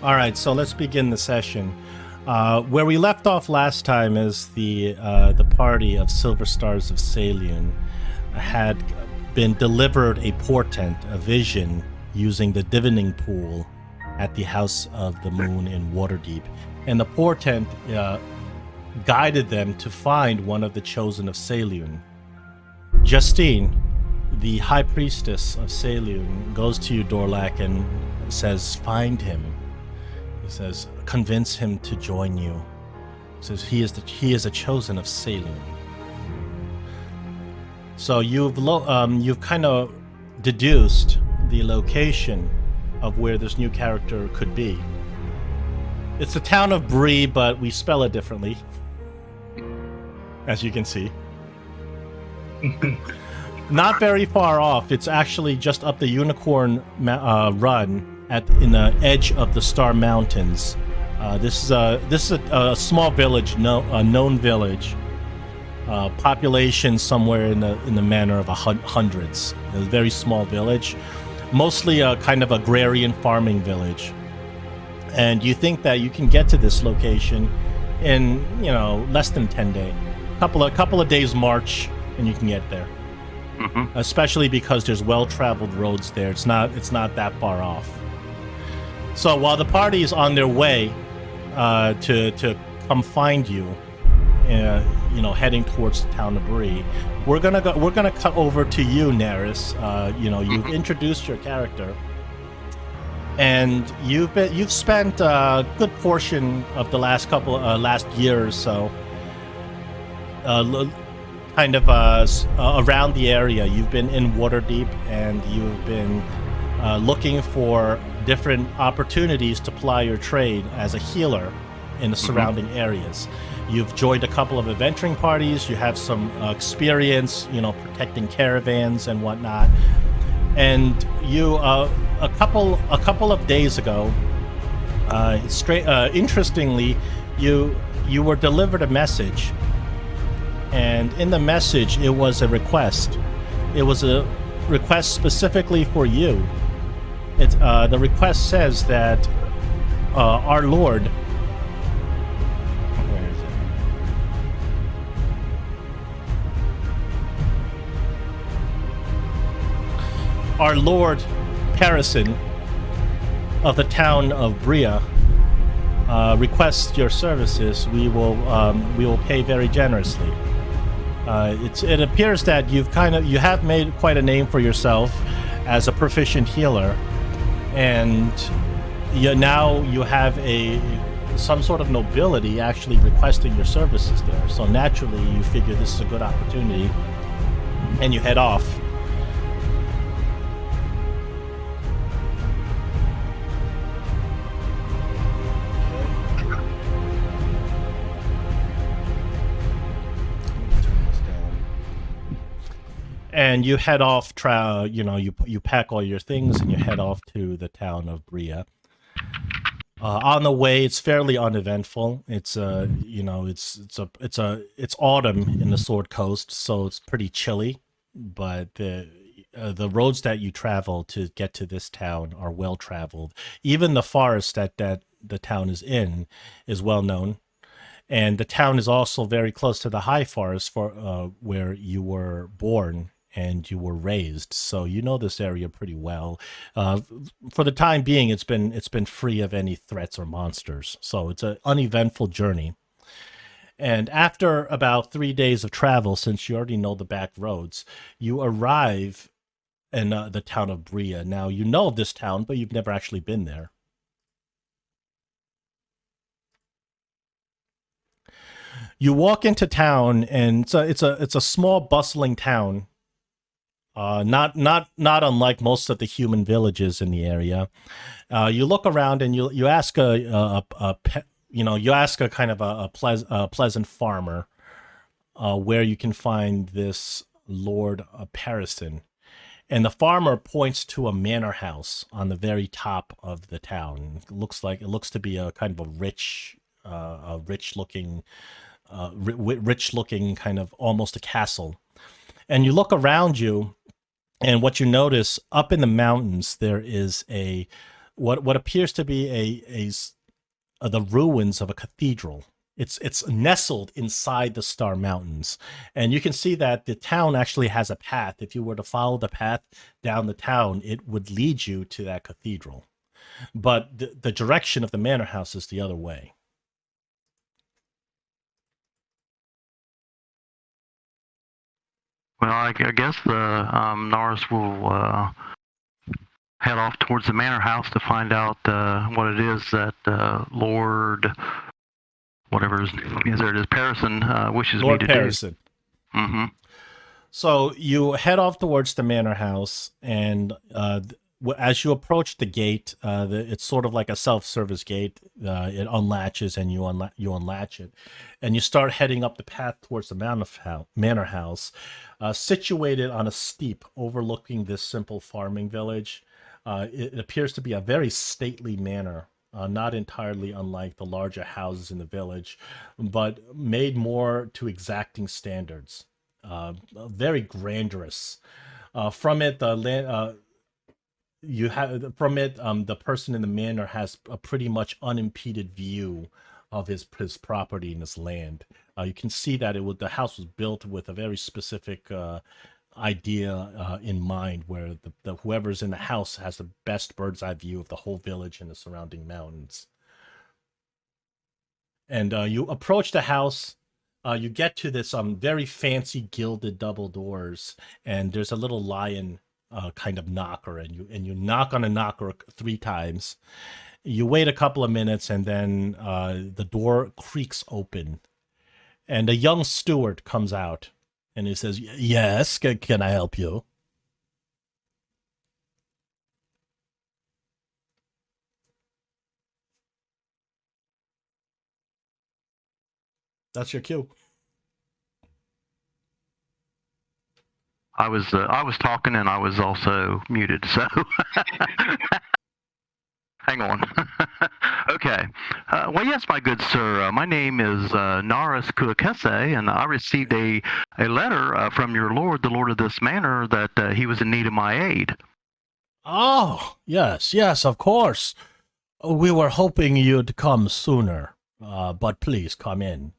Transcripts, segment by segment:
All right, so let's begin the session. Where we left off last time is the party of Silver Stars of Selune had been delivered a portent, a vision, using the divining pool at the House of the Moon in Waterdeep. And the portent guided them to find one of the chosen of Selune. Justine, the High Priestess of Selune, goes to you, Dolrak, and says, find him. He says, convince him to join you. He says, he is a chosen of Selune. So you've kind of deduced the location of where this new character could be. It's the town of Bree, but we spell it differently, as you can see. Not very far off. It's actually just up the Unicorn Run in the edge of the Star Mountains. This is a small village, a known village. Population somewhere in the manner of hundreds. A very small village, mostly a kind of agrarian farming village. And you think that you can get to this location in less than 10 days, couple of days march, and you can get there. Mm-hmm. Especially because there's well-traveled roads there. It's not that far off. So while the party is on their way to come find you, heading towards the town of Bree, we're gonna cut over to you, Naris. You've introduced your character, and you've spent a good portion of the last year or so, kind of around the area. You've been in Waterdeep, and you've been looking for different opportunities to ply your trade as a healer in the surrounding areas. You've joined a couple of adventuring parties. You have some experience, protecting caravans and whatnot. And you, a couple of days ago, interestingly, you were delivered a message. And in the message, it was a request. It was a request specifically for you. The request says that our Lord... Where is it? Our Lord Parison of the town of Bria requests your services. We will pay very generously. It appears that you have made quite a name for yourself as a proficient healer, and now you have some sort of nobility actually requesting your services there. So naturally, you figure this is a good opportunity, and you head off. And you head off, you pack all your things and you head off to the town of Bria. On the way, it's fairly uneventful. It's it's autumn in the Sword Coast, so it's pretty chilly. But the roads that you travel to get to this town are well traveled. Even the forest that the town is in is well known. And the town is also very close to the High Forest where you were born and you were raised, so you know this area pretty well. For the time being, it's been free of any threats or monsters, so it's an uneventful journey. And after about 3 days of travel, since you already know the back roads, you arrive in the town of Bria. Now, you know of this town, but you've never actually been there. You walk into town, and it's a small, bustling town. Not unlike most of the human villages in the area. You look around and you ask a kind of a pleasant farmer where you can find this Lord Parison, and the farmer points to a manor house on the very top of the town. It looks to be a kind of a rich looking kind of almost a castle. And you look around you, and what you notice up in the mountains, there is what appears to be the ruins of a cathedral. It's nestled inside the Star Mountains, and you can see that the town actually has a path. If you were to follow the path down the town, it would lead you to that cathedral. But the direction of the manor house is the other way. Well, I guess the Naris will head off towards the manor house to find out what it is that Lord, whatever his name is, there it is, Parison wishes Lord me to Parison. do. Mm-hmm. So you head off towards the manor house, and as you approach the gate, it's sort of like a self-service gate. It unlatches, and you unlatch it, and you start heading up the path towards the manor house, situated on a steep overlooking this simple farming village. It appears to be a very stately manor, not entirely unlike the larger houses in the village, but made more to exacting standards. Very grandiose. From it, the land. You have from it. The person in the manor has a pretty much unimpeded view of his property and his land. You can see that the house was built with a very specific idea in mind, where the whoever's in the house has the best bird's eye view of the whole village and the surrounding mountains. And you approach the house. You get to this very fancy gilded double doors, and there's a little lion kind of knocker, and you knock on a knocker 3 times. You wait a couple of minutes, and then the door creaks open, and a young steward comes out, and he says, "Yes, can I help you?" That's your cue. I was talking and I was also muted, so hang on. Okay. Well, yes, my good sir. My name is Naris Kuakese, and I received a letter from your lord, the lord of this manor, that he was in need of my aid. Oh, yes, of course. We were hoping you'd come sooner, but please come in.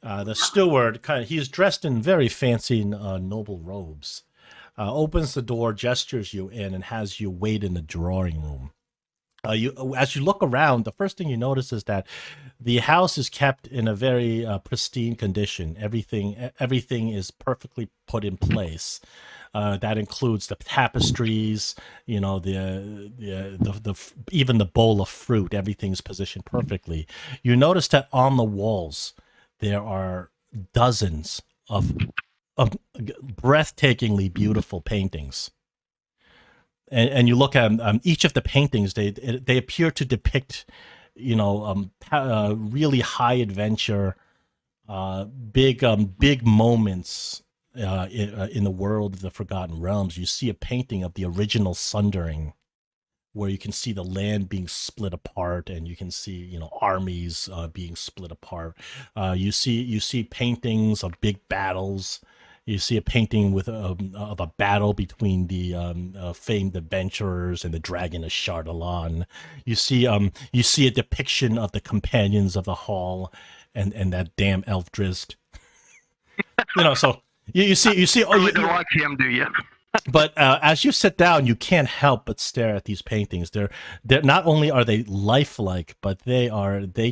The steward, he's dressed in very fancy, noble robes, opens the door, gestures you in, and has you wait in the drawing room. As you look around, the first thing you notice is that the house is kept in a very pristine condition. Everything is perfectly put in place. That includes the tapestries, the even the bowl of fruit. Everything's positioned perfectly. You notice that on the walls there are dozens of breathtakingly beautiful paintings. And you look at each of the paintings, they appear to depict, really high adventure, big moments in the world of the Forgotten Realms. You see a painting of the original Sundering, where you can see the land being split apart, and you can see armies being split apart. You see paintings of big battles. You see a painting of a battle between the famed adventurers and the dragon of Chardalon. You see a depiction of the companions of the hall and that damn elf Drizzt. So you see. Oh, you don't like him, do you? But as you sit down, you can't help but stare at these paintings. They're not only are they lifelike, but they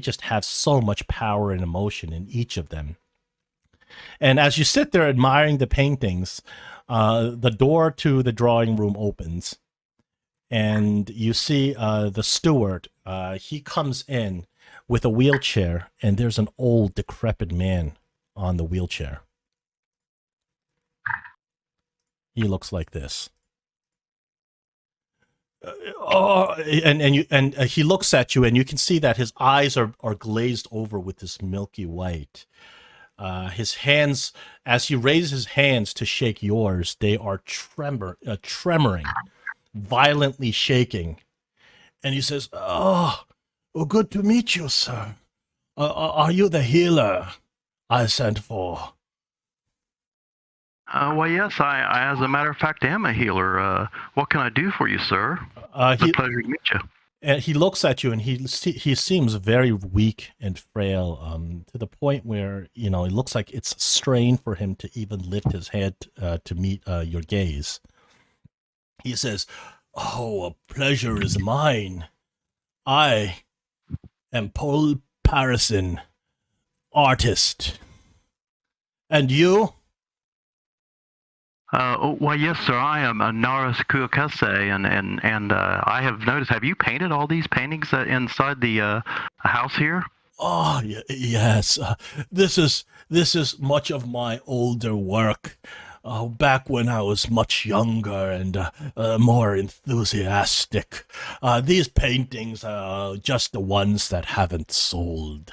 just have so much power and emotion in each of them. And as you sit there admiring the paintings, the door to the drawing room opens, and you see the steward. He comes in with a wheelchair, and there's an old, decrepit man on the wheelchair. He looks like this. And he looks at you, and you can see that his eyes are glazed over with this milky white. His hands, as he raises his hands to shake yours, they are tremoring, violently shaking. And he says, "Oh, good to meet you, sir. Are you the healer I sent for?" Well, yes, I, as a matter of fact, am a healer. What can I do for you, sir? It's a He pleasure to meet you. and he looks at you, and he seems very weak and frail, to the point where it looks like it's a strain for him to even lift his head to meet your gaze. He says, "Oh, a pleasure is mine. I am Paul Parison, artist, and you?" Well, yes, sir. I am Naris Kuakase, and I have noticed. Have you painted all these paintings inside the house here? Oh, yes. This is much of my older work. Back when I was much younger and more enthusiastic. These paintings are just the ones that haven't sold.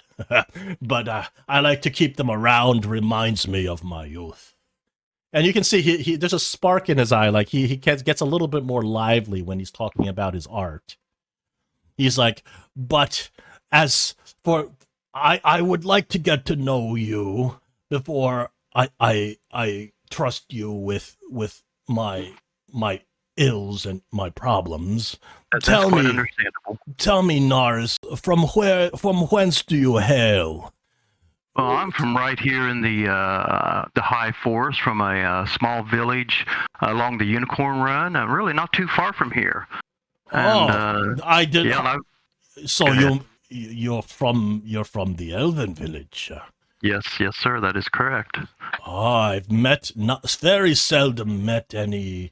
But I like to keep them around. Reminds me of my youth. And you can see he there's a spark in his eye. Like he gets a little bit more lively when he's talking about his art. He's like, but as for I would like to get to know you before I trust you with my ills and my problems. That's Tell quite me, understandable. tell me, Nars, from whence do you hail? Well, I'm from right here in the high forest, from a small village along the Unicorn Run. Really not too far from here. And Oh, I did. yeah, So go ahead. you're from the Elven village. Yes, yes, sir. That is correct. Oh, I've not very seldom met any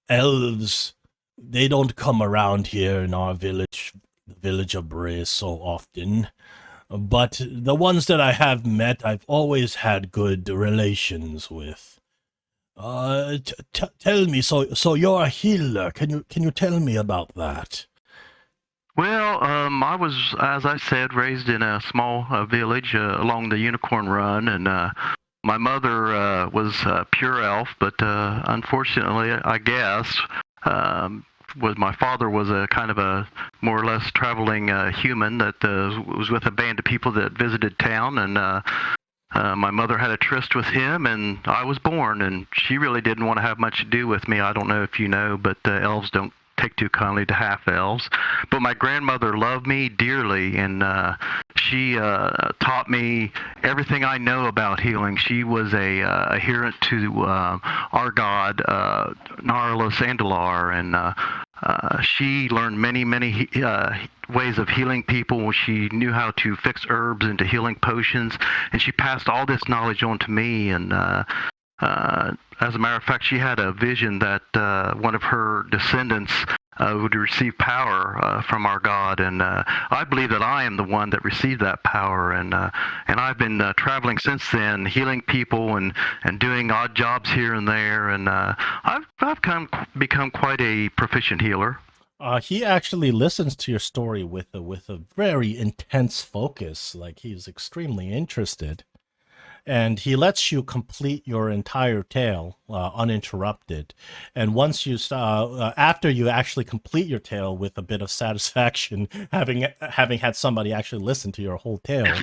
elves. They don't come around here in our village, the village of Bray, so often. But the ones that I have met, I've always had good relations with. Tell me, so you're a healer. Can you tell me about that? Well, I was, as I said, raised in a small village along the Unicorn Run, and my mother was pure elf, but unfortunately, I guess, was my father was a kind of a more or less traveling human that was with a band of people that visited town, and my mother had a tryst with him, and I was born, and she really didn't want to have much to do with me. I don't know if you know, but elves don't take too kindly to half elves. But my grandmother loved me dearly, and she taught me everything I know about healing. She was a adherent to our god, Narlis Andalar, and she learned many ways of healing people. She knew how to fix herbs into healing potions, and she passed all this knowledge on to me. And as a matter of fact, she had a vision that one of her descendants would receive power from our God, and I believe that I am the one that received that power, and I've been traveling since then, healing people and doing odd jobs here and there, and I've become quite a proficient healer. He actually listens to your story with a very intense focus. Like he's extremely interested, and he lets you complete your entire tale uninterrupted. And after you actually complete your tale with a bit of satisfaction, having had somebody actually listen to your whole tale,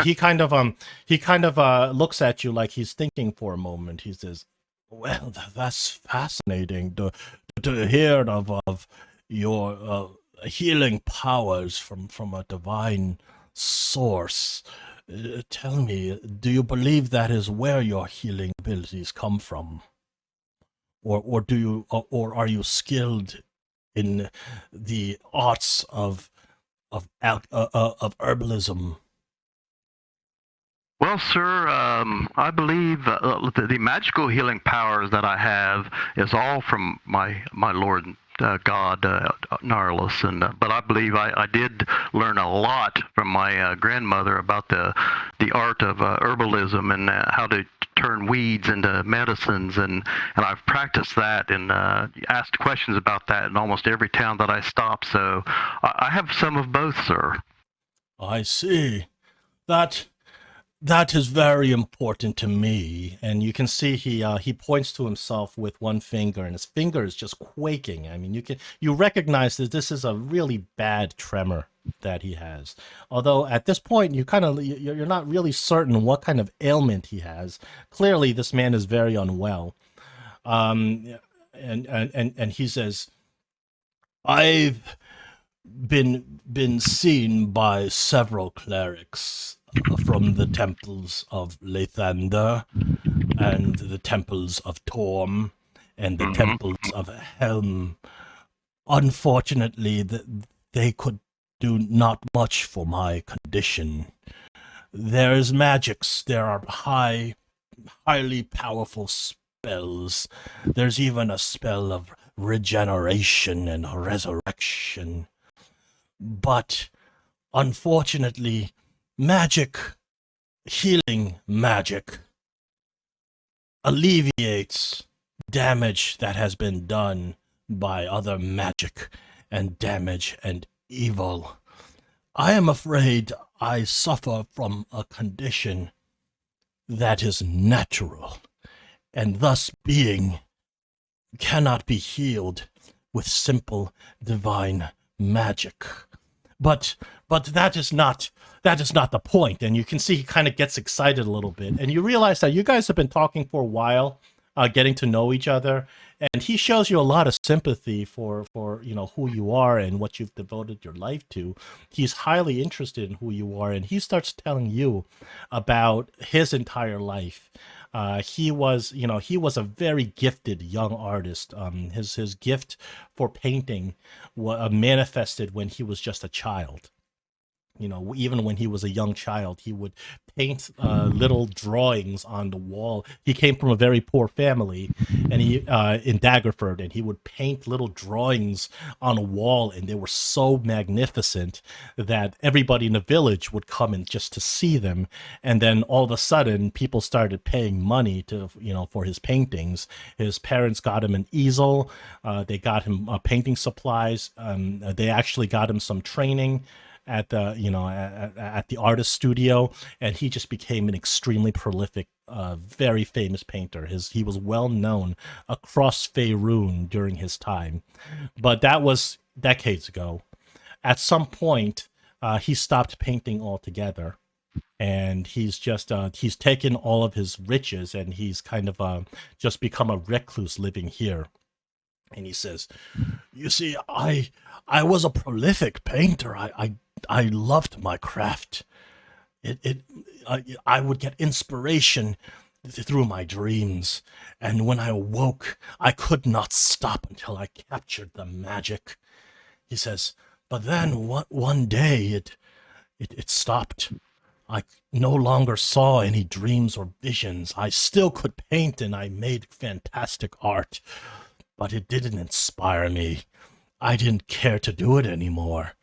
he kind of looks at you like he's thinking for a moment. He says, "Well, that's fascinating to hear of your healing powers from a divine source. Tell me, do you believe that is where your healing abilities come from, or are you skilled in the arts of herbalism?" Well, sir, I believe the magical healing powers that I have is all from my Lord God, Narlis, and but I believe I did learn a lot from my grandmother about the art of herbalism and how to turn weeds into medicines, and I've practiced that and asked questions about that in almost every town that I stop. So I have some of both, sir. I see that. That is very important to me. And you can see he points to himself with one finger, and his finger is just quaking. I mean, you recognize that this is a really bad tremor that he has. Although at this point, you're not really certain what kind of ailment he has. Clearly, this man is very unwell. Um, and he says, "I've been seen by several clerics from the temples of Lathander and the temples of Torm and the Mm-hmm. temples of Helm. Unfortunately, they could do not much for my condition. There is magics. There are highly powerful spells. There's even a spell of regeneration and resurrection. But unfortunately, magic, healing magic, alleviates damage that has been done by other magic and damage and evil. I am afraid I suffer from a condition that is natural, and thus being cannot be healed with simple divine magic. But that is not the point. And you can see he kind of gets excited a little bit, and you realize that you guys have been talking for a while, getting to know each other, and he shows you a lot of sympathy for who you are and what you've devoted your life to. He's highly interested in who you are, and he starts telling you about his entire life. He was a very gifted young artist. His gift for painting manifested when he was just a child. Even when he was a young child, he would paint little drawings on the wall. He came from a very poor family, and he in Daggerford, and he would paint little drawings on a wall, and they were so magnificent that everybody in the village would come in just to see them. And then all of a sudden, people started paying money for his paintings. His parents got him an easel. They got him painting supplies. They actually got him some training at the at the artist studio, and he just became an extremely prolific, very famous painter. He was well known across Faerun during his time, but that was decades ago. At some point, he stopped painting altogether, and he's taken all of his riches, and he's kind of just become a recluse living here. And he says, "You see, I was a prolific painter. I loved my craft. I would get inspiration through my dreams, and when I awoke, I could not stop until I captured the magic." He says, "But then one day it stopped. I no longer saw any dreams or visions. I still could paint, and I made fantastic art, but it didn't inspire me. I didn't care to do it anymore.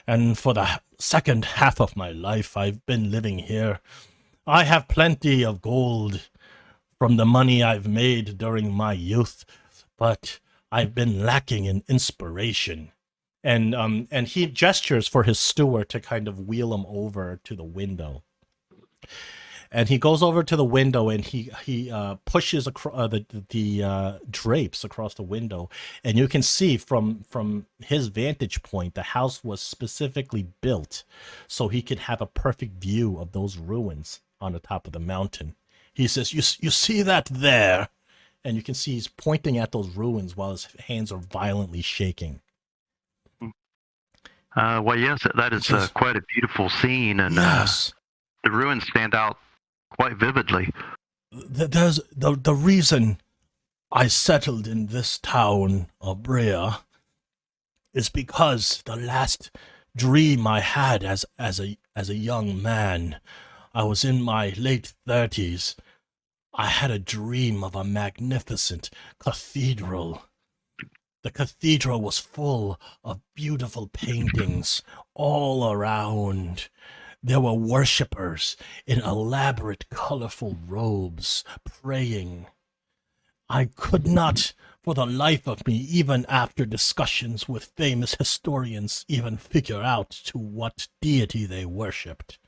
And for the second half of my life, I've been living here. I have plenty of gold from the money I've made during my youth, but I've been lacking in inspiration." And he gestures for his steward to kind of wheel him over to the window. And he goes over to the window, and he pushes the drapes across the window, and you can see from his vantage point, the house was specifically built so he could have a perfect view of those ruins on the top of the mountain. He says, you see that there?" And you can see he's pointing at those ruins while his hands are violently shaking. Well, yes, that is quite a beautiful scene, and Yes. The ruins stand out quite vividly. There's the reason I settled in this town of Brea is because the last dream I had as a young man, I was in my late 30s. I had a dream of a magnificent cathedral. The cathedral was full of beautiful paintings all around. There were worshippers in elaborate, colorful robes praying. I could not, for the life of me, even after discussions with famous historians, even figure out to what deity they worshipped.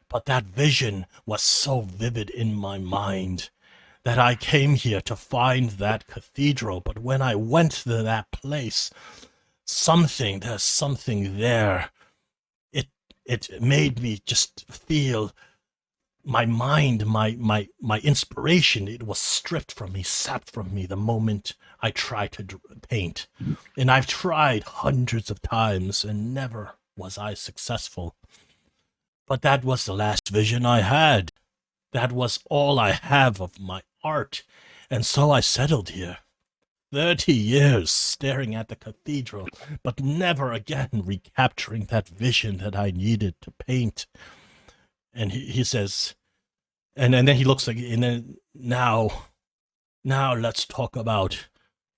But that vision was so vivid in my mind that I came here to find that cathedral. But when I went to that place, there's something there. It made me just feel my mind, my inspiration, it was stripped from me, sapped from me the moment I tried to paint. And I've tried hundreds of times and never was I successful. But that was the last vision I had. That was all I have of my art. And so I settled here. 30 years staring at the cathedral, but never again recapturing that vision that I needed to paint. And he says, and then he looks like, and then now let's talk about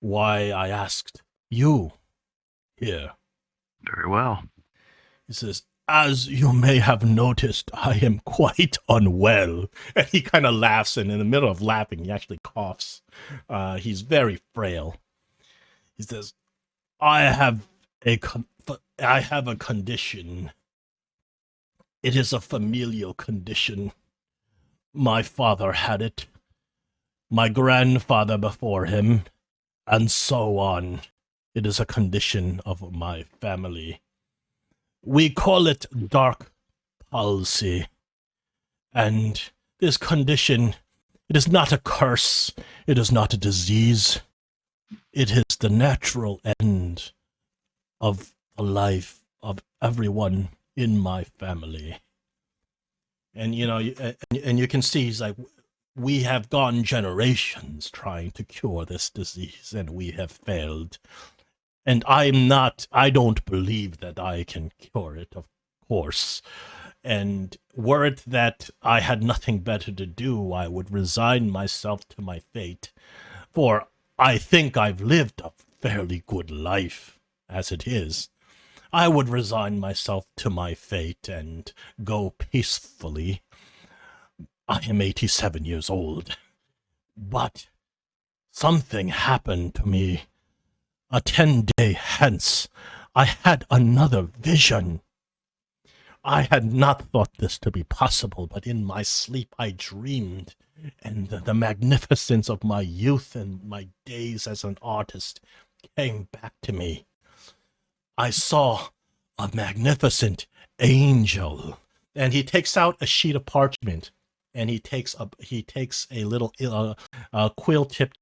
why I asked you here. Very well. He says, as you may have noticed, I am quite unwell. And he kind of laughs, and in the middle of laughing, he actually coughs. He's very frail. He says, I have a condition. It is a familial condition. My father had it, my grandfather before him, and so on. It is a condition of my family. We call it dark palsy. And this condition, it is not a curse. It is not a disease. It is the natural end of the life of everyone in my family. And, you know, and you can see, he's like, we have gone generations trying to cure this disease, and we have failed. And I don't believe that I can cure it, of course. And were it that I had nothing better to do, I would resign myself to my fate. For I think I've lived a fairly good life as it is. I would resign myself to my fate and go peacefully. I am 87 years old. But something happened to me. A 10-day hence, I had another vision. I had not thought this to be possible, but in my sleep I dreamed, and the magnificence of my youth and my days as an artist came back to me. I saw a magnificent angel, and he takes out a sheet of parchment, and he takes a little quill-tipped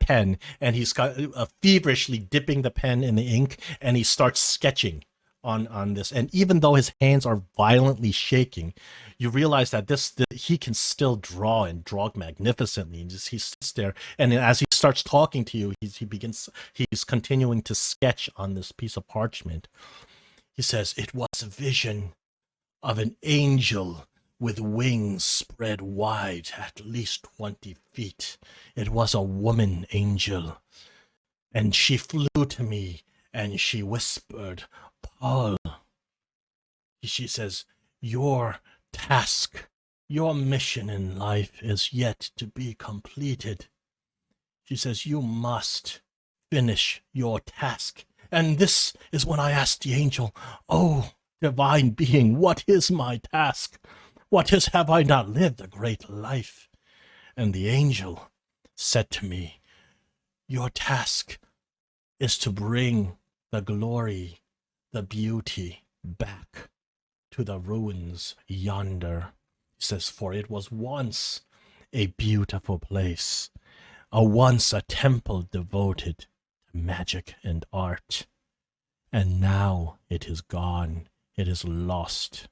pen, and he's got feverishly dipping the pen in the ink, and he starts sketching on this. And even though his hands are violently shaking, you realize that he can still draw and draw magnificently. And he sits there, and as he starts talking to you, he's continuing to sketch on this piece of parchment. He says, it was a vision of an angel with wings spread wide, at least 20 feet. It was a woman angel, and she flew to me, and she whispered, Paul. She says, your task, your mission in life is yet to be completed. She says, you must finish your task. And this is when I asked the angel, oh, divine being, what is my task? Have I not lived a great life? And the angel said to me, your task is to bring the glory, the beauty back to the ruins yonder. He says, for it was once a beautiful place, once a temple devoted to magic and art. And now it is gone. It is lost.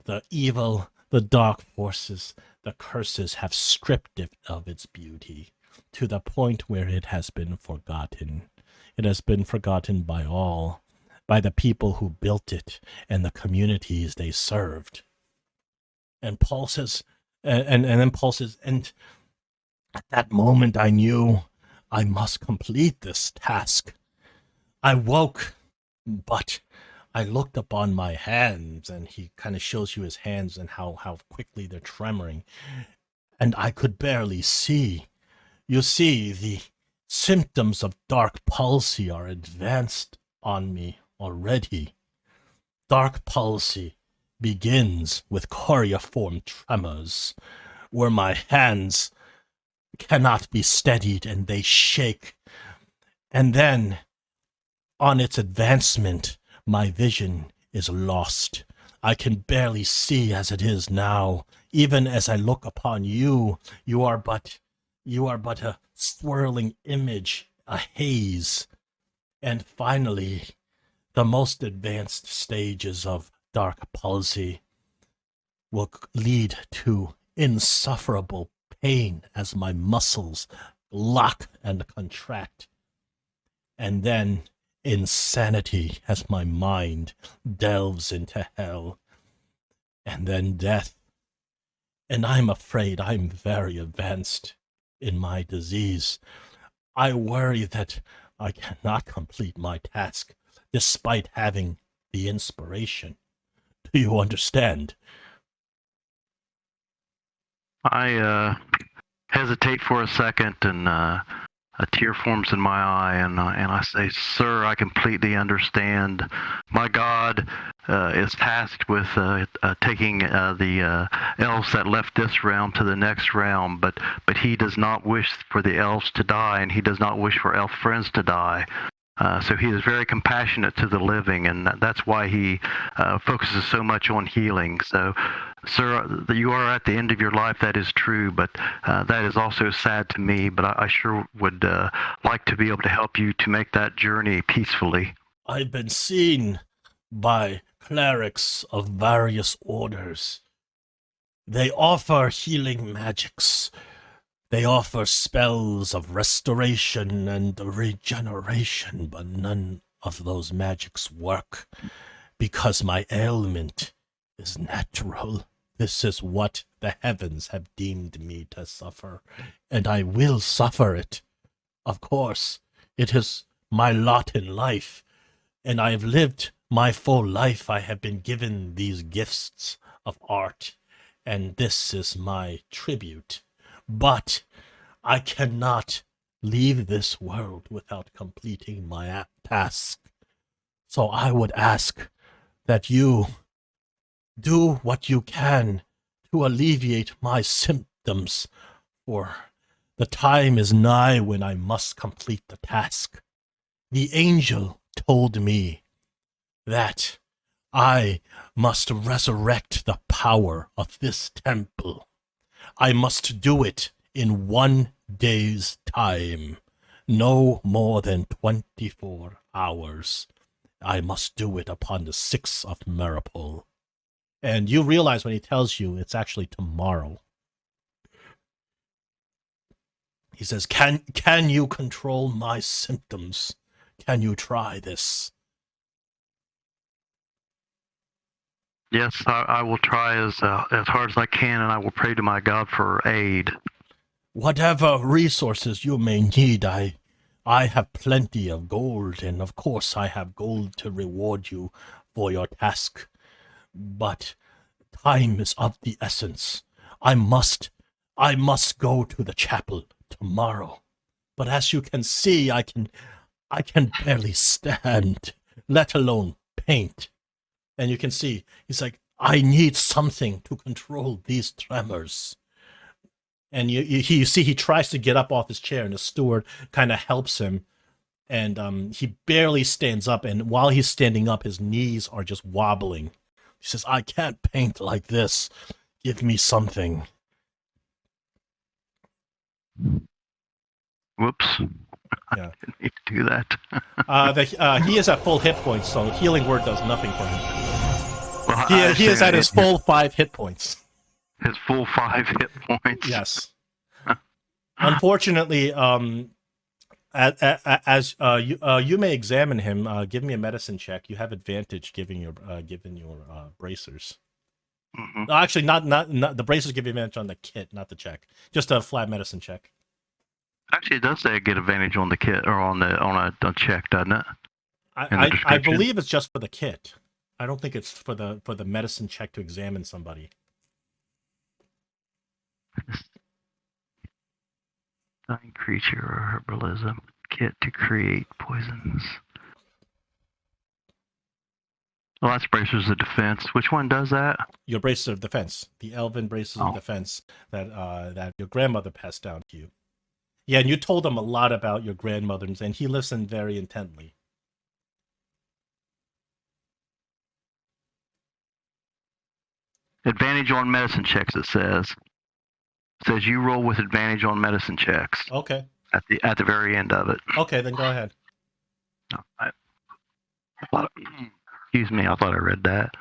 The evil, the dark forces, the curses have stripped it of its beauty to the point where it has been forgotten. It has been forgotten by all, by the people who built it and the communities they served. And Paul says, and then Paul says, and at that moment I knew I must complete this task. I woke, but I looked upon my hands, and he kind of shows you his hands and how quickly they're tremoring, and I could barely see. You see, the symptoms of dark palsy are advanced on me already. Dark palsy begins with choreiform tremors, where my hands cannot be steadied and they shake. And then, on its advancement, my vision is lost. I can barely see as it is now. Even as I look upon you, you are but a swirling image, a haze. And finally, the most advanced stages of dark palsy will lead to insufferable pain as my muscles lock and contract. And then insanity as my mind delves into hell. And then death. And I'm afraid I'm very advanced in my disease. I worry that I cannot complete my task despite having the inspiration. Do you understand? I hesitate for a second, and a tear forms in my eye, and I say, "Sir, I completely understand. My God is tasked with taking the elves that left this realm to the next realm, but he does not wish for the elves to die, and he does not wish for elf friends to die. So he is very compassionate to the living, and that's why he focuses so much on healing. So, sir, you are at the end of your life, that is true, but that is also sad to me, but I sure would like to be able to help you to make that journey peacefully." I've been seen by clerics of various orders. They offer healing magics. They offer spells of restoration and regeneration, but none of those magics work because my ailment is natural. This is what the heavens have deemed me to suffer, and I will suffer it. Of course, it is my lot in life, and I have lived my full life. I have been given these gifts of art, and this is my tribute. But I cannot leave this world without completing my task. So I would ask that you do what you can to alleviate my symptoms, for the time is nigh when I must complete the task. The angel told me that I must resurrect the power of this temple. I must do it in 1 day's time, no more than 24 hours. I must do it upon the 6th of Maripol. And you realize when he tells you it's actually tomorrow. He says, can you control my symptoms? Can you try this? Yes, I will try as hard as I can, and I will pray to my God for aid. Whatever resources you may need, I have plenty of gold, and of course I have gold to reward you for your task. But time is of the essence. I must go to the chapel tomorrow. But as you can see, I can barely stand, let alone paint. And you can see, he's like, I need something to control these tremors. And you see he tries to get up off his chair, and the steward kind of helps him. And he barely stands up, and while he's standing up, his knees are just wobbling. He says, I can't paint like this. Give me something. Whoops. Yeah. I didn't need to do that. He is at full hit points, so healing word does nothing for him. Well, He is at his full 5 hit points. His full 5 hit points. Yes. Unfortunately, as you may examine him, give me a medicine check. You have advantage given your bracers. Mm-hmm. No, actually, not the bracers give you advantage on the kit, not the check. Just a flat medicine check. Actually, it does say I get advantage on the kit or on a check, doesn't it? I believe it's just for the kit. I don't think it's for the medicine check to examine somebody. Dying creature or herbalism kit to create poisons. Well, that's bracers of defense. Which one does that? Your braces of defense, the elven braces of defense that your grandmother passed down to you. Yeah, and you told him a lot about your grandmother's, and he listened very intently. Advantage on medicine checks, it says. It says you roll with advantage on medicine checks. Okay. At the very end of it. Okay, then go ahead. I thought, excuse me, I thought I read that.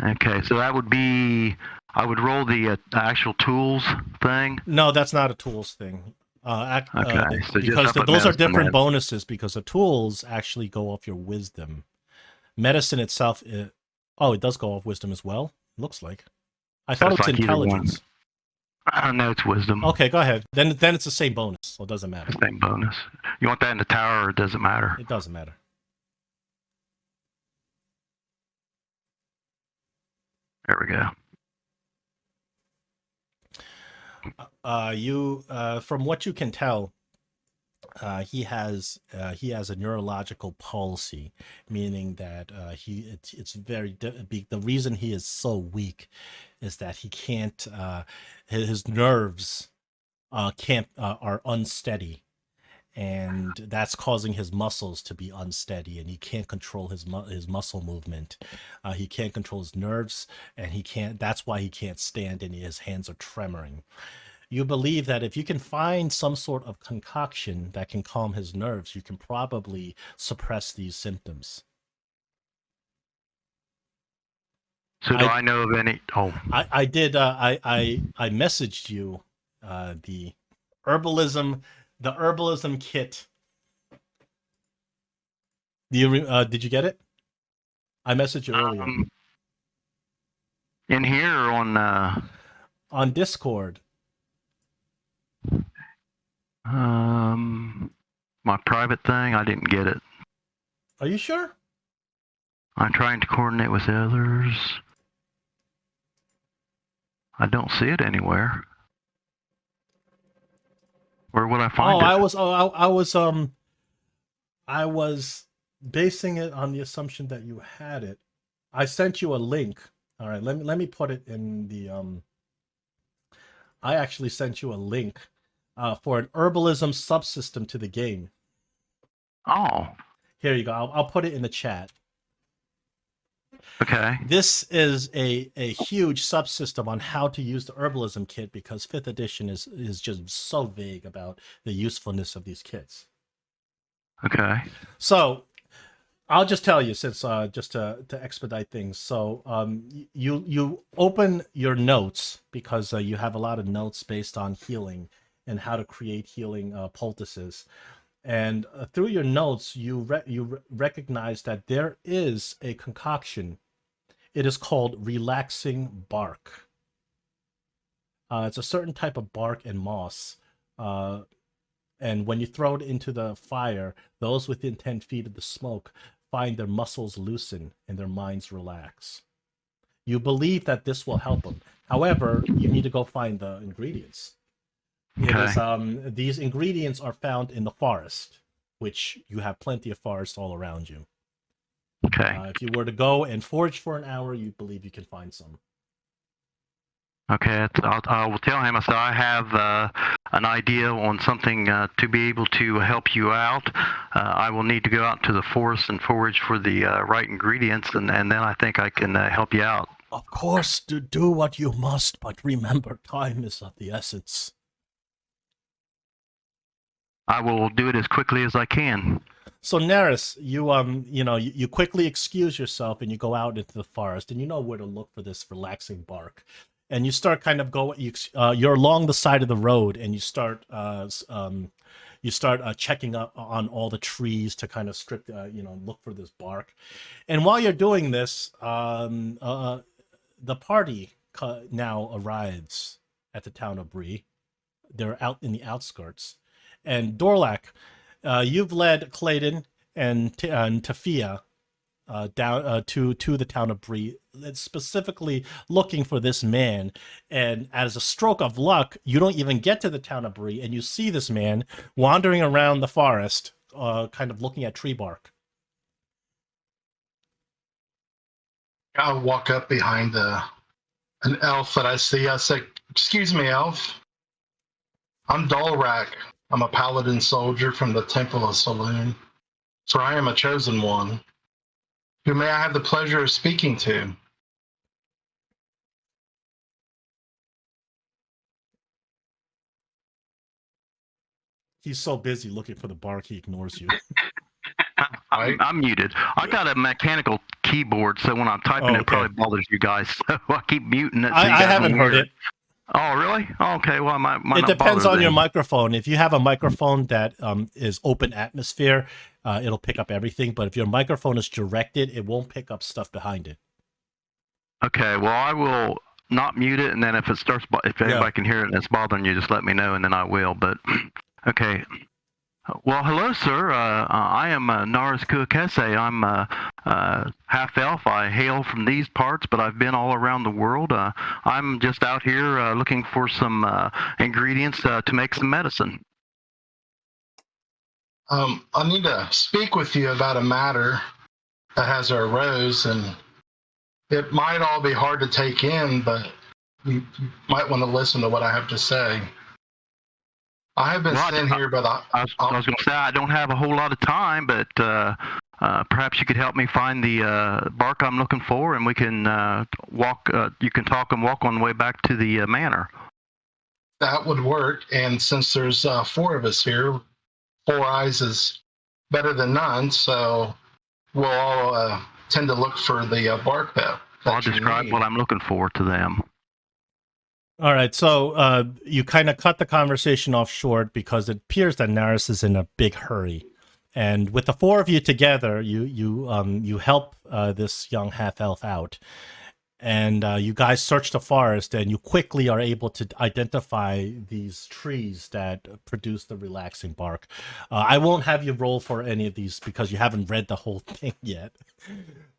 Okay, so that would be, I would roll the actual tools thing. No, that's not a tools thing. Okay, so because those are different bonuses. Because the tools actually go off your wisdom. Medicine itself, it does go off wisdom as well. It looks like. I thought it was like intelligence. No, it's wisdom. Okay, go ahead. Then it's the same bonus, so it doesn't matter. Same bonus. You want that in the tower, or it doesn't matter? It doesn't matter. There we go. From what you can tell, he has a neurological palsy, meaning that it's very the reason he is so weak is that he can't his nerves are unsteady, and that's causing his muscles to be unsteady, and he can't control his muscle movement. He can't control his nerves, and that's why he can't stand, and his hands are tremoring. You believe that if you can find some sort of concoction that can calm his nerves, you can probably suppress these symptoms. So do I know of any? Oh, I did. I messaged you the herbalism kit. Did you get it? I messaged you earlier. In here or on Discord. My private thing, I didn't get it. Are you sure? I'm trying to coordinate with others. I don't see it anywhere. Where would I find it? I was basing it on the assumption that you had it. I sent you a link. All right, let me put it in the I actually sent you a link for an herbalism subsystem to the game. Oh. Here you go. I'll put it in the chat. Okay. This is a huge subsystem on how to use the herbalism kit, because 5th edition is just so vague about the usefulness of these kits. Okay. So I'll just tell you, since just to expedite things. So you open your notes, because you have a lot of notes based on healing and how to create healing poultices. And through your notes, you recognize that there is a concoction. It is called relaxing bark. It's a certain type of bark and moss. And when you throw it into the fire, those within 10 feet of the smoke find their muscles loosen and their minds relax. You believe that this will help them. However, you need to go find the ingredients. Okay. These ingredients are found in the forest, which you have plenty of forest all around you. Okay. If you were to go and forage for an hour, you believe you can find some. Okay, I will tell him. So I have an idea on something to be able to help you out. I will need to go out to the forest and forage for the right ingredients, and then I think I can help you out. Of course, do what you must, but remember, time is of the essence. I will do it as quickly as I can. So Naris, you quickly excuse yourself and you go out into the forest, and you know where to look for this relaxing bark. And you start kind of you're along the side of the road, and you start checking up on all the trees to kind of strip, look for this bark. And while you're doing this, the party now arrives at the town of Bree. They're out in the outskirts. And Dolrak, you've led Clayton and Tafia down to the town of Bree, specifically looking for this man. And as a stroke of luck, you don't even get to the town of Bree, and you see this man wandering around the forest, kind of looking at tree bark. I'll walk up behind an elf that I see. I say, "Excuse me, elf. I'm Dolrak. I'm a paladin soldier from the Temple of Selune. For I am a chosen one. Who may I have the pleasure of speaking to?" He's so busy looking for the bark, he ignores you. I'm muted. I got a mechanical keyboard, so when I'm typing, it probably bothers you guys. So I keep muting it. So I haven't heard it. Oh, really? Okay. Well, it depends on your microphone. If you have a microphone that is open atmosphere, it'll pick up everything. But if your microphone is directed, it won't pick up stuff behind it. Okay. Well, I will not mute it, and then if anybody can hear it and it's bothering you, just let me know, and then I will. But okay. Well, hello, sir. I am Naris Kuakese. I'm half elf. I hail from these parts, but I've been all around the world. I'm just out here looking for some ingredients to make some medicine. I need to speak with you about a matter that has arose, and it might all be hard to take in, but you might want to listen to what I have to say. I have been sent here by the... I was going to say, I don't have a whole lot of time, but perhaps you could help me find the bark I'm looking for, and we can walk. You can talk and walk on the way back to the manor. That would work, and since there's 4 of us here, 4 eyes is better than none, so we'll all tend to look for the bark that I'll describe what I'm looking for to them. All right, so you kind of cut the conversation off short because it appears that Naris is in a big hurry, and with the 4 of you together, you help this young half elf out, and you guys search the forest, and you quickly are able to identify these trees that produce the relaxing bark. I won't have you roll for any of these because you haven't read the whole thing yet.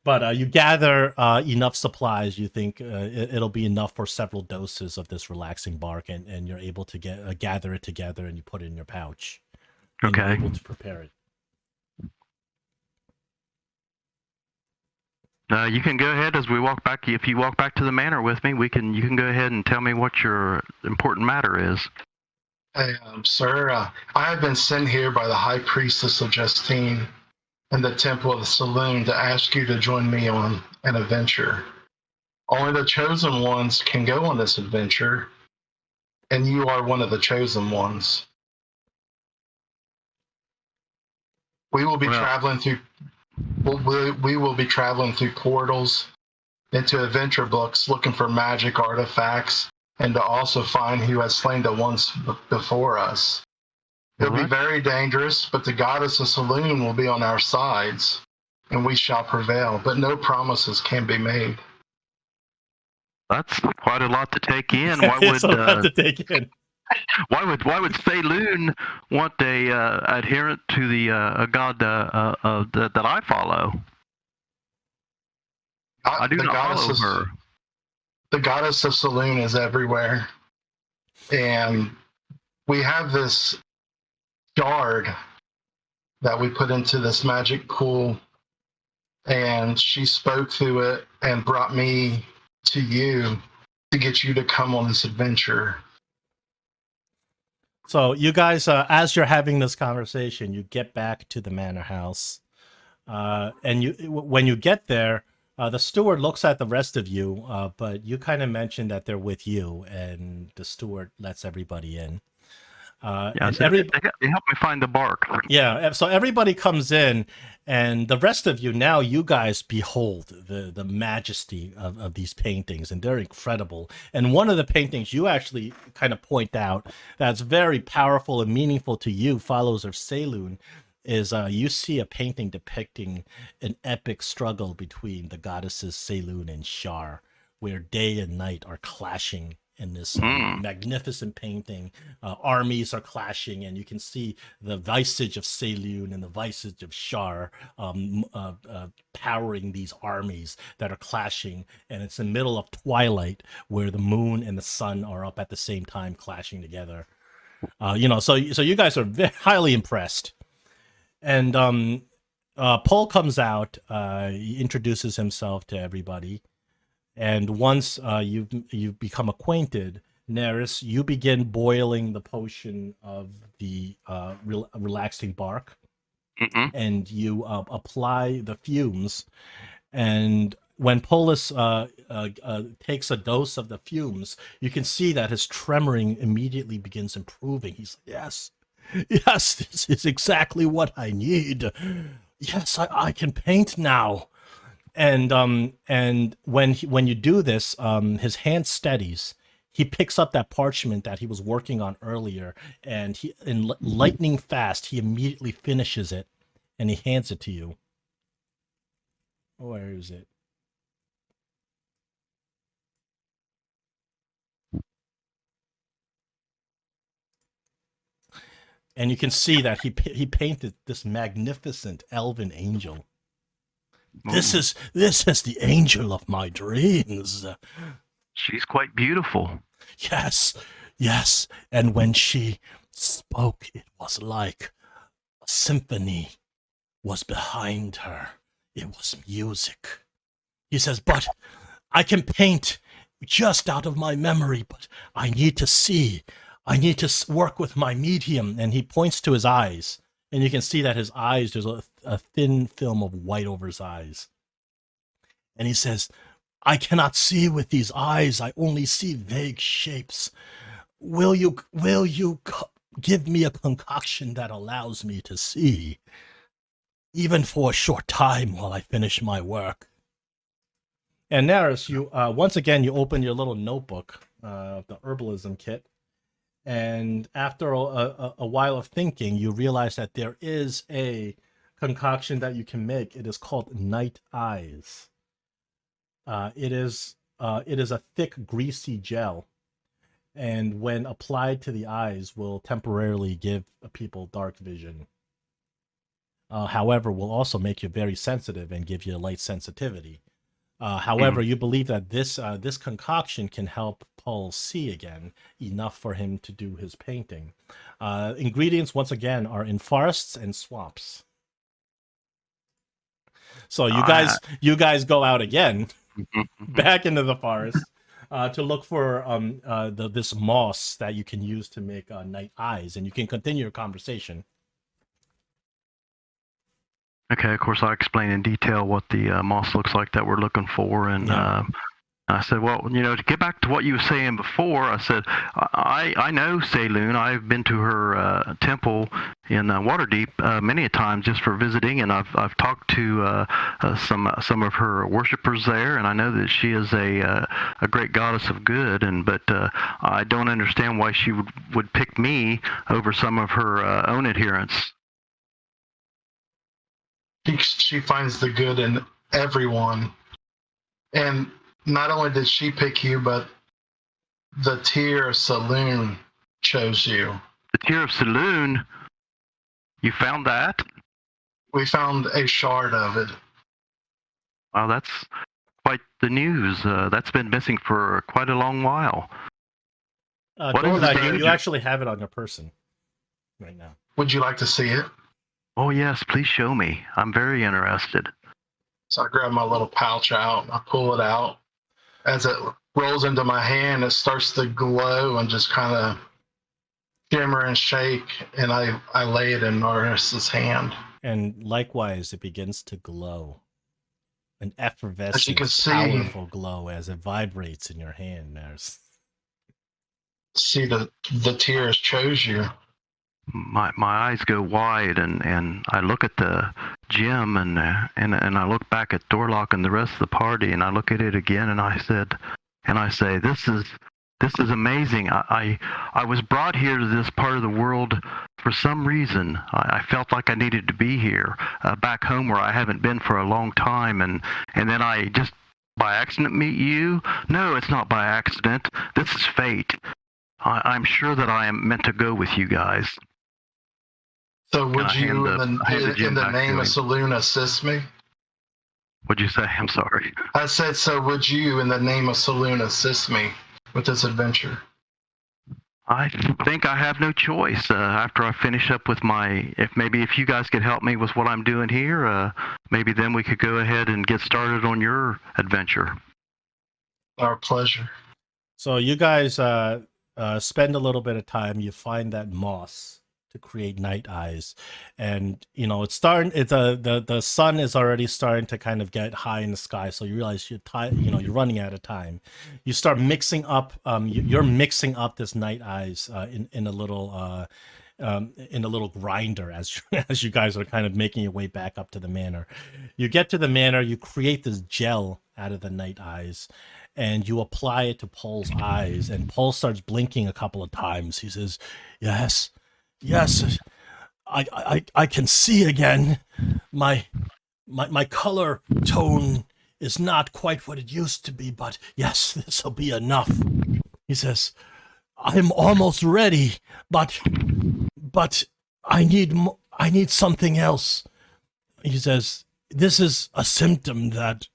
But you gather enough supplies. You think it'll be enough for several doses of this relaxing bark, and you're able to gather it together, and you put it in your pouch. Okay. And you're able to prepare it. You can go ahead as we walk back. If you walk back to the manor with me, you can go ahead and tell me what your important matter is. Hey, sir, I have been sent here by the High Priestess of Justine in the Temple of the Selune to ask you to join me on an adventure. Only the chosen ones can go on this adventure, and you are one of the chosen ones. We will be traveling through. We will be traveling through portals into adventure books, looking for magic artifacts, and to also find who has slain the ones before us. It'll be very dangerous, but the goddess of Selune will be on our sides, and we shall prevail. But no promises can be made. That's quite a lot to take in. Why would a lot to take in. Why would Selune want a adherent to the god that I follow? I do not follow her. The goddess of Selune is everywhere, and we have this shard that we put into this magic pool, and she spoke to it and brought me to you to get you to come on this adventure. So you guys, as you're having this conversation, you get back to the manor house, and when you get there, the steward looks at the rest of you, but you kind of mentioned that they're with you, and the steward lets everybody in. Yeah, so they help me find the bark. Yeah, so everybody comes in, and the rest of you, now you guys behold the majesty of these paintings, and they're incredible. And one of the paintings you actually kind of point out that's very powerful and meaningful to you, followers of Selune, is you see a painting depicting an epic struggle between the goddesses Selune and Shar, where day and night are clashing in this magnificent painting. Armies are clashing, and you can see the visage of Selune and the visage of Shar powering these armies that are clashing, and it's in the middle of twilight where the moon and the sun are up at the same time clashing together. So you guys are highly impressed. And Paul comes out. He introduces himself to everybody, and once you've become acquainted, Naris, you begin boiling the potion of the relaxing bark, and you apply the fumes. And when Polis takes a dose of the fumes, you can see that his tremoring immediately begins improving. He's like, yes, this is exactly what I need. Yes, I can paint now. And when you do this, his hand steadies. He picks up that parchment that he was working on earlier, and in lightning fast, he immediately finishes it, and he hands it to you. Where is it? And you can see that he painted this magnificent elven angel. This is the angel of my dreams. She's quite beautiful. Yes. And when she spoke, it was like a symphony was behind her. It was music. He says, but I can paint just out of my memory, but I need to see. I need to work with my medium. And he points to his eyes. And you can see that his eyes, there's a thin film of white over his eyes. And he says, I cannot see with these eyes. I only see vague shapes. Will you give me a concoction that allows me to see, even for a short time while I finish my work? And Naris, you once again, you open your little notebook, the herbalism kit. And after a while of thinking, you realize that there is a concoction that you can make. It is called Night Eyes. It is a thick, greasy gel, and when applied to the eyes, will temporarily give people dark vision. However, will also make you very sensitive and give you a light sensitivity. However, you believe that this concoction can help Paul see again, enough for him to do his painting. Ingredients, once again, are in forests and swamps. So you guys go out again, back into the forest, to look for this moss that you can use to make night eyes, and you can continue your conversation. Okay, of course, I explain in detail what the moss looks like that we're looking for, and I said, well, to get back to what you were saying before, I said, I know Selune. I've been to her temple in Waterdeep many a time just for visiting, and I've talked to some of her worshippers there, and I know that she is a great goddess of good, but I don't understand why she would pick me over some of her own adherents. She finds the good in everyone. And not only did she pick you, but the Tear of Selune chose you. The Tear of Selune? You found that? We found a shard of it. Wow, that's quite the news. That's been missing for quite a long while. You actually have it on your person right now. Would you like to see it? Oh, yes, please show me. I'm very interested. So I grab my little pouch out, and I pull it out. As it rolls into my hand, it starts to glow and just kind of shimmer and shake, and I lay it in Naris's hand. And likewise, it begins to glow. An effervescent, powerful glow as it vibrates in your hand, Naris. See, the tears chose you. My eyes go wide, and I look at the gem, and I look back at Dolrak and the rest of the party, and I look at it again, and I say, this is amazing. I was brought here to this part of the world for some reason. I felt like I needed to be here, back home where I haven't been for a long time, and then I just by accident meet you. No, it's not by accident. This is fate. I'm sure that I am meant to go with you guys. So would you, in the name of Selune, assist me? What'd you say? I'm sorry. I said, so would you, in the name of Selune, assist me with this adventure? I think I have no choice. After I finish up with if you guys could help me with what I'm doing here, maybe then we could go ahead and get started on your adventure. Our pleasure. So you guys spend a little bit of time. You find that moss to create night eyes, and it's starting. The sun is already starting to kind of get high in the sky. So you realize you're running out of time. You start mixing up. You're mixing up this night eyes in a little. In a little grinder as you guys are kind of making your way back up to the manor. You get to the manor, you create this gel out of the night eyes, and you apply it to Paul's eyes, and Paul starts blinking a couple of times. He says, yes, I can see again. My color tone is not quite what it used to be, but yes, this will be enough. He says, I'm almost ready, but I need something else. He says, this is a symptom that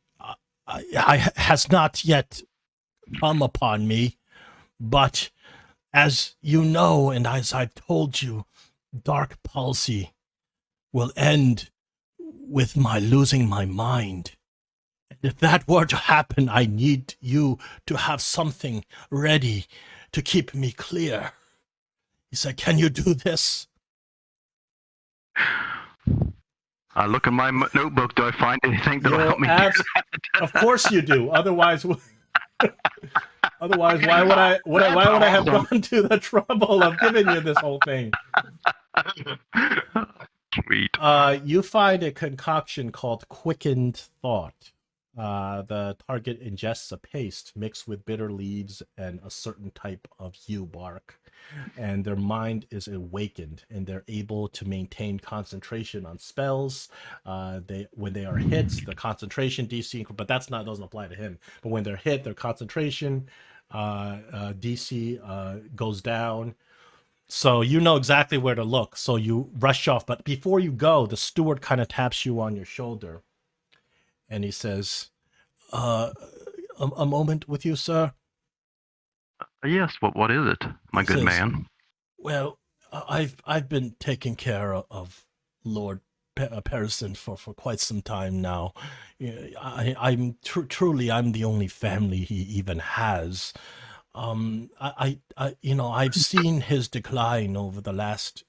has not yet come upon me, but as you know, and as I've told you, dark palsy will end with my losing my mind. And if that were to happen, I need you to have something ready to keep me clear. He said, can you do this? I look in my notebook. Do I find anything that'll help me do that? Of course you do. Otherwise, why would I have gone to the trouble of giving you this whole thing? Sweet. You find a concoction called Quickened Thought. The target ingests a paste mixed with bitter leaves and a certain type of yew bark, and their mind is awakened, and they're able to maintain concentration on spells. When they are hit, the concentration DC, but doesn't apply to him. But when they're hit, their concentration DC goes down. So you know exactly where to look. So you rush off, but before you go, the steward kind of taps you on your shoulder. And he says, a moment with you, sir? Yes, what is it, my good man? Well, I've been taking care of Lord Perison for quite some time now. I'm truly the only family he even has. I've seen his decline over the last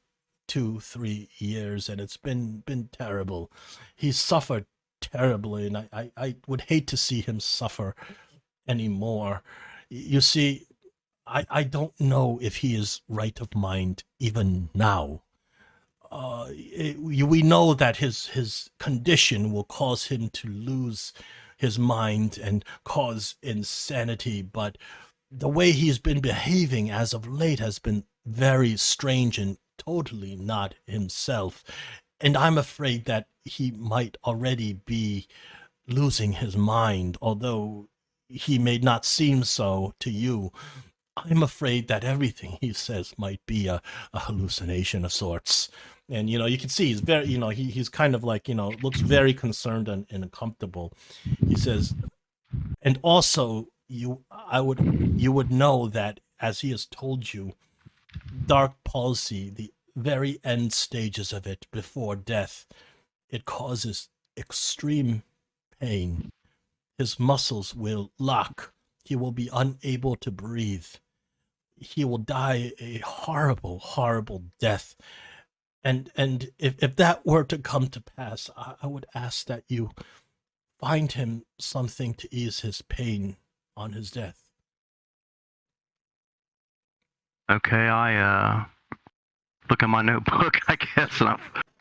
2-3 years, and it's been terrible. He's suffered terribly, and I would hate to see him suffer anymore. You see, I don't know if he is right of mind even now. We know that his condition will cause him to lose his mind and cause insanity, but the way he's been behaving as of late has been very strange and totally not himself. And I'm afraid that he might already be losing his mind, although he may not seem so to you. I'm afraid that everything he says might be a hallucination of sorts. And, you can see he's very, he's kind of like, looks very concerned and uncomfortable. He says, and also you would know that, as he has told you, dark palsy, the very end stages of it before death, it causes extreme pain. His muscles will lock. He will be unable to breathe. He will die a horrible, horrible death. And if that were to come to pass, I would ask that you find him something to ease his pain on his death. Okay, I look at my notebook, I guess,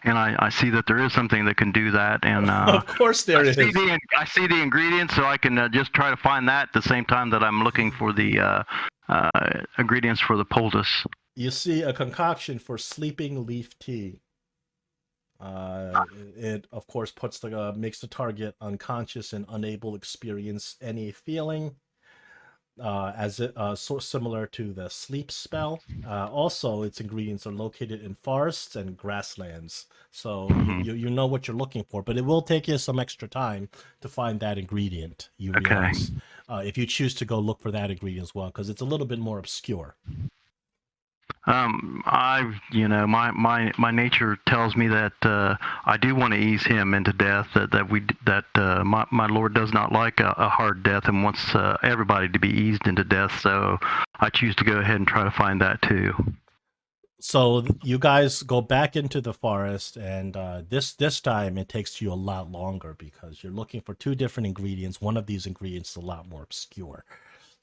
and I see that there is something that can do that. And of course there is. I see the ingredients, so I can just try to find that at the same time that I'm looking for the ingredients for the poultice. You see a concoction for sleeping leaf tea. It of course makes the target unconscious and unable to experience any feeling, similar to the sleep spell. Also, its ingredients are located in forests and grasslands, so you know what you're looking for. But it will take you some extra time to find that ingredient. You realize, if you choose to go look for that ingredient as well, because it's a little bit more obscure. My nature tells me that I do want to ease him into death. My Lord does not like a hard death and wants everybody to be eased into death. So I choose to go ahead and try to find that too. So you guys go back into the forest, and this time it takes you a lot longer because you're looking for two different ingredients. One of these ingredients is a lot more obscure.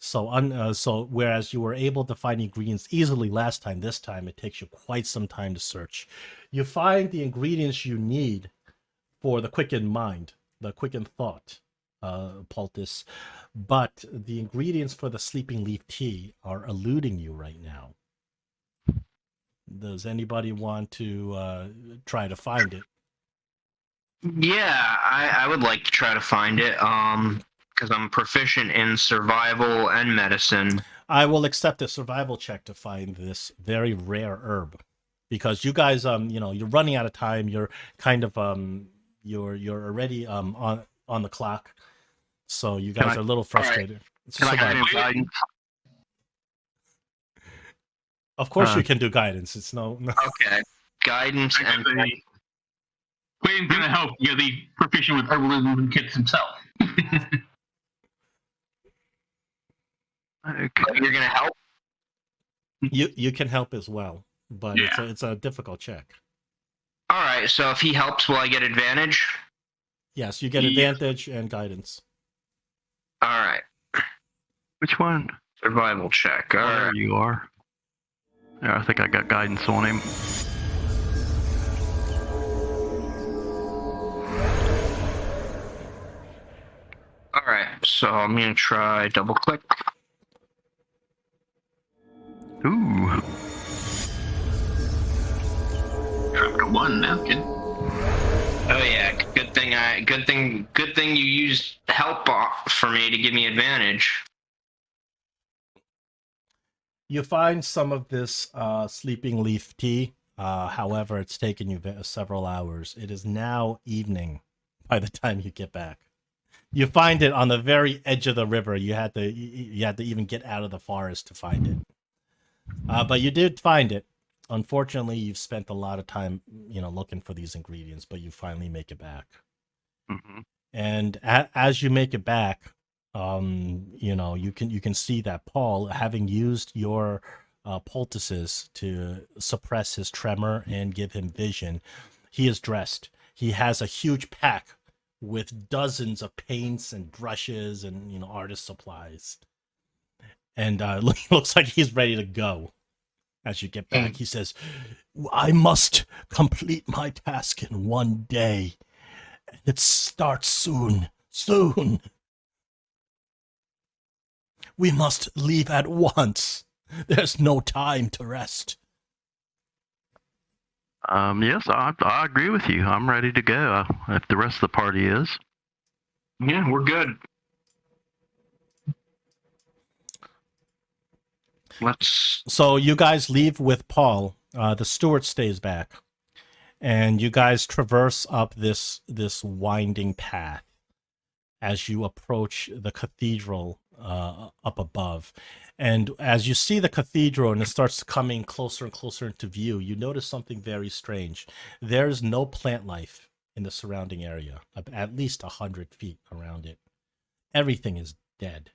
So whereas you were able to find ingredients easily last time, this time it takes you quite some time to search. You find the ingredients you need for the quickened mind, the quickened thought, poultice, but the ingredients for the sleeping leaf tea are eluding you right now. Does anybody want to try to find it? Yeah, I would like to try to find it. Because I'm proficient in survival and medicine. I will accept a survival check to find this very rare herb, because you guys, you're running out of time. You're kind of, you're already on the clock, so you guys are a little frustrated. Can I get any guidance? Of course, you can do guidance. It's no. Okay, guidance and. Clayton's gonna help you the proficient with herbalism and kits himself. Okay. You're gonna help. You can help as well, but yeah. it's a difficult check. All right, so if he helps, will I get advantage? Yes, you get advantage and guidance. All right. Which one? Survival check. All right. There you are. Yeah, I think I got guidance on him. All right, so I'm gonna try double click. Ooh. Dropped a 1 now, kid. Oh yeah, good thing you used help for me to give me advantage. You find some of this sleeping leaf tea. However, it's taken you several hours. It is now evening by the time you get back. You find it on the very edge of the river. You had to even get out of the forest to find it. But you did find it. Unfortunately, you've spent a lot of time, looking for these ingredients, but you finally make it back. Mm-hmm. And as you make it back, you can see that Paul, having used your poultices to suppress his tremor and give him vision, he is dressed. He has a huge pack with dozens of paints and brushes and artist supplies, and looks like he's ready to go. As you get back, he says, "I must complete my task in one day. It starts soon. We must leave at once. There's no time to rest." Yes, I agree with you. I'm ready to go. If the rest of the party is. Yeah, we're good. So you guys leave with Paul. The steward stays back, and you guys traverse up this winding path as you approach the cathedral up above. And as you see the cathedral and it starts coming closer and closer into view, you notice something very strange. There's no plant life in the surrounding area, at least 100 feet around it. Everything is dead.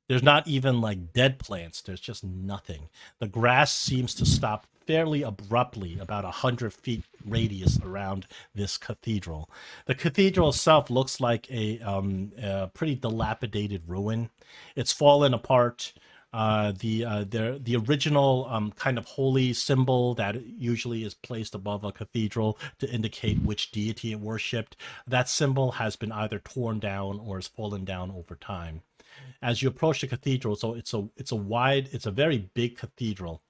There's not even like dead plants. There's just nothing. The grass seems to stop fairly abruptly about 100 feet radius around this cathedral. The cathedral itself looks like a pretty dilapidated ruin. It's fallen apart. The original kind of holy symbol that usually is placed above a cathedral to indicate which deity it worshipped, that symbol has been either torn down or has fallen down over time. As you approach the cathedral, so it's a very big cathedral,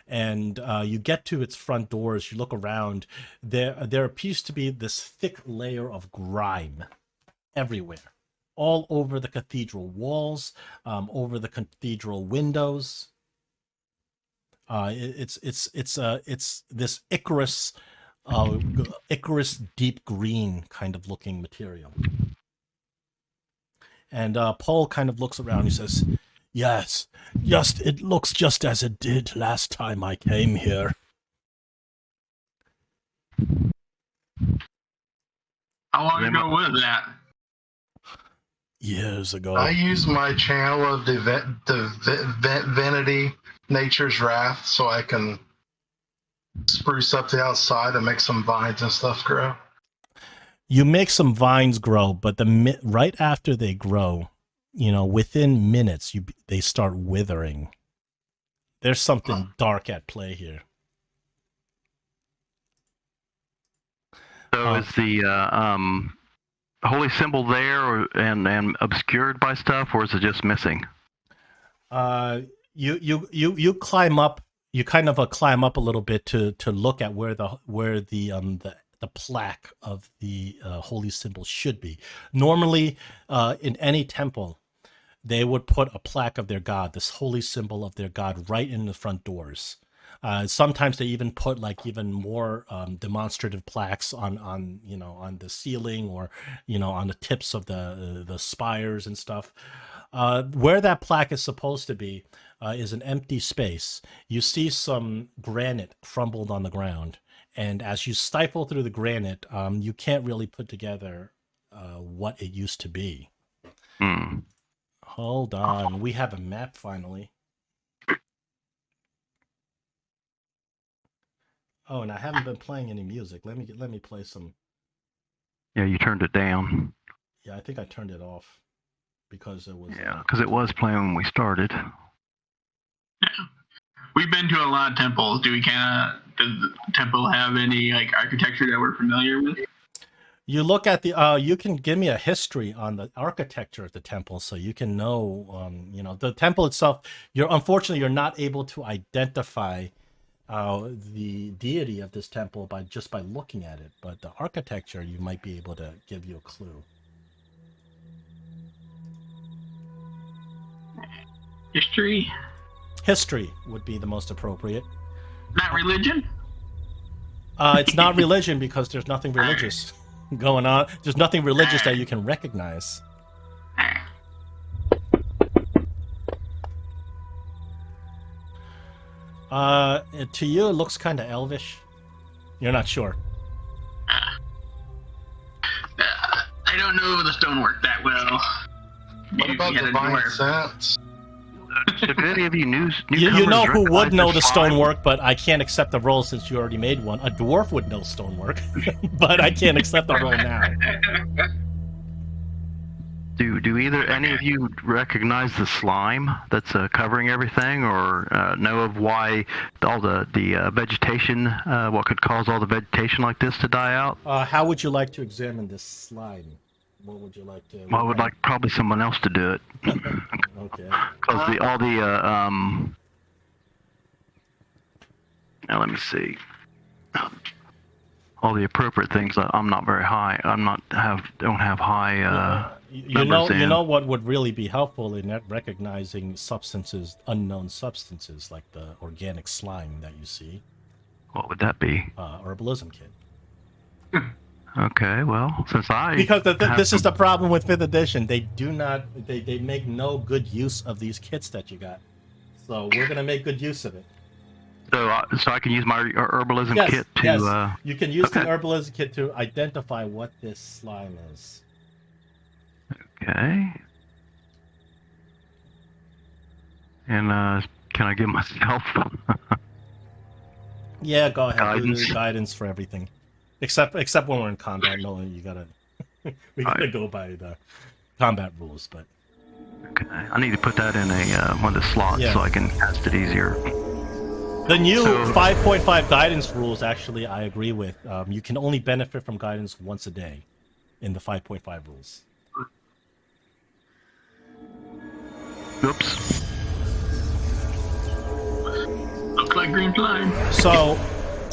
and you get to its front doors. You look around. There appears to be this thick layer of grime everywhere, all over the cathedral walls, over the cathedral windows. It's this Icarus deep green kind of looking material. And Paul kind of looks around. He says, Yes, just it looks just as it did last time I came here. How long ago was that? Years ago. I use my channel of divinity, nature's wrath, so I can spruce up the outside and make some vines and stuff grow. You make some vines grow, but right after they grow, within minutes, they start withering. There's something dark at play here. So is the holy symbol there and obscured by stuff, or is it just missing? You climb up. You kind of climb up a little bit to look at where the plaque of the holy symbol should be. Normally, in any temple, they would put a plaque of their god, this holy symbol of their god, right in the front doors. Sometimes they even put like even more demonstrative plaques on the ceiling or on the tips of the spires and stuff. Where that plaque is supposed to be is an empty space. You see some granite crumbled on the ground, and as you stifle through the granite, you can't really put together what it used to be. Hold on, we have a map finally. Oh, and I haven't been playing any music. Let me play some. Yeah, you turned it down. Yeah, I think I turned it off because it was. Yeah, because it was playing when we started. We've been to a lot of temples. Does the temple have any like architecture that we're familiar with? You look at the. You can give me a history on the architecture of the temple, so you can know. The temple itself. Unfortunately you're not able to identify the deity of this temple by looking at it, but the architecture you might be able to give you a clue. History would be the most appropriate. Not religion? It's not religion because there's nothing religious going on. There's nothing religious that you can recognize. To you, it looks kind of elvish. You're not sure. I don't know the stonework that well. What about divine sense? Should any of you you know who would know the stonework, but I can't accept the roll since you already made one. A dwarf would know stonework, but I can't accept the roll now. Do any of you recognize the slime that's covering everything, or know of why all the vegetation, what could cause all the vegetation like this to die out? How would you like to examine this slime? What would you like to? Well, I would like probably someone else to do it. Okay. Because now let me see. All the appropriate things. I'm not very high. Don't have high. You know what would really be helpful in recognizing unknown substances like the organic slime that you see. What would that be? Herbalism kit. Okay, well, because this is the problem with 5th edition. They do not. They make no good use of these kits that you got. So we're gonna make good use of it. So I can use my herbalism kit to. Yes. You can use the herbalism kit to identify what this slime is. Okay. And can I give myself? Yeah, go ahead. Guidance. Do guidance for everything, except when we're in combat. No, you gotta. We gotta go by the combat rules, but. Okay, I need to put that in one of the slots so I can cast it easier. The new 5.5 guidance rules, actually, I agree with. You can only benefit from guidance once a day in the 5.5 rules. Oops. Looks like green slime. So,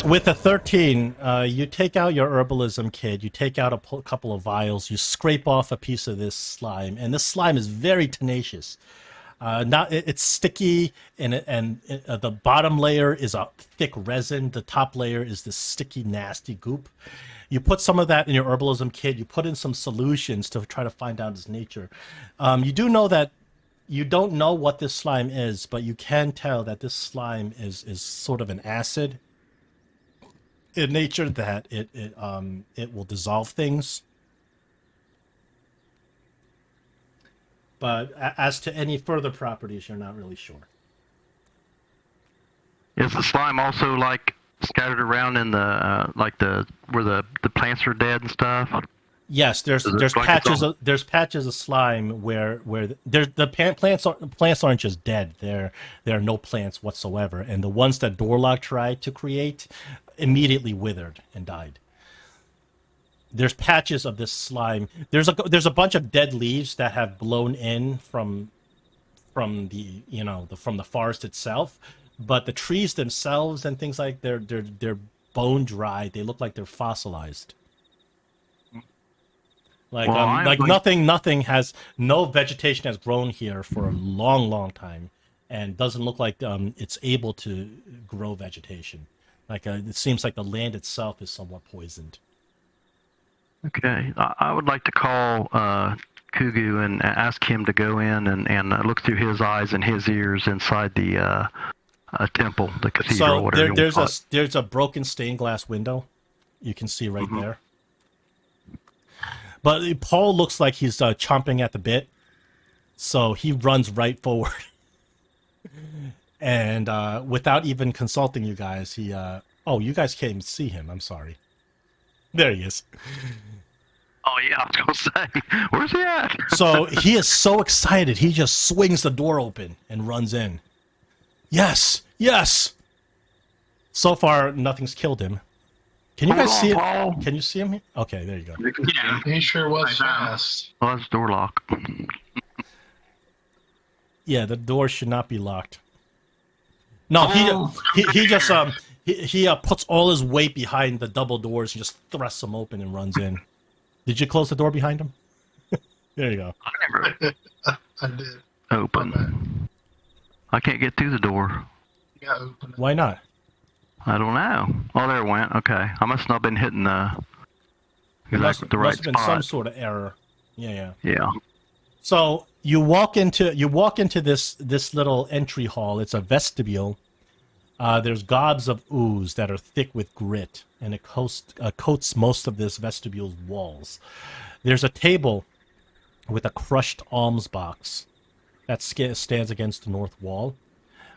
with the 13, you take out your herbalism kit, you take out a couple of vials, you scrape off a piece of this slime, and this slime is very tenacious. It's sticky, and the bottom layer is a thick resin. The top layer is this sticky, nasty goop. You put some of that in your herbalism kit. You put in some solutions to try to find out its nature. You do know that You don't know what this slime is, but you can tell that this slime is sort of an acid in nature, that it will dissolve things. But as to any further properties, you're not really sure. Is the slime also like scattered around in the where the plants are dead and stuff? Yes, there's patches of slime where plants aren't just dead. There are no plants whatsoever, and the ones that Dolrak tried to create immediately withered and died. There's patches of this slime. There's a bunch of dead leaves that have blown in from the forest itself, but the trees themselves and things like they're bone dry. They look like they're fossilized. No vegetation has grown here for a long time, and doesn't look like it's able to grow vegetation. It seems like the land itself is somewhat poisoned. Okay, I would like to call Kugu and ask him to go in and look through his eyes and his ears inside the temple, the cathedral, whatever. There's a broken stained glass window, you can see right there. But Paul looks like he's chomping at the bit, so he runs right forward. And without even consulting you guys, you guys can't even see him. I'm sorry. There he is. Oh yeah, I was gonna say, where's he at? So he is so excited, he just swings the door open and runs in. Yes. So far, nothing's killed him. Can you guys see him? Paul. Can you see him? Okay, there you go. Yeah, He sure was fast. Oh, that's door lock. Yeah, the door should not be locked. No, he just puts all his weight behind the double doors and just thrusts them open and runs in. Did you close the door behind him? There you go. I did. Open. I can't get through the door. You got open. Why not? I don't know. Oh, there it went. Okay, I must not have been hitting the Must right have been spot. some sort of error. Yeah. Yeah. So you walk into this little entry hall. It's a vestibule. There's gobs of ooze that are thick with grit, and it coats most of this vestibule's walls. There's a table with a crushed alms box that stands against the north wall.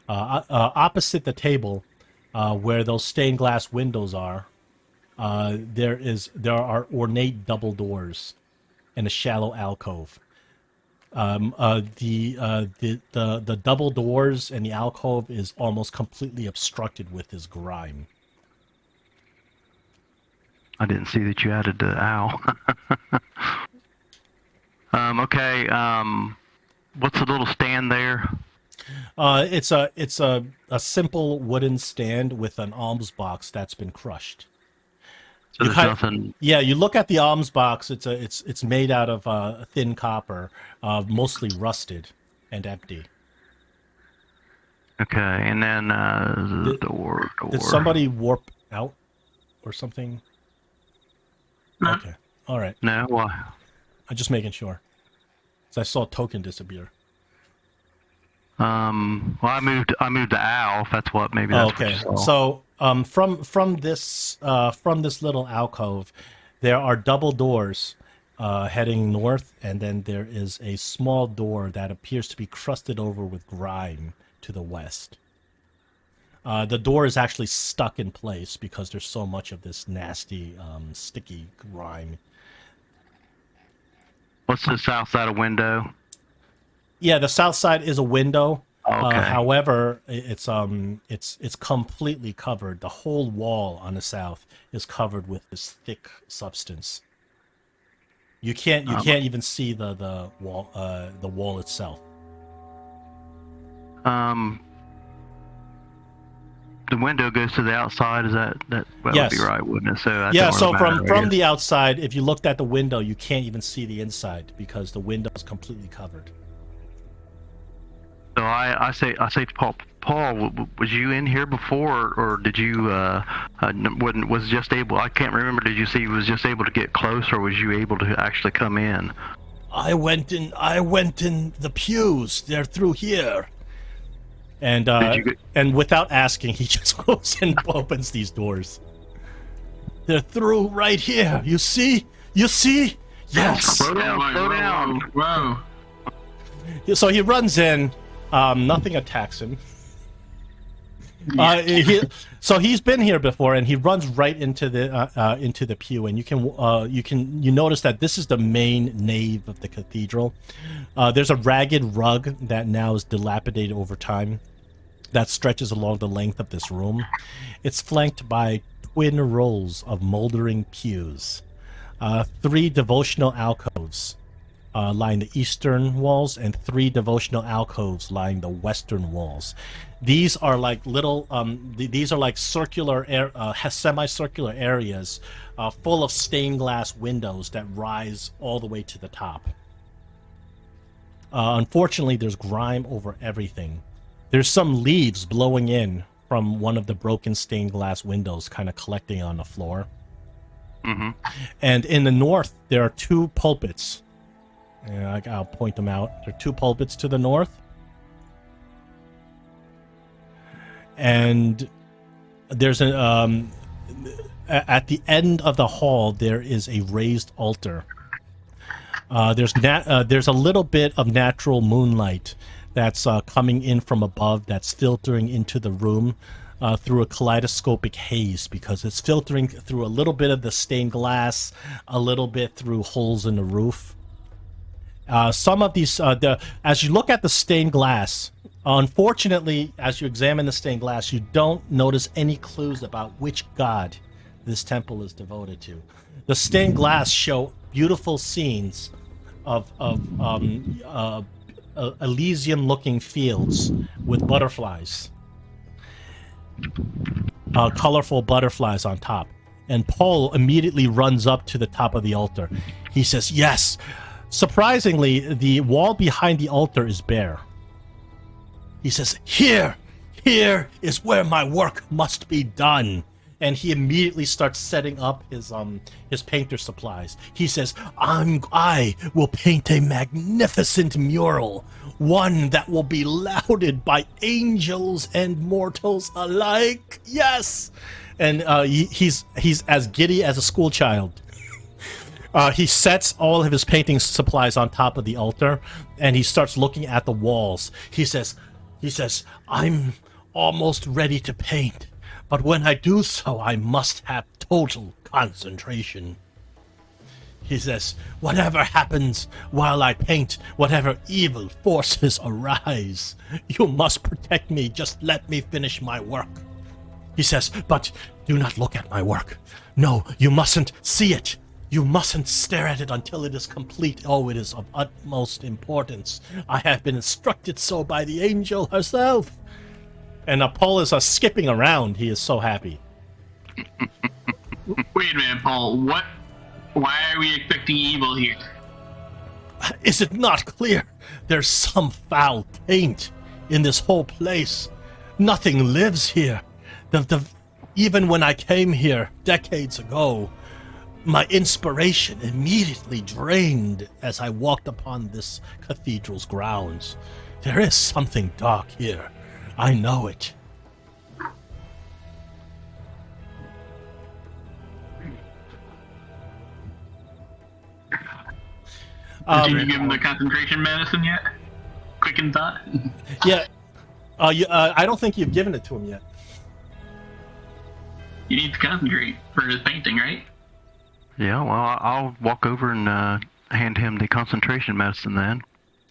Opposite the table, where those stained glass windows are, there are ornate double doors and a shallow alcove. The double doors and the alcove is almost completely obstructed with this grime. I didn't see that you added the owl. Okay. What's the little stand there? It's a simple wooden stand with an alms box that's been crushed. So there's nothing. Yeah, you look at the alms box. It's made out of thin copper, mostly rusted and empty. Okay, and then the door. Did somebody warp out or something? No. Okay, all right. No, why? I'm just making sure. 'Cause I saw a token disappear. Well, I moved the owl. If that's what maybe. That's Okay, what you saw. so from this little alcove, there are double doors heading north, and then there is a small door that appears to be crusted over with grime to the west. The door is actually stuck in place because there's so much of this nasty, sticky grime. What's the south side of window? Yeah, the south side is a window. Okay. However, it's completely covered. The whole wall on the south is covered with this thick substance. You can't even see the wall itself. The window goes to the outside. Is that Yes. would be right, wouldn't it? So that Yeah, don't so really matter, I from guess. the outside, if you looked at the window, you can't even see the inside because the window is completely covered. So I say to Paul, was you in here before, or did you was just able? I can't remember. Did you see he was just able to get close, or was you able to actually come in? I went in the pews. They're through here. And and without asking, he just goes and opens these doors. They're through right here. You see? You see? Yes. Slow down. Whoa. So he runs in. Nothing attacks him. So he's been here before, and he runs right into the pew. And you notice that this is the main nave of the cathedral. There's a ragged rug that now is dilapidated over time that stretches along the length of this room. It's flanked by twin rows of moldering pews, 3 devotional alcoves line the eastern walls, and 3 devotional alcoves line the western walls. These are like little, these are like circular, semicircular areas full of stained glass windows that rise all the way to the top. Unfortunately, there's grime over everything. There's some leaves blowing in from one of the broken stained glass windows, kind of collecting on the floor. Mm-hmm. And in the north, there are 2 pulpits. And I'll point them out. There are 2 pulpits to the north. And there's at the end of the hall, there is a raised altar. There's a little bit of natural moonlight that's coming in from above, that's filtering into the room through a kaleidoscopic haze, because it's filtering through a little bit of the stained glass, a little bit through holes in the roof. Some of these, as you look at the stained glass, unfortunately, as you examine the stained glass, you don't notice any clues about which god this temple is devoted to. The stained glass show beautiful scenes of Elysium-looking fields with butterflies, colorful butterflies on top. And Paul immediately runs up to the top of the altar. He says, "Yes." Surprisingly, the wall behind the altar is bare. He says, Here is where my work must be done." And he immediately starts setting up his painter supplies. He says, I will paint a magnificent mural, one that will be lauded by angels and mortals alike. Yes! And he's as giddy as a school child. He sets all of his painting supplies on top of the altar, and he starts looking at the walls. He says, I'm almost ready to paint, but when I do so, I must have total concentration. He says, whatever happens while I paint, whatever evil forces arise, you must protect me. Just let me finish my work. He says, but do not look at my work. No, you mustn't see it. You mustn't stare at it until it is complete. Oh, it is of utmost importance. I have been instructed so by the angel herself. And Paul is skipping around. He is so happy. Wait a minute, Paul. What? Why are we expecting evil here? Is it not clear? There's some foul taint in this whole place. Nothing lives here. Even when I came here decades ago, my inspiration immediately drained as I walked upon this cathedral's grounds. There is something dark here. I know it. Did you give him the concentration medicine yet? Quicken thought? Yeah. I don't think you've given it to him yet. You need to concentrate for his painting, right? Yeah, well, I'll walk over and hand him the concentration medicine then.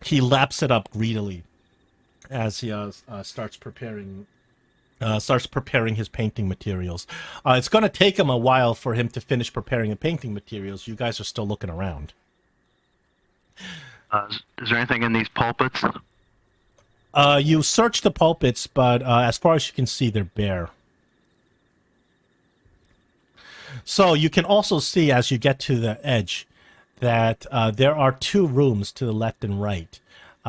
He laps it up greedily as he starts preparing his painting materials. It's going to take him a while for him to finish preparing the painting materials. You guys are still looking around. Is there anything in these pulpits? You search the pulpits, but as far as you can see, they're bare. So you can also see as you get to the edge that there are 2 rooms to the left and right.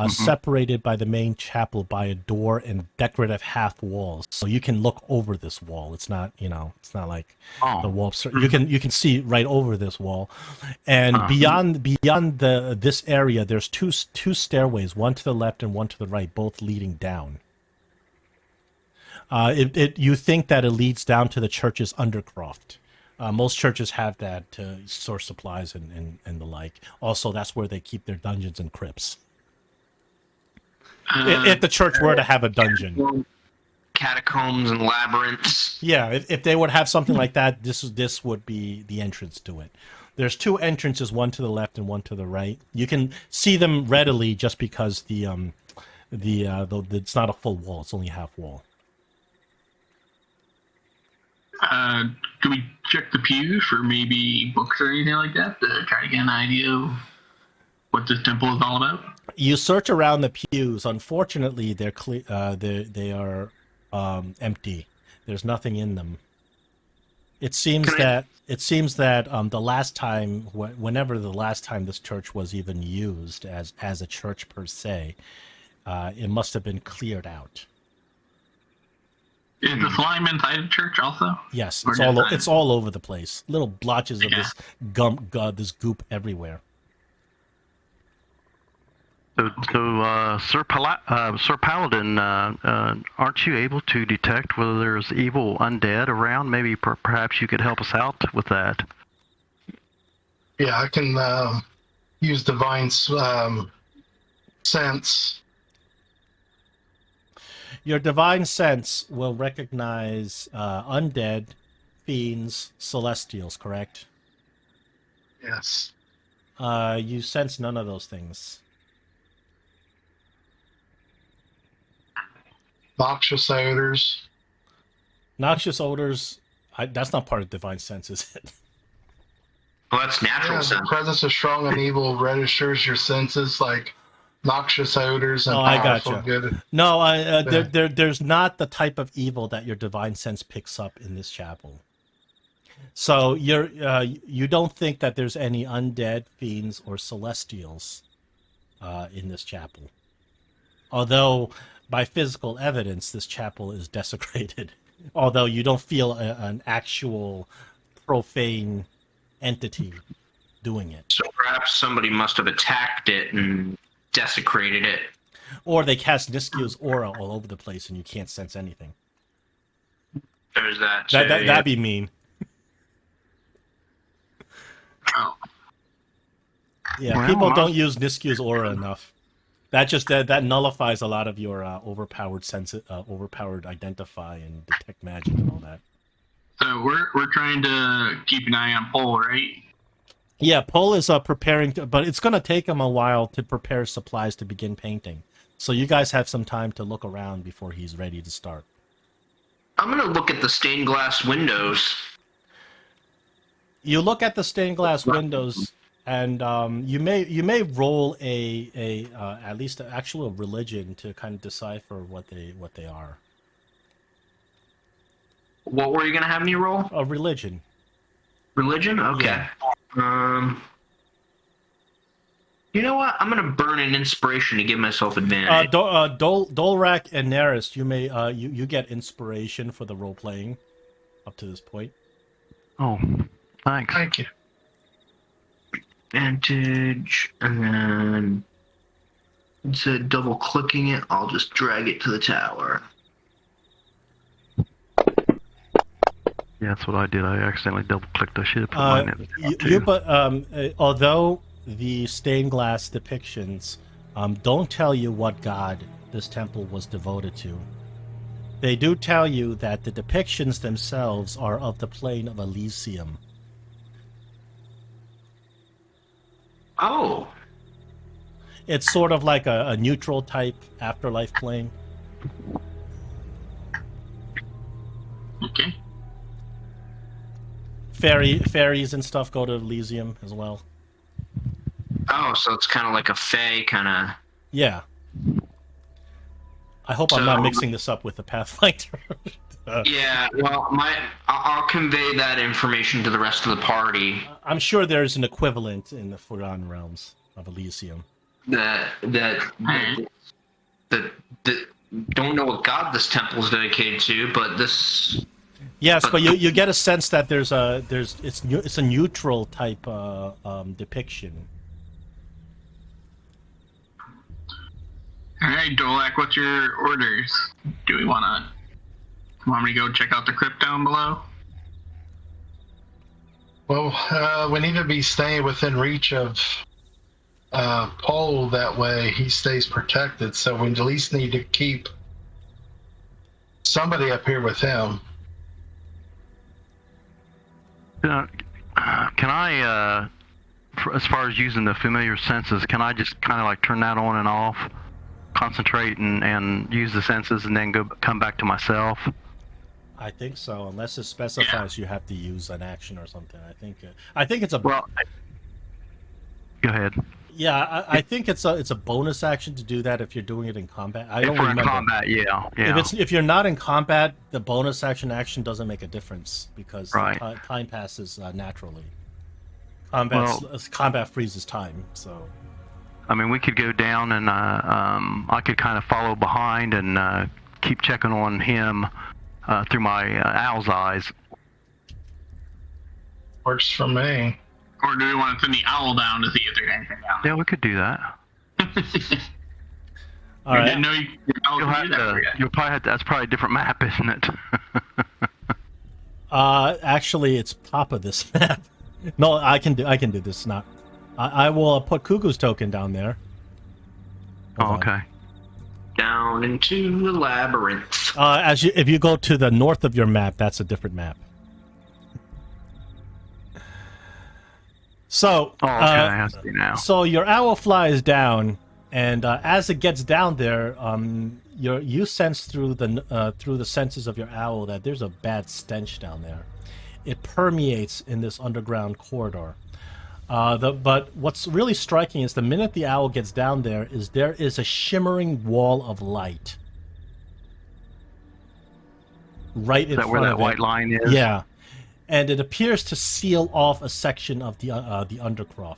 separated by the main chapel by a door and decorative half walls. So you can look over this wall. It's not, it's not like the wall. You can see right over this wall, and beyond this area, there's two stairways, one to the left and one to the right, both leading down. You think that it leads down to the church's undercroft. Most churches have that to source supplies and the like. Also, that's where they keep their dungeons and crypts. If the church were to have a dungeon. Catacombs and labyrinths. Yeah, if they would have something like that, this would be the entrance to it. There's two entrances, one to the left and one to the right. You can see them readily just because it's not a full wall, it's only half wall. Could we check the pews for maybe books or anything like that to try to get an idea of what this temple is all about? You search around the pews. Unfortunately, they're they are empty. There's nothing in them. It seems that the last time, whenever the last time this church was even used as a church per se, it must have been cleared out. Is the slime inside the church also? Yes, it's all over the place. Little blotches of this this goop everywhere. So, Sir Paladin, aren't you able to detect whether there's evil undead around? Maybe perhaps you could help us out with that. Yeah, I can use divine sense. Your divine sense will recognize undead, fiends, celestials, correct? Yes. You sense none of those things. Noxious odors. Noxious odors, that's not part of divine sense, is it? Well, that's natural sense. The presence of strong and evil registers your senses like noxious odors and powerful good. No, there's not the type of evil that your divine sense picks up in this chapel. So you don't think that there's any undead, fiends, or celestials in this chapel. Although, by physical evidence, this chapel is desecrated. Although you don't feel an actual profane entity doing it. So perhaps somebody must have attacked it and desecrated it. Or they cast Niscu's aura all over the place and you can't sense anything. There's that. That'd be mean. Oh. Yeah, well, people don't use Niscu's aura enough. That nullifies a lot of your overpowered identify and detect magic and all that. So we're trying to keep an eye on Pole, right? Yeah, Pole is preparing to, but it's going to take him a while to prepare supplies to begin painting. So you guys have some time to look around before he's ready to start. I'm going to look at the stained glass windows. You look at the stained glass windows, and you may roll at least an actual religion to kind of decipher what they are. What were you going to have me roll? A religion. Religion? Okay. Yeah. You know what? I'm going to burn an inspiration to give myself advantage. Dolrak and Naris, you may you get inspiration for the role playing up to this point. Oh, thanks. Thank you. Advantage, and then instead of double clicking it, I'll just drag it to the tower. Yeah, that's what I did. I accidentally double-clicked. I should have put mine in there, too. Although the stained glass depictions don't tell you what god this temple was devoted to, they do tell you that the depictions themselves are of the plane of Elysium. Oh. It's sort of like a neutral type afterlife plane. Okay. Fairies and stuff go to Elysium as well. Oh, so it's kind of like a fae kind of... Yeah. I hope I'm not mixing this up with the Pathfinder. Yeah, well, I'll convey that information to the rest of the party. I'm sure there's an equivalent in the Forgotten Realms of Elysium. that don't know what god this temple is dedicated to, but this. Yes, but you get a sense that it's a neutral type depiction. All right, Dolrak, what's your orders? Do we want me to go check out the crypt down below? Well, we need to be staying within reach of Pole. That way he stays protected. So we at least need to keep somebody up here with him. Can I, as far as using the familiar senses, can I just kind of like turn that on and off, concentrate and use the senses, and then come back to myself? I think so, unless it specifies you have to use an action or something. I think it's a. Well, go ahead. Yeah, I think it's a bonus action to do that if you're doing it in combat. I don't remember. In combat, yeah. If you're not in combat, the bonus action doesn't make a difference because time passes naturally. Combat freezes time, so. I mean, we could go down and I could kind of follow behind and keep checking on him through my owl's eyes. Works for me. Or do we want to send the owl down to see if there's anything down? Yeah, we could do that. All right. Didn't know you'll probably have to, that's probably a different map, isn't it? Actually, it's top of this map. No, I can do this. Not, I will put Cuckoo's token down there. Hold on. Okay. Down into the labyrinth. If you go to the north of your map, that's a different map. So, I see now. So your owl flies down, and as it gets down there, you sense through the senses of your owl that there's a bad stench down there. It permeates in this underground corridor. But what's really striking is the minute the owl gets down there is a shimmering wall of light right in front of it. Is that where that white line is? Yeah. And it appears to seal off a section of the undercroft.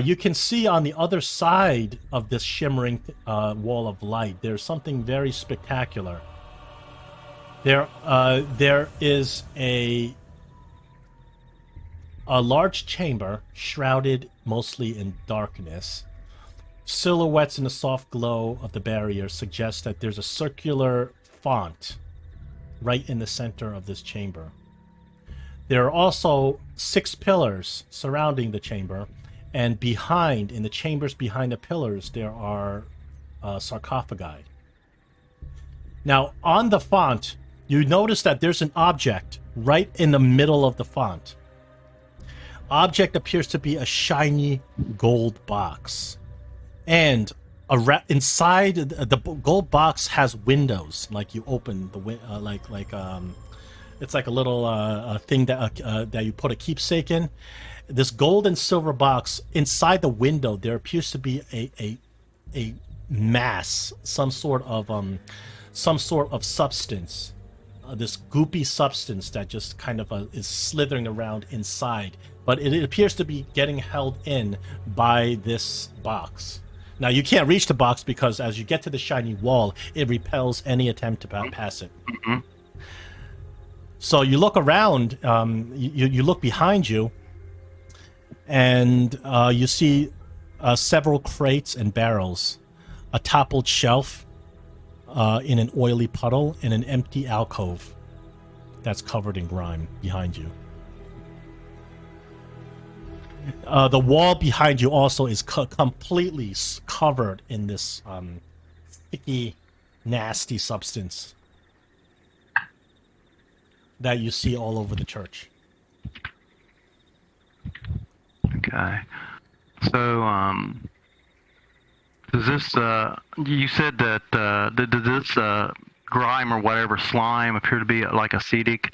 You can see on the other side of this shimmering wall of light, there's something very spectacular. There is a large chamber shrouded mostly in darkness. Silhouettes in the soft glow of the barrier suggest that there's a circular font right in the center of this chamber. There are also 6 pillars surrounding the chamber, and in the chambers behind the pillars, there are sarcophagi. Now, on the font, you notice that there's an object right in the middle of the font. Object appears to be a shiny gold box, and inside the gold box has windows. Like you open the it's like a little thing that you put a keepsake in. This gold and silver box, inside the window there appears to be a mass, some sort of substance, this goopy substance that just kind of is slithering around inside, but it appears to be getting held in by this box. Now, you can't reach the box because as you get to the shiny wall, it repels any attempt to pass it. Mm-hmm. So you look around, you look behind you, and you see several crates and barrels, a toppled shelf in an oily puddle, and an empty alcove that's covered in grime behind you. The wall behind you also is completely covered in this sticky, nasty substance that you see all over the church. Okay. So, does this, you said that, did this grime or whatever slime appear to be like acidic?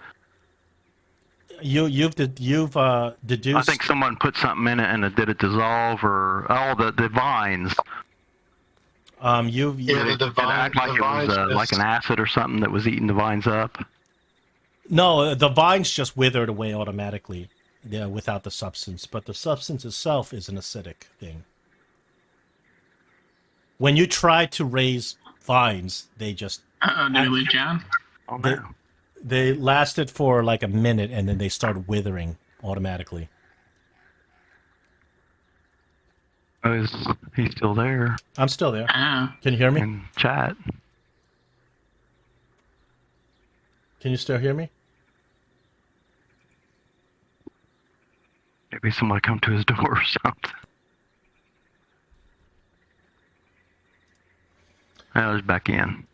You've deduced. I think someone put something in it and did it dissolve, or the vines. The vine, act like it was like an acid or something that was eating the vines up. No, the vines just withered away automatically. Yeah, without the substance, but the substance itself is an acidic thing. When you try to raise vines, they just Do we leave John? Oh they, no. they lasted for like a minute and then they start withering automatically. Oh, he's still there I'm still there. Oh. Can you hear me? in chat? Can you still hear me? Maybe somebody come to his door or something. Oh, he's back in.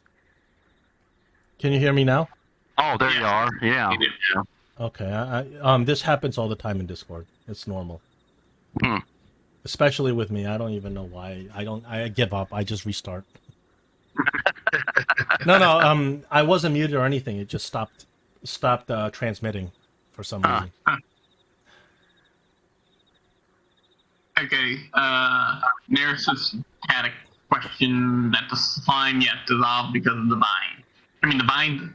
Can you hear me now? Oh, there you are. Yeah. Okay. This happens all the time in Discord. It's normal. Hmm. Especially with me. I don't even know why. I give up. I just restart. No. I wasn't muted or anything. It just stopped transmitting for some reason. Okay. Naris has had a question that the slime yet dissolved because of the vine. I mean, the vine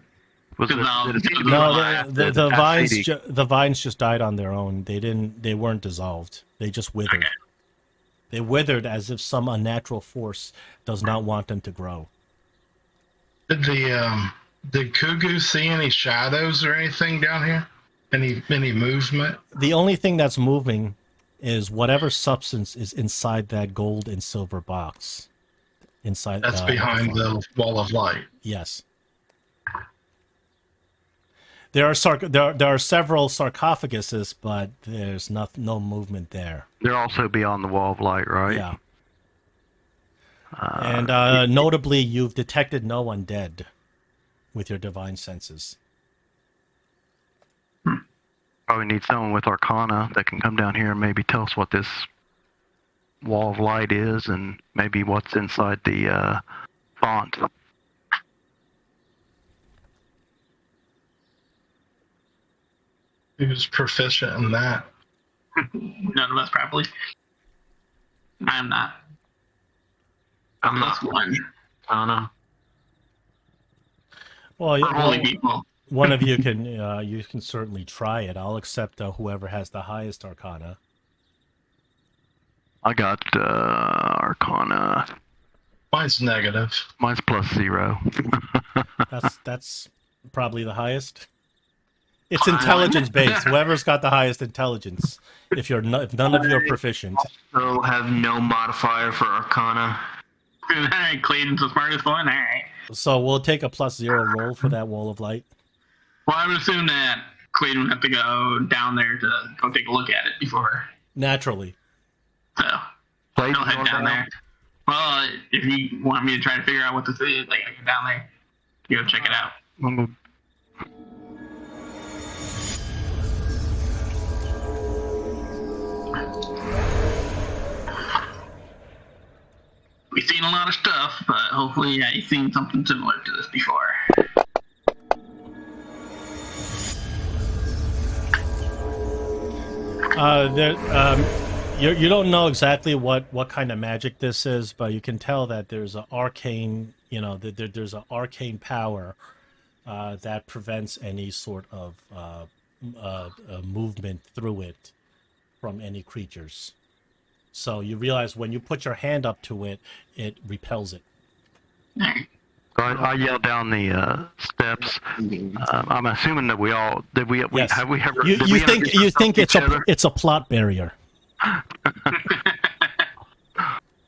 dissolved. No, the vines acidic? the vines just died on their own. They weren't dissolved. They just withered. Okay. They withered as if some unnatural force does not want them to grow. Did Kugu see any shadows or anything down here? Any movement? The only thing that's moving is whatever substance is inside that gold and silver box. Inside That's behind the wall of light. Yes. There are several sarcophaguses, but there's no movement there. They're also beyond the wall of light, right? Yeah. And notably, you've detected no undead with your divine senses. Probably need someone with Arcana that can come down here and maybe tell us what this wall of light is and maybe what's inside the font. Who's proficient in that? None of us probably. I'm not. I'm Plus not. one. Anna. Well, For holy people. one of you can certainly try it. I'll accept whoever has the highest Arcana. I got Arcana. Mine's negative. Mine's +0. That's probably the highest. It's intelligence based. Whoever's got the highest intelligence. If none of you are proficient. So have no modifier for Arcana. Alright, Clayton's the smartest one. Alright. So we'll take a +0 roll for that wall of light. Well, I would assume that Clayton would have to go down there to go take a look at it before. Naturally. So, Clayton, he'll head going down there. Well, if you want me to try to figure out what this is, like, I go down there. You go check it out. We've seen a lot of stuff, but hopefully you've seen something similar to this before. You don't know exactly what kind of magic this is, but you can tell that there's an arcane, there's an arcane power that prevents any sort of movement through it from any creatures. So you realize when you put your hand up to it, it repels it. I yelled down the steps. I'm assuming that we all Yes. have we ever. You think it's a plot barrier.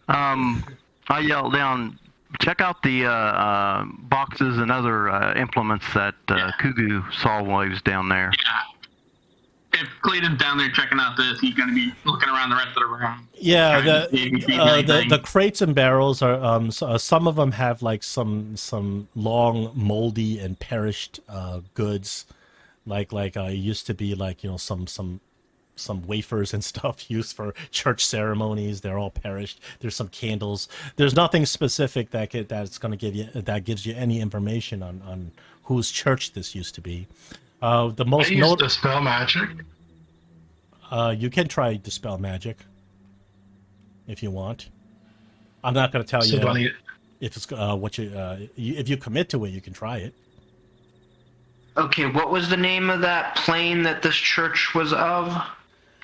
I yelled down. Check out the boxes and other implements that Kugu saw while he was down there. Yeah. If Clayton's down there checking out this, he's going to be looking around the rest of the room. Yeah, the crates and barrels are some of them have like some long, moldy and perished goods, like used to be like some wafers and stuff used for church ceremonies. They're all perished. There's some candles. There's nothing specific that's going to give you that gives you any information on whose church this used to be. The most I used dispel magic. You can try dispel magic if you want. I'm not going to tell you if it's if you commit to it, you can try it. Okay, what was the name of that plane that this church was of?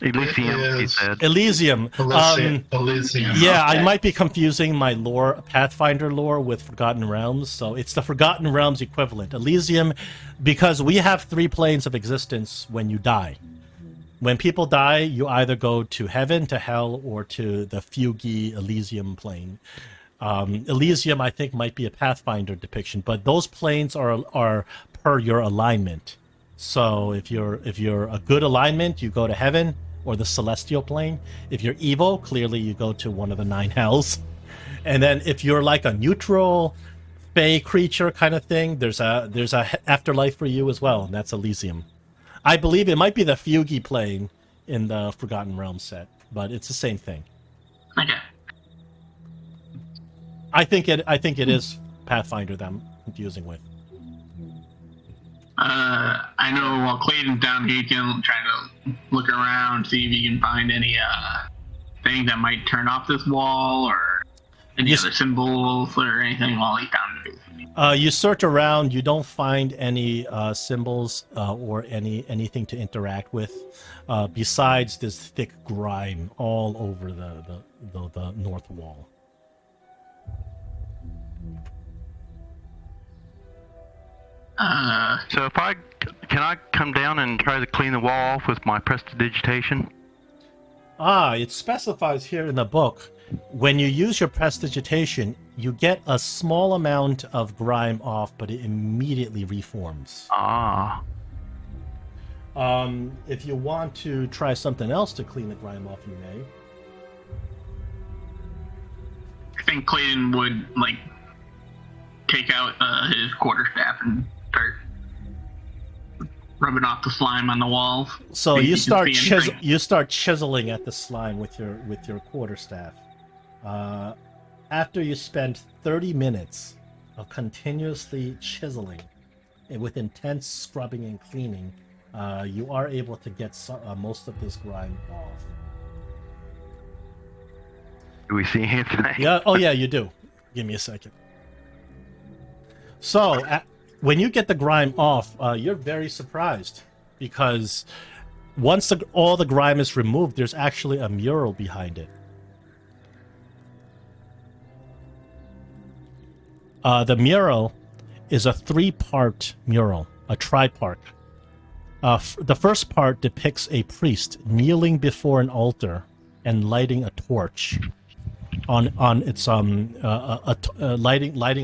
Elysium, he said. Elysium. Elysium. Yeah, I Okay. might be confusing my lore, Pathfinder lore, with Forgotten Realms. So it's the Forgotten Realms equivalent. Elysium, because we have 3 planes of existence when you die. When people die, you either go to heaven, to hell, or to the Fugi Elysium plane. Elysium, I think, might be a Pathfinder depiction, but those planes are per your alignment. So if you're a good alignment, you go to heaven or the celestial plane. If you're evil, clearly you go to one of the 9 hells. And then if you're like a neutral fey creature kind of thing, there's a afterlife for you as well, and that's Elysium. I believe it might be the Fugi plane in the Forgotten Realms set, but it's the same thing. Okay. I think it is Pathfinder that I'm confusing with. I know while Clayton's down here, he can try to look around, see if he can find any thing that might turn off this wall or any other symbols or anything while he's down there. You search around, you don't find any symbols or anything to interact with, besides this thick grime all over the north wall. So can I come down and try to clean the wall off with my prestidigitation? It specifies here in the book, when you use your prestidigitation, you get a small amount of grime off, but it immediately reforms. If you want to try something else to clean the grime off, you may. I think Clayton would take out his quarterstaff and start rubbing off the slime on the walls. So you start chiseling at the slime with your quarterstaff. After you spend 30 minutes of continuously chiseling with intense scrubbing and cleaning, you are able to get most of this grime off. Do we see anything? Yeah. Oh yeah, you do. Give me a second. So when you get the grime off, you're very surprised because once all the grime is removed, there's actually a mural behind it. The mural is a 3-part mural, a tripart. The first part depicts a priest kneeling before an altar and lighting a torch. Lighting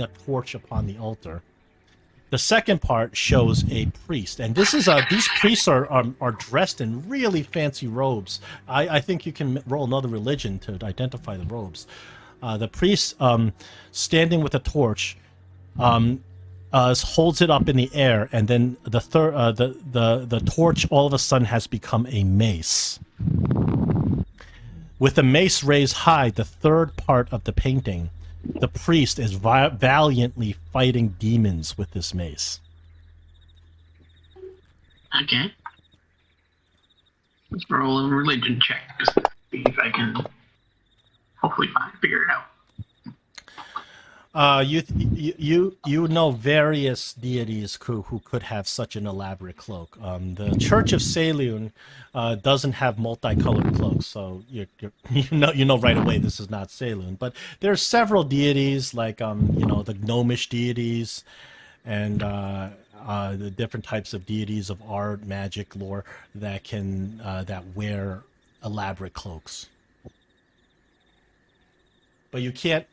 a torch upon the altar. The second part shows a priest, and these priests are dressed in really fancy robes. I think you can roll another religion to identify the robes. The priest standing with a torch holds it up in the air, and then the torch all of a sudden has become a mace. With the mace raised high, the third part of the painting, the priest is valiantly fighting demons with this mace. Okay. Let's roll a religion check just to see if I can hopefully figure it out. You know various deities who could have such an elaborate cloak. The Church of Selune doesn't have multicolored cloaks, so you know right away this is not Selune. But there's several deities like the gnomish deities and the different types of deities of art, magic, lore that wear elaborate cloaks. But you can't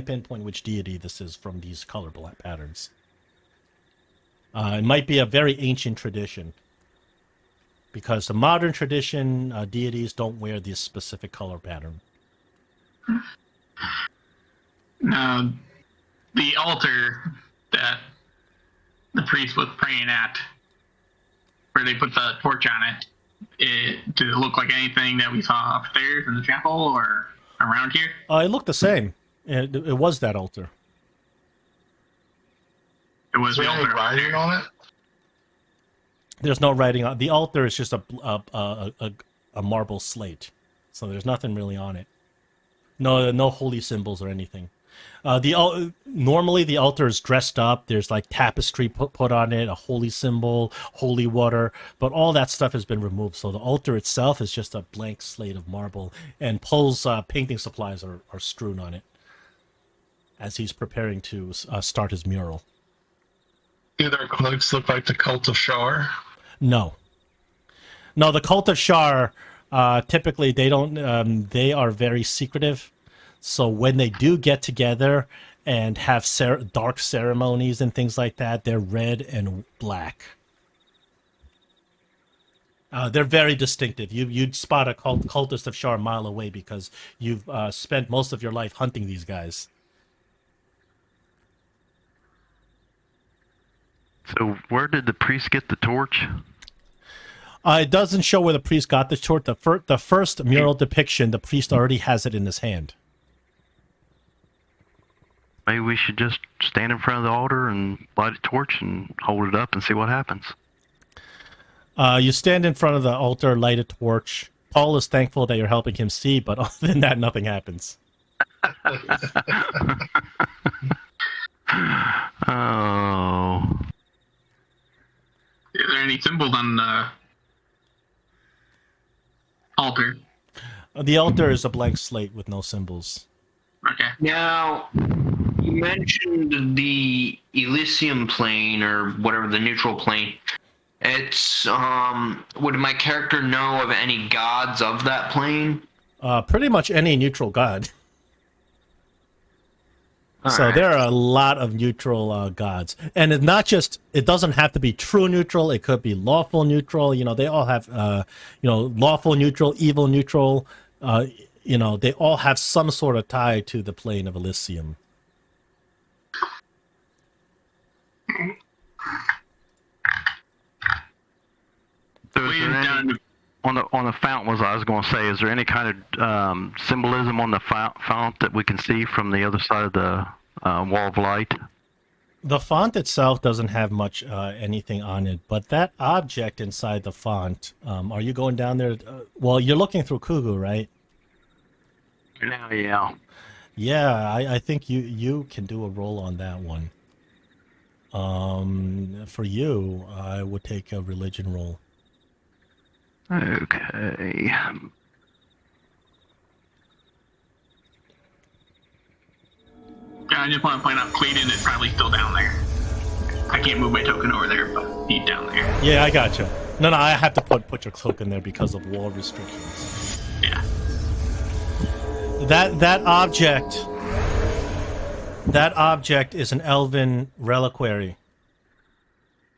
pinpoint which deity this is from these color patterns. It might be a very ancient tradition, because the modern tradition deities don't wear this specific color pattern. Now, the altar that the priest was praying at, where they put the torch on it, did it look like anything that we saw upstairs in the chapel or around here? It looked the same. It was that altar. It was the altar writing on it? There's no writing on the altar. Is just a marble slate, so there's nothing really on it. No holy symbols or anything. Normally the altar is dressed up. There's like tapestry put on it, a holy symbol, holy water, but all that stuff has been removed. So the altar itself is just a blank slate of marble, and Poe's painting supplies are strewn on it as he's preparing to start his mural. Do their cloaks look like the cult of Shar? No, the cult of Shar typically they don't. They are very secretive. So when they do get together and have dark ceremonies and things like that, they're red and black. They're very distinctive. You'd spot a cultist of Shar a mile away because you've spent most of your life hunting these guys. So where did the priest get the torch? It doesn't show where the priest got the torch. The first mural depiction, the priest already has it in his hand. Maybe we should just stand in front of the altar and light a torch and hold it up and see what happens. You stand in front of the altar, light a torch. Paul is thankful that you're helping him see, but other than that, nothing happens. Oh. Is there any symbols on the altar? The altar is a blank slate with no symbols. Okay. Now, you mentioned the Elysium plane or whatever, the neutral plane. It's, would my character know of any gods of that plane? Pretty much any neutral god. So Alright. there are a lot of neutral gods. And it's not just, it doesn't have to be true neutral. It could be lawful neutral. You know, they all have, lawful neutral, evil neutral. They all have some sort of tie to the plane of Elysium. So is there any, on the fount, I was going to say, is there any kind of symbolism on the fount that we can see from the other side of the wall of light? The font itself doesn't have much anything on it, but that object inside the font, are you going down there? Well, you're looking through Kugu, right? Yeah. Yeah, I think you can do a roll on that one. For you, I would take a religion roll. Okay. Yeah, I just want to point out Clayton is probably still down there. I can't move my token over there, but he's down there. Yeah, I gotcha. No, I have to put your cloak in there because of wall restrictions. Yeah. That object is an elven reliquary.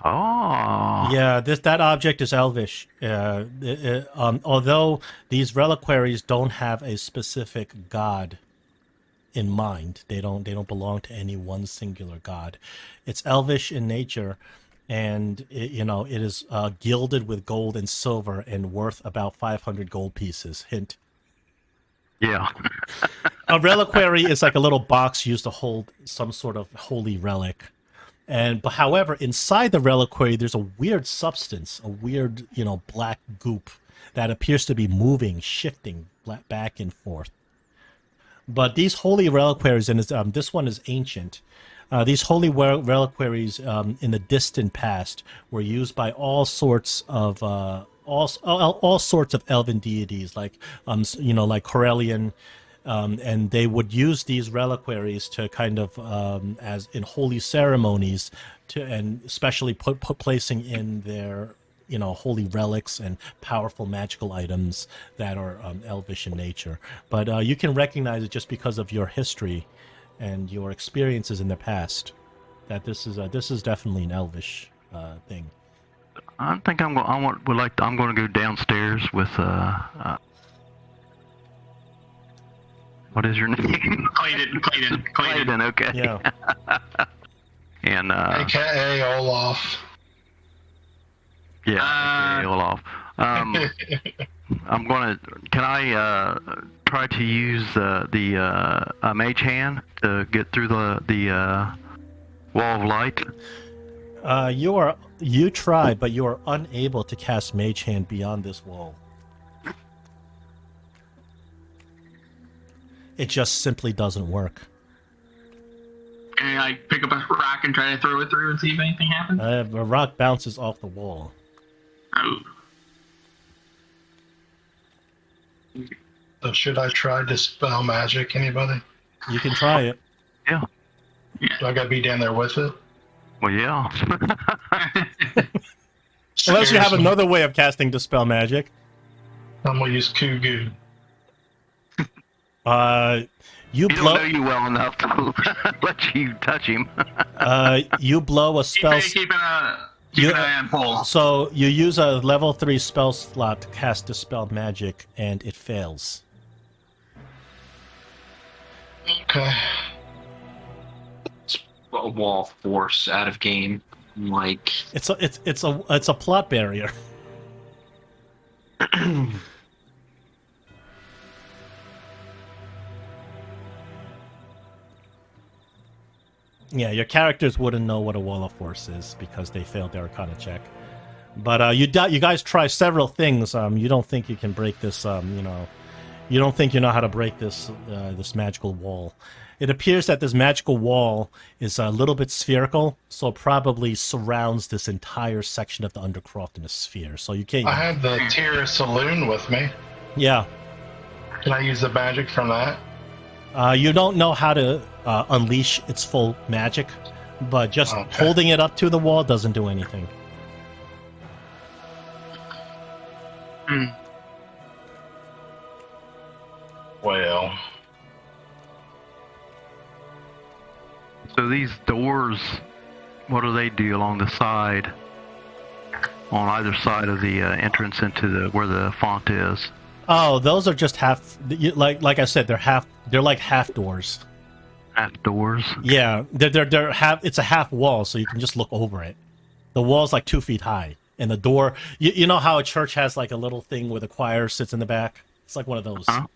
Oh. Yeah, that object is elvish. Although these reliquaries don't have a specific god in mind, they don't belong to any one singular god. It's elvish in nature, and it is gilded with gold and silver and worth about 500 gold pieces. Hint. Yeah. A reliquary is like a little box used to hold some sort of holy relic. But however, inside the reliquary, there's a weird substance, a weird, black goop that appears to be moving, shifting back and forth. But these holy reliquaries, and this one is ancient, these holy reliquaries in the distant past were used by all sorts of elven deities, like like Corellian. And they would use these reliquaries to kind of as in holy ceremonies and especially placing in their holy relics and powerful magical items that are elvish in nature. But you can recognize it just because of your history and your experiences in the past that this is definitely an elvish thing. I think I'm going to go downstairs with what is your name? Clayton. Clayton, okay. Yeah. And AKA Olaf. yeah, okay, Olaf. I'm gonna. Can I try to use the mage hand to get through the wall of light? You try, but you are unable to cast mage hand beyond this wall. It just simply doesn't work. I like pick up a rock and try to throw it through and see if anything happens? A rock bounces off the wall. Oh. So should I try Dispel Magic, anybody? You can try it. Yeah. Do I gotta be down there with it? Well, yeah. Unless you have Scares me. another way of casting Dispel Magic. I'm gonna use Kugu. You He don't blow. know you well enough to let you touch him. You blow a spell. Keep an eye on Paul. So you use a level 3 spell slot to cast Dispel Magic, and it fails. Okay. A wall force out of game. Like It's a plot barrier. Yeah, your characters wouldn't know what a wall of force is because they failed their Arcana check. But you guys try several things. You don't think you can break this. You don't think you know how to break this this magical wall. It appears that this magical wall is a little bit spherical, so it probably surrounds this entire section of the Undercroft in a sphere. So you can't. I have the Tear of Selune with me. Yeah. Can I use the magic from that? You don't know how to unleash its full magic, but just holding it up to the wall doesn't do anything. Well, So these doors, what do they do along the side, on either side of the entrance into where the font is? Oh, those are just half. Like I said, they're like half doors. Half doors. Yeah, they're half. It's a half wall, so you can just look over it. The wall's like 2 feet high, and the door. You know how a church has like a little thing where the choir sits in the back? It's like one of those. Huh?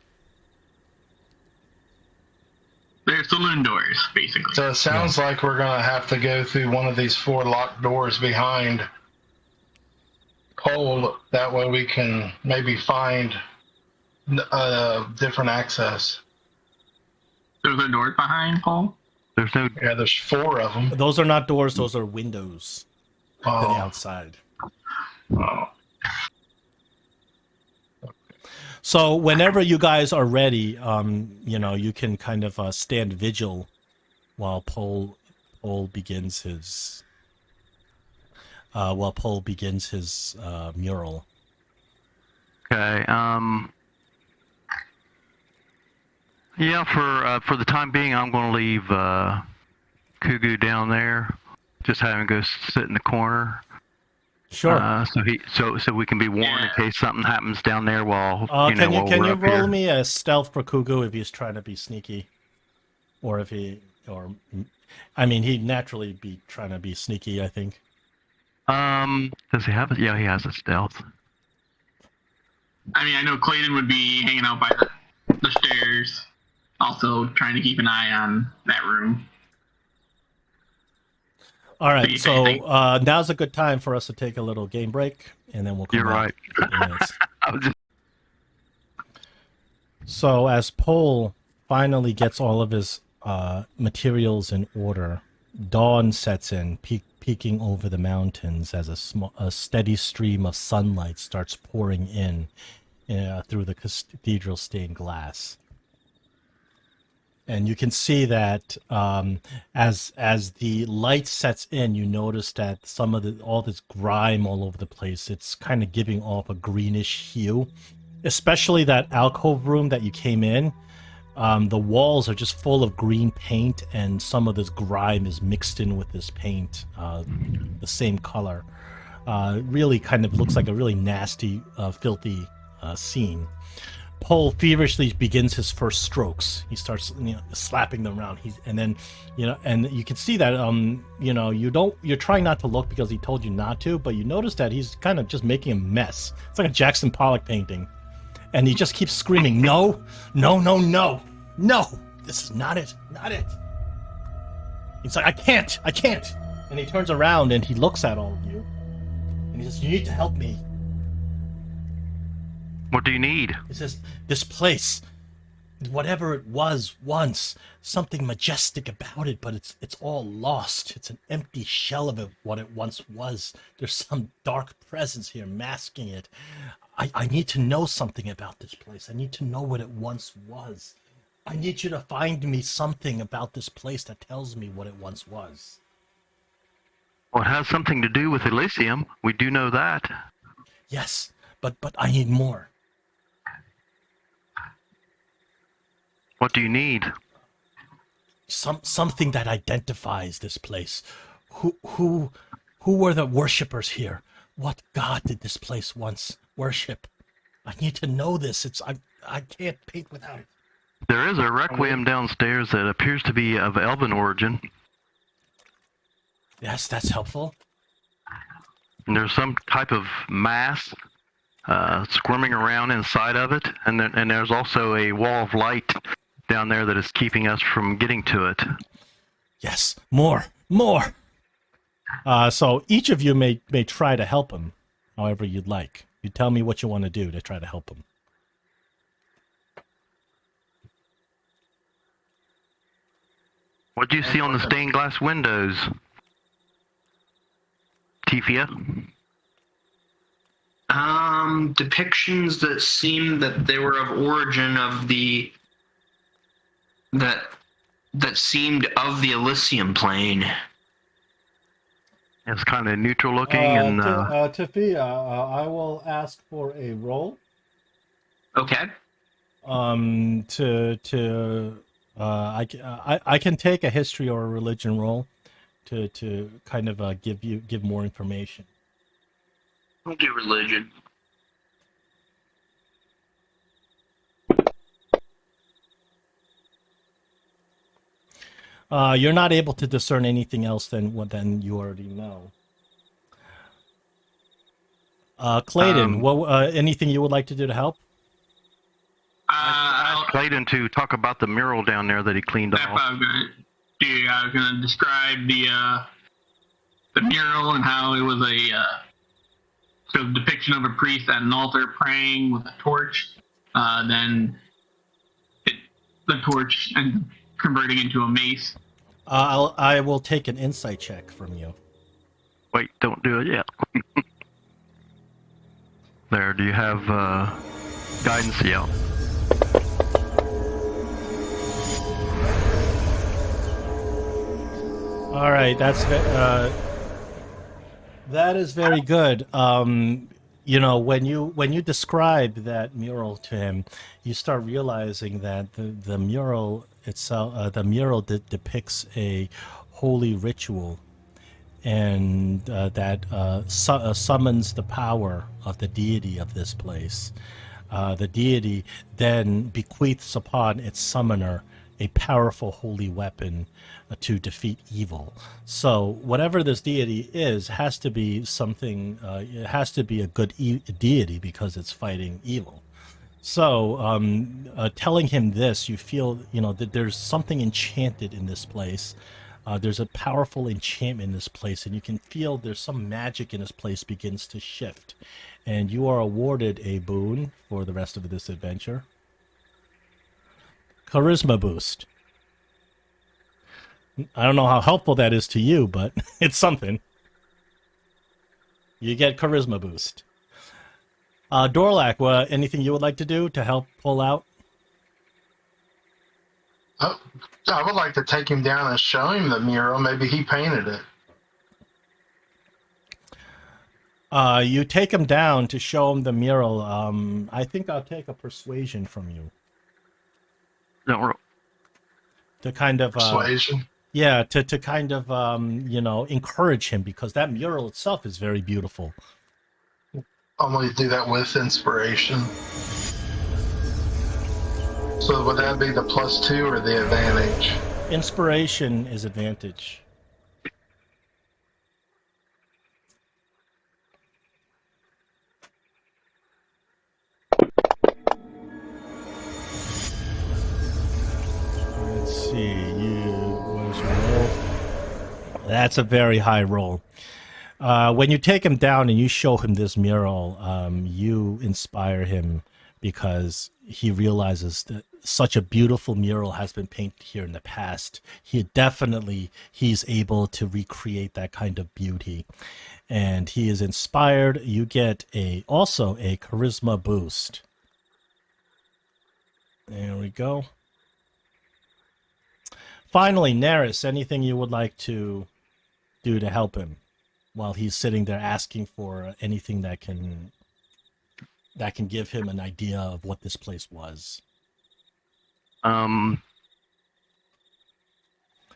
They're saloon doors, basically. so it sounds like we're gonna have to go through one of these 4 locked doors behind Cole. That way we can maybe find different access. There's a door behind Paul. There's no. Yeah, there's 4 of them. Those are not doors; those are windows to the outside. Oh. So whenever you guys are ready, you can kind of stand vigil while Paul begins his mural. Okay. Yeah. For the time being, I'm going to leave Kugu down there. Just have him go sit in the corner. Sure. So we can be warned in case something happens down there while Can while you we're up roll here. me a stealth for Kugu if he's trying to be sneaky, he'd naturally be trying to be sneaky, I think. Does he have it? Yeah, he has a stealth. I mean, I know Clayton would be hanging out by the stairs, also trying to keep an eye on that room. All right, so now's a good time for us to take a little game break, and then we'll come You're back right. in a couple minutes. I was just So as Pole finally gets all of his materials in order, dawn sets in, peeking over the mountains as a steady stream of sunlight starts pouring in through the cathedral stained glass. And you can see that as the light sets in, you notice that all this grime all over the place, it's kind of giving off a greenish hue. Especially that alcove room that you came in, the walls are just full of green paint, and some of this grime is mixed in with this paint, the same color. Really kind of looks like a really nasty, filthy scene. Pole feverishly begins his first strokes. He starts, slapping them around. And you can see that, you're trying not to look because he told you not to, but you notice that he's kind of just making a mess. It's like a Jackson Pollock painting. And he just keeps screaming, no, no, no, no, no, this is not it, not it. He's like, I can't. And he turns around and he looks at all of you. And he says, you need to help me. What do you need? He says, this place, whatever it was once, something majestic about it, but it's all lost. It's an empty shell of it, what it once was. There's some dark presence here masking it. I need to know something about this place. I need to know what it once was. I need you to find me something about this place that tells me what it once was. Well, it has something to do with Elysium. We do know that. Yes, but I need more. What do you need? Something that identifies this place. Who were the worshippers here? What god did this place once worship? I need to know this. I can't paint without it. There is a requiem downstairs that appears to be of elven origin. Yes, that's helpful. And there's some type of mass squirming around inside of it, and there's also a wall of light down there that is keeping us from getting to it. Yes, more. So each of you may try to help him, however you'd like. You tell me what you want to do to try to help him. What do you see on the stained glass windows, Tifia? Depictions that seem that they were of origin of the that seemed of the Elysium plane. It's kind of neutral looking and. Tifia, I will ask for a roll. Okay. I can take a history or a religion roll to kind of give more information. We'll do religion. You're not able to discern anything else than you already know. Clayton, anything you would like to do to help? Clayton to talk about the mural down there that he cleaned off. That's what I was going to do. I was going to describe the mural and how it was a depiction of a priest at an altar praying with a torch. Then the torch and converting into a mace. I will take an insight check from you. Wait, don't do it yet. There, do you have guidance? Yeah. All right, that is very good. You know, when you describe that mural to him, you start realizing that the mural itself, depicts a holy ritual, and that summons the power of the deity of this place. The deity then bequeaths upon its summoner a powerful holy weapon to defeat evil. So whatever this deity is has to be something, it has to be a good deity because it's fighting evil. So telling him this, you feel, that there's something enchanted in this place. There's a powerful enchantment in this place, and you can feel there's some magic in this place begins to shift. And you are awarded a boon for the rest of this adventure. Charisma boost. I don't know how helpful that is to you, but it's something. You get charisma boost. Dolrak, anything you would like to do to help pull out? I would like to take him down and show him the mural. Maybe he painted it. You take him down to show him the mural. I think I'll take a persuasion from you. No, to kind of persuasion. Yeah, to kind of encourage him, because that mural itself is very beautiful. I'm going to do that with inspiration. So would that be the +2 or the advantage? Inspiration is advantage. Let's see, what is your roll? That's a very high roll. When you take him down and you show him this mural, you inspire him because he realizes that such a beautiful mural has been painted here in the past, he's able to recreate that kind of beauty. And he is inspired. You get also a charisma boost. There we go. Finally, Naris, anything you would like to do to help him while he's sitting there asking for anything that can give him an idea of what this place was?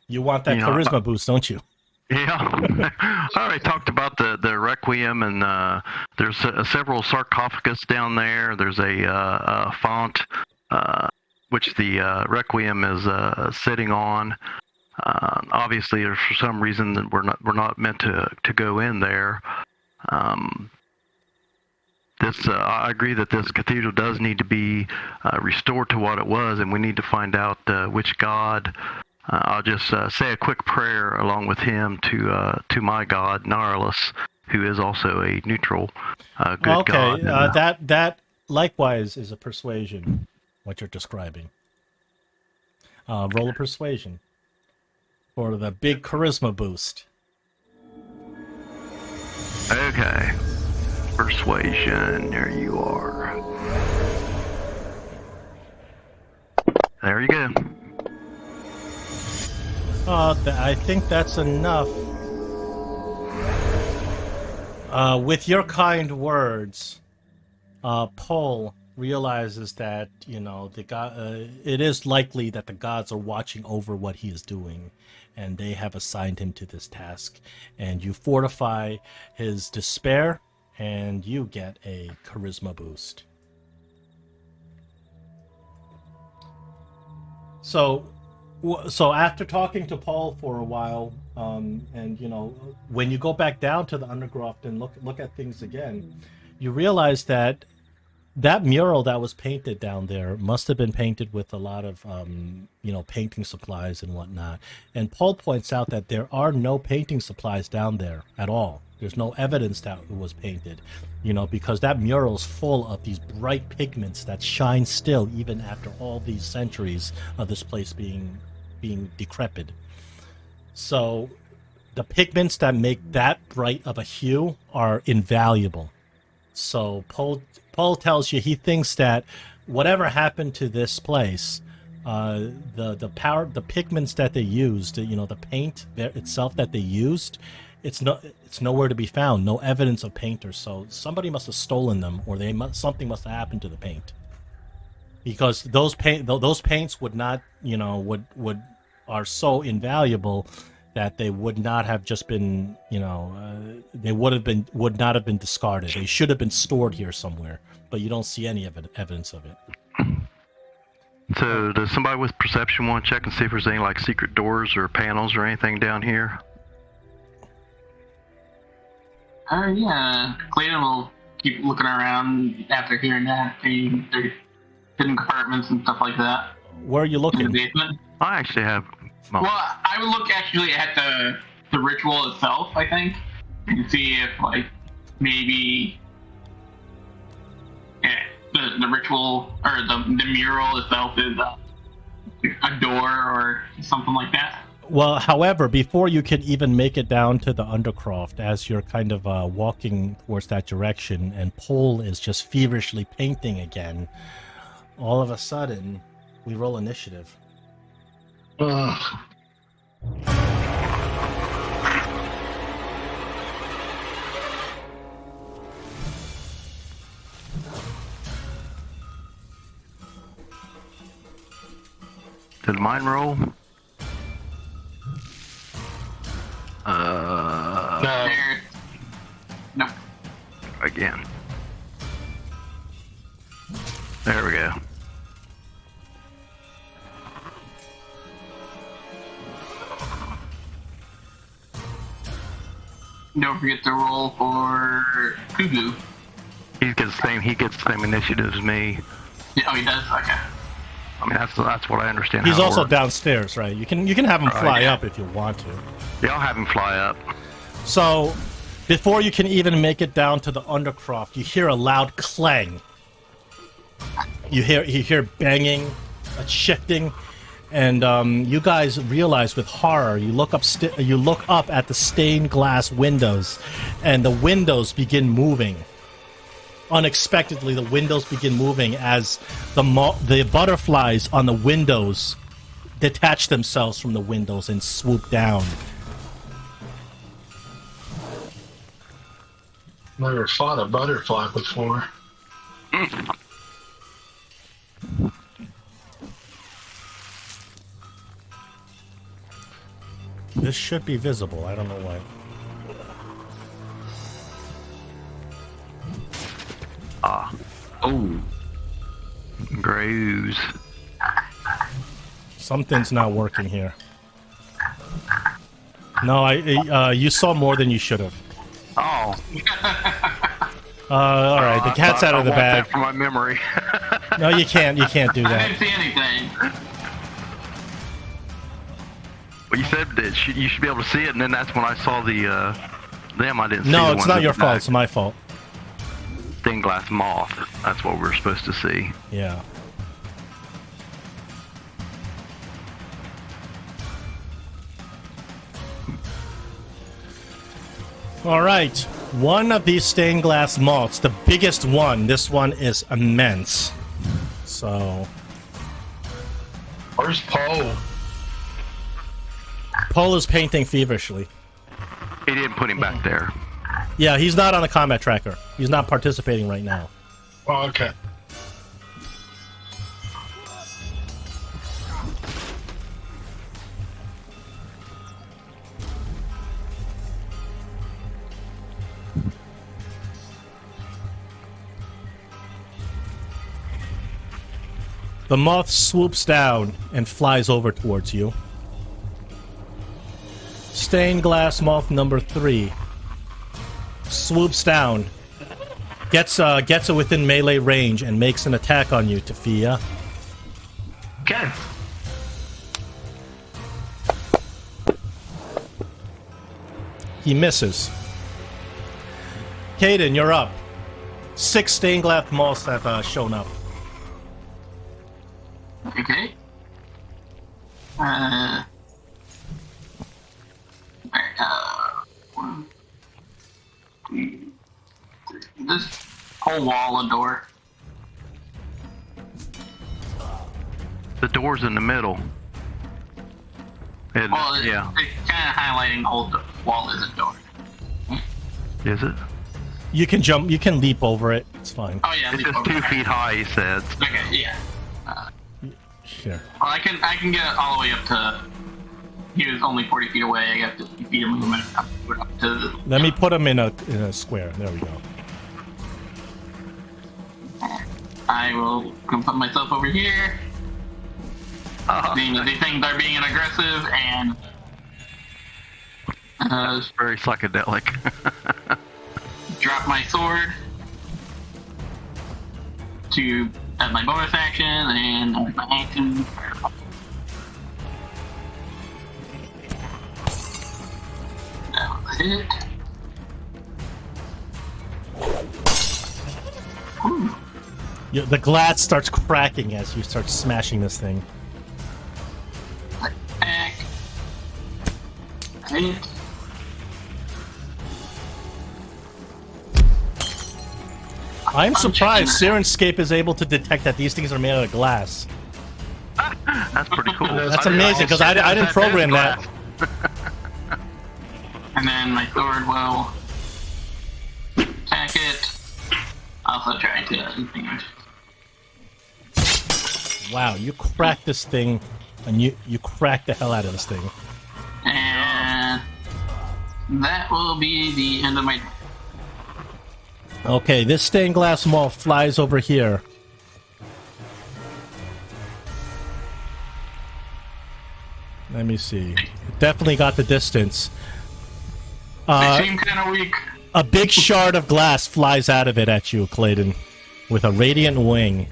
You want that charisma boost, don't you? Yeah. I already talked about the Requiem, and there's several sarcophagus down there. There's a font which the Requiem is sitting on. Obviously, there's for some reason that we're not meant to go in there. I agree that this cathedral does need to be restored to what it was, and we need to find out which god. I'll just say a quick prayer along with him to my god Naris, who is also a neutral good god. Okay, that likewise is a persuasion. What you're describing. Roll a persuasion for the big charisma boost. Okay. Persuasion, there you are. There you go. I think that's enough. With your kind words, Paul realizes that, the god. It is likely that the gods are watching over what he is doing, and they have assigned him to this task. And you fortify his despair, and you get a charisma boost. So after talking to Paul for a while, and when you go back down to the Undergroft and look at things again, you realize that mural that was painted down there must have been painted with a lot of painting supplies and whatnot. And Paul points out that there are no painting supplies down there at all. There's no evidence that it was painted, because that mural's full of these bright pigments that shine still even after all these centuries of this place being decrepit. So the pigments that make that bright of a hue are invaluable. So Paul tells you he thinks that whatever happened to this place, the pigments that they used, the paint itself that they used, it's nowhere to be found. No evidence of painters. So somebody must have stolen them, or something must have happened to the paint. Because those paints would not, are so invaluable that they would not have just been, they would not have been discarded. They should have been stored here somewhere, but you don't see any evidence of it. So does somebody with perception want to check and see if there's any secret doors or panels or anything down here? Yeah. Clayton will keep looking around after hearing that. Hidden compartments and stuff like that. Where are you looking? In the basement. I actually have. Well, I would look actually at the ritual itself, I think, and see if maybe the ritual or the mural itself is a door or something like that. Well, however, before you can even make it down to the Undercroft, as you're kind of walking towards that direction, and Paul is just feverishly painting again, all of a sudden, we roll initiative. Ugh. Did mine roll? No. No. Again. There we go. Don't forget to roll for Kugu. He gets the same initiative as me. Yeah, oh, he does? Okay. I mean, that's what I understand. He's how it also works. downstairs, right? You can have him fly up if you want to. Yeah, I'll have him fly up. So, before you can even make it down to the Undercroft, you hear a loud clang. You hear banging shifting, and you guys realize with horror, you look up at the stained glass windows, and the windows begin moving. Unexpectedly, the windows begin moving as the butterflies on the windows detach themselves from the windows and swoop down. Never fought a butterfly before. This should be visible. I don't know why. Oh. Gross. Something's not working here. No, you saw more than you should have. Oh. All right, the cat's out of the bag. That for my memory. No, you can't do I didn't that. see anything. Well, you said that you should be able to see it, and then that's when I saw the them. I didn't see. No, the it's ones not in your the fault. back. It's my fault. Stained glass moth. That's what we're supposed to see. Yeah. All right. One of these stained glass moths, the biggest one, this one is immense. So, Where's Poe? Paul is painting feverishly. He didn't put him back there. Yeah, he's not on the combat tracker. He's not participating right now. Oh, okay. The moth swoops down and flies over towards you. Stained glass moth number 3 swoops down, gets it within melee range, and makes an attack on you, Tafia. Okay. He misses. Caden, you're up. 6 stained glass moths have shown up. Okay. Alright, 1, 2, 3. This whole wall a door. The door's in the middle. And, Well, yeah. it's kind of highlighting the whole wall as a door. Is it? You can jump, you can leap over it. It's fine. Oh yeah, It's just 2 feet high, he said. Okay, yeah. Sure. Well, I can get all the way up to. He was only 40 feet away. I got 50 feet of movement up to. Let me put him in a square. There we go. I will come put myself over here. These things are being aggressive and. It's very psychedelic. Drop my sword to as my bonus action and my action. That was it. The glass starts cracking as you start smashing this thing. Back. Hit. I'm surprised Sirenscape is able to detect that these things are made out of glass. That's pretty cool. That's amazing, because I didn't program that. And then my sword will attack it. Also try to. Wow, you cracked this thing, and you cracked the hell out of this thing. And that will be the end of my. Okay, this stained glass moth flies over here. Let me see. It definitely got the distance. They seem kind of weak. A big shard of glass flies out of it at you, Clayton, with a radiant wing.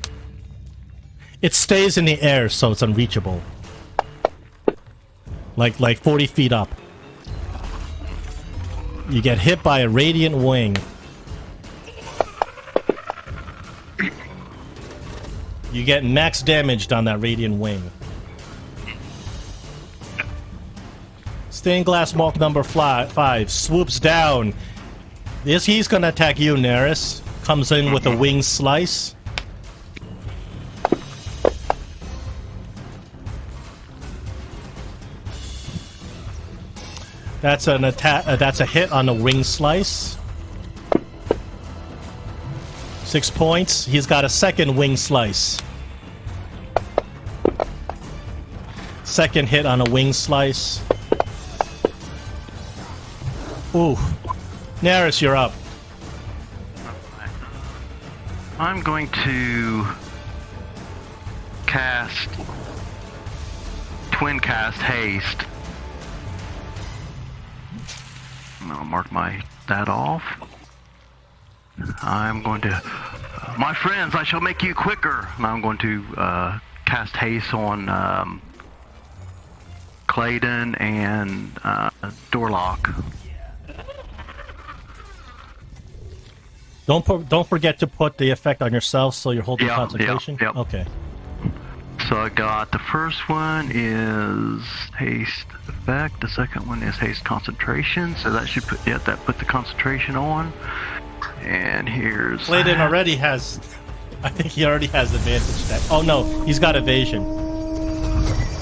It stays in the air, so it's unreachable. Like 40 feet up. You get hit by a radiant wing. You get max damage on that radiant wing. Stained glass moth number 5 swoops down. He's gonna attack you, Naris. Comes in with a wing slice. That's an attack. That's a hit on the wing slice. 6 points. He's got a second wing slice. Second hit on a wing slice. Ooh. Naris, you're up. I'm going to twin cast haste. I'll mark that off. I'm going to, my friends, I shall make you quicker. And I'm going to cast haste on Clayton and Dolrak. Don't forget to put the effect on yourself, so you're holding concentration. Yep. Okay. So I got the first one is haste effect. The second one is haste concentration. So that should put the concentration on. And here's Clayton already has. I think he already has advantage. Oh no, he's got evasion.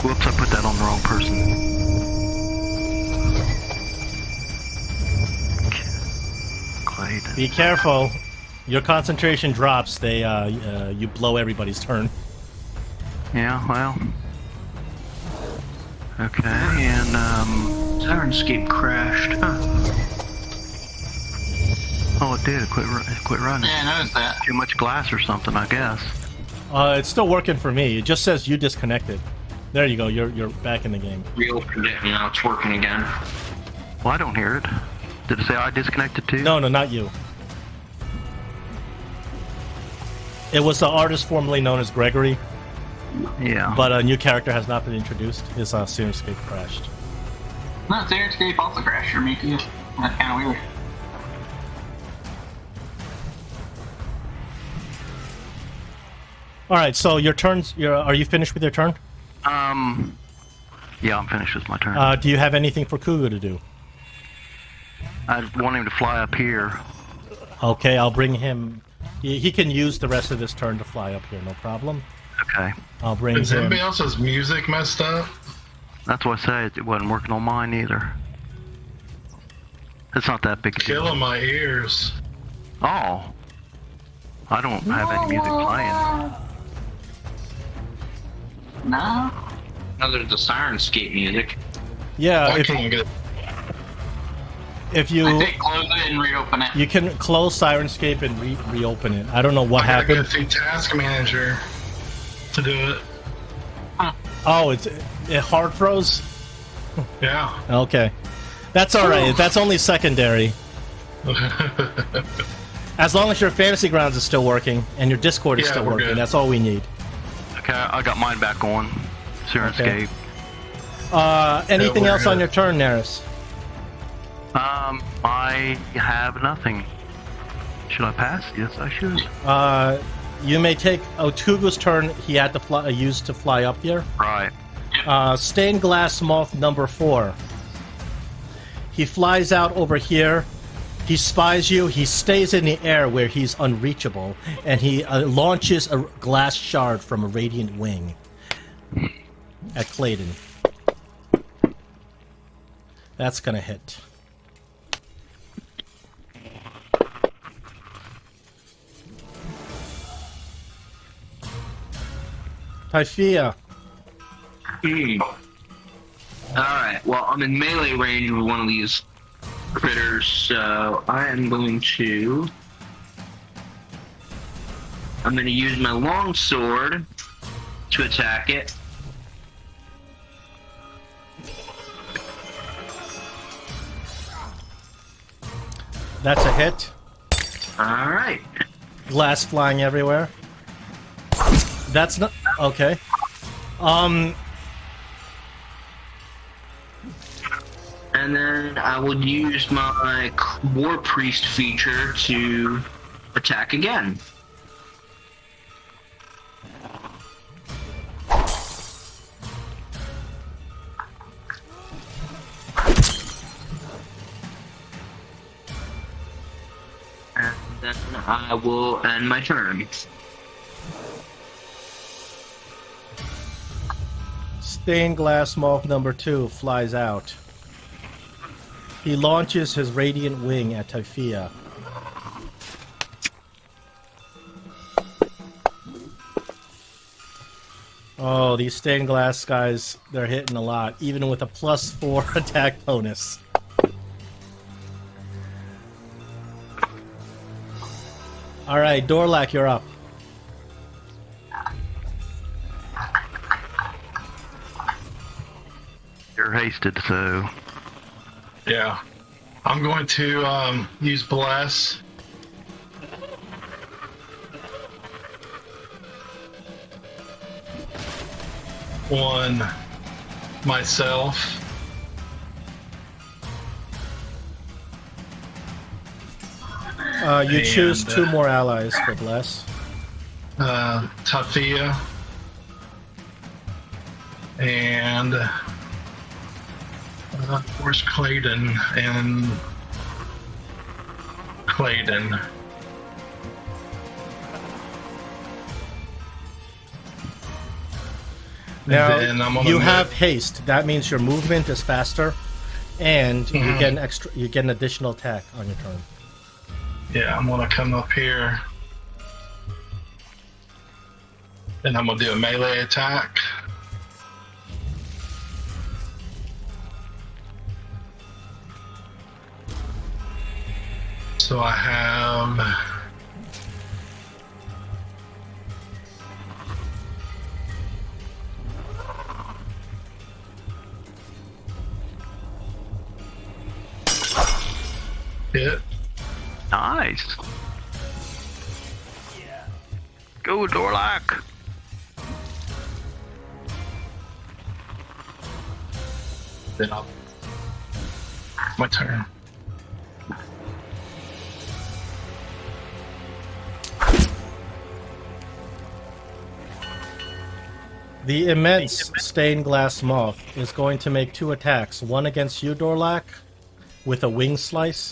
Whoops! I put that on the wrong person. Clayton. Be careful. Your concentration drops. You blow everybody's turn. Yeah, well. Okay, and Sirenscape crashed. Huh. Oh, it did. It quit running. Yeah, I noticed that. Too much glass or something, I guess. It's still working for me. It just says you disconnected. There you go. You're back in the game. Reopened it, and now it's working again. Well, I don't hear it. Did it say I disconnected too? No, not you. It was the artist formerly known as Gregory. Yeah. But a new character has not been introduced. His Sirenscape crashed. No, Sirenscape also crashed for me too. That's kind of weird. All right, so your turns. Are you finished with your turn? Yeah, I'm finished with my turn. Do you have anything for Kugu to do? I want him to fly up here. Okay, I'll bring him. He can use the rest of this turn to fly up here, no problem. Okay. I'll bring Is him. anybody else's music messed up? That's what I say. It wasn't working on mine either. It's not that big a deal. Killing my ears. Oh. I don't have any music playing. No. Other than the Sirenscape music. Yeah, I can't get it. if you I think close it and reopen it. you can close Sirenscape and reopen it. I don't know what I gotta go happened. through Task Manager to do it. Oh, it hard froze. Yeah. Okay, that's all right. That's only secondary. As long as your Fantasy Grounds is still working and your Discord is Yeah, still we're working, good. that's all we need. Okay, I got mine back on. Sirenscape. Anything we're else on good. your turn, Naris? I have nothing. Should I pass? Yes, I should. You may take Kugu's turn. He had to use to fly up here. Right. Stained glass moth number 4. He flies out over here. He spies you. He stays in the air where he's unreachable, and he launches a glass shard from a radiant wing at Clayton. That's gonna hit. Typhia. Alright, well, I'm in melee range with one of these critters, so I am going to... I'm going to use my longsword to attack it. That's a hit. Alright. Glass flying everywhere. That's not... Okay. And then I would use my War Priest feature to attack again. Then I will end my turn. Stained glass moth number 2 flies out. He launches his radiant wing at Typhia. Oh, these stained glass guys, they're hitting a lot, even with a +4 attack bonus. Alright, Dolrak, you're up. You're hasted, so Yeah. I'm going to use Bless. On myself. You choose 2 more allies for Bless. Tafia. And of course Clayton and Clayton. Now, And then you have haste. That means your movement is faster, and you get an extra. You get an additional attack on your turn. Yeah, I'm gonna come up here, and I'm gonna do a melee attack. So I have. Hit. nice. Go, Dolrak. Then I'll. My turn. The immense stained glass moth is going to make 2 attacks. One against you, Dolrak, with a wing slice.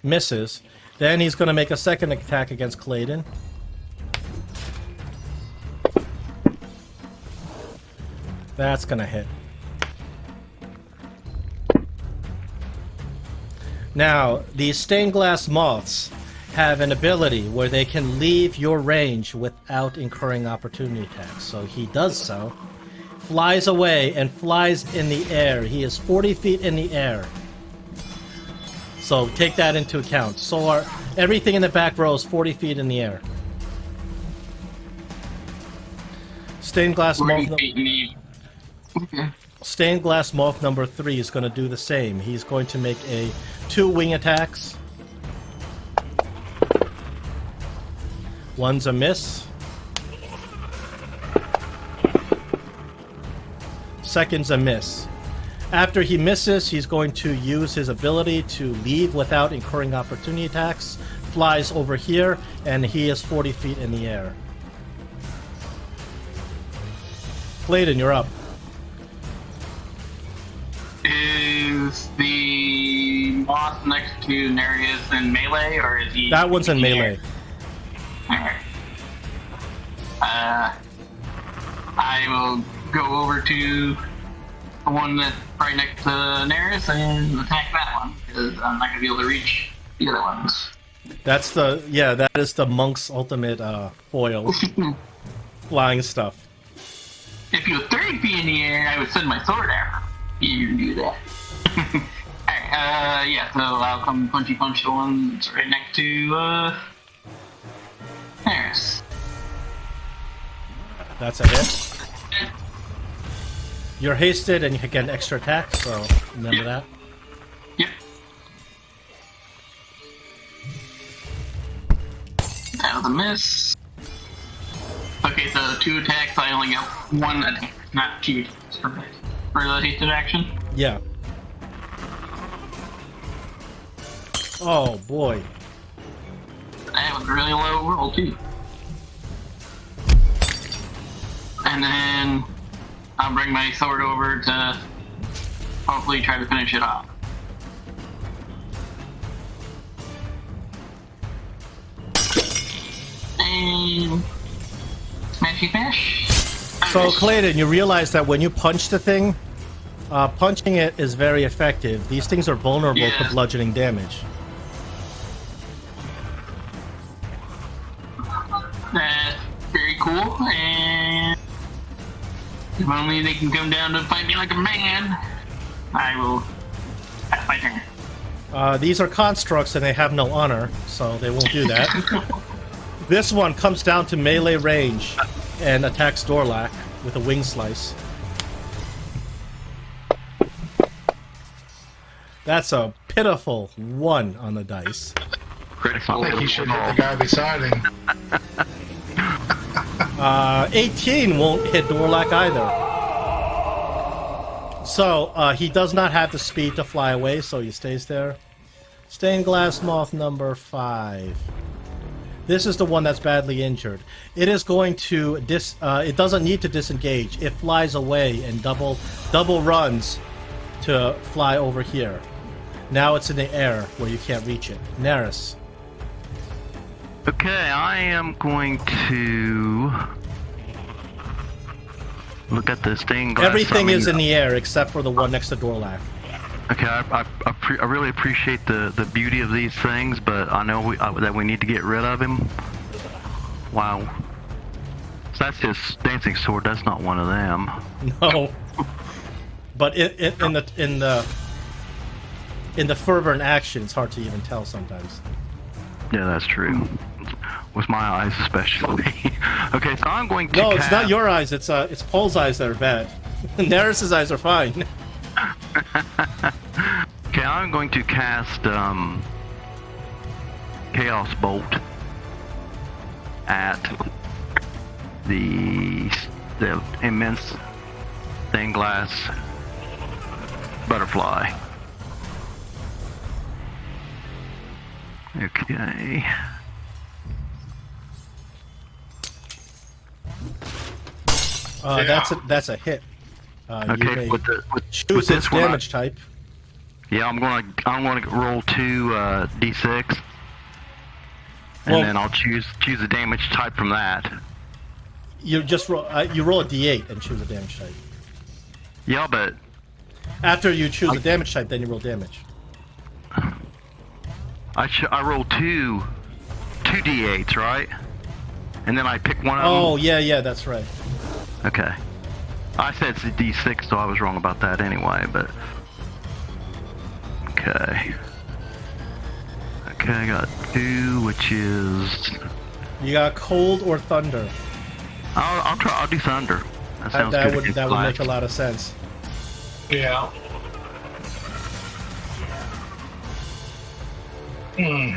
Misses. Then he's going to make a second attack against Clayton. That's going to hit. Now, these stained glass moths have an ability where they can leave your range without incurring opportunity attacks. So he does so, flies away, and flies in the air. He is 40 feet in the air. So take that into account. So everything in the back row is 40 feet in the air. Stained glass moth. Stained glass moth number 3 is going to do the same. He's going to make 2 wing attacks. One's a miss. Second's a miss. After he misses, he's going to use his ability to leave without incurring opportunity attacks. Flies over here, and he is 40 feet in the air. Clayton, you're up. Is the moth next to Naris in melee, or is he? That one's in melee. Alright. I will go over to the one that's right next to Naris and attack that one, because I'm not gonna be able to reach the other ones. That's the that is the monk's ultimate foil. Flying stuff. If you were 30 feet in the air, I would send my sword arrow. You can do that. Alright, yeah, so I'll come punchy punch the one that's right next to Naris. That's a hit. You're hasted and you get an extra attack, so remember that. Yep. That was a miss. Okay, so 2 attacks, I only got 1 attack, not 2 attacks for the hasted action. Yeah. Oh boy. That was a really low roll too. And then I'll bring my sword over to hopefully try to finish it off. And smashy smash. So, Clayton, you realize that when you punch the thing, punching it is very effective. These things are vulnerable to bludgeoning damage. That's very cool. And if only they can come down to fight me like a man, I will pass my turn. These are constructs and they have no honor, so they won't do that. This one comes down to melee range and attacks Dolrak with a wing slice. That's a pitiful 1 on the dice. Critical. I think he should hit the guy beside him. 18 won't hit Dolrak either. So, he does not have the speed to fly away, so he stays there. Stained glass moth number 5. This is the one that's badly injured. It is going to it doesn't need to disengage. It flies away and double runs to fly over here. Now it's in the air where you can't reach it. Naris. Okay, I am going to look at the stained glass. Everything is in the air except for the one next to Dolrak. Okay, I really appreciate the beauty of these things, but I know that we need to get rid of him. Wow. So that's his dancing sword. That's not one of them. No. But in the fervor in action, it's hard to even tell sometimes. Yeah, that's true. With my eyes, especially. Okay, so I'm going to. No, it's not your eyes. It's Paul's eyes that are bad. Naris's eyes are fine. Okay, I'm going to cast Chaos Bolt at the immense stained glass butterfly. Okay. That's a hit. Okay, choose its damage type. Yeah, I'm gonna roll 2 d6, and then I'll choose the damage type from that. You just roll. You roll a d8 and choose a damage type. Yeah, but after you choose a damage type, then you roll damage. I roll 2 d8s, right? And then I pick one of them. Oh yeah, that's right. Okay. I said it's a d6, so I was wrong about that anyway, but... Okay. Okay, I got 2, which is... You got cold or thunder? I'll do thunder. That sounds good. That would make a lot of sense. Yeah.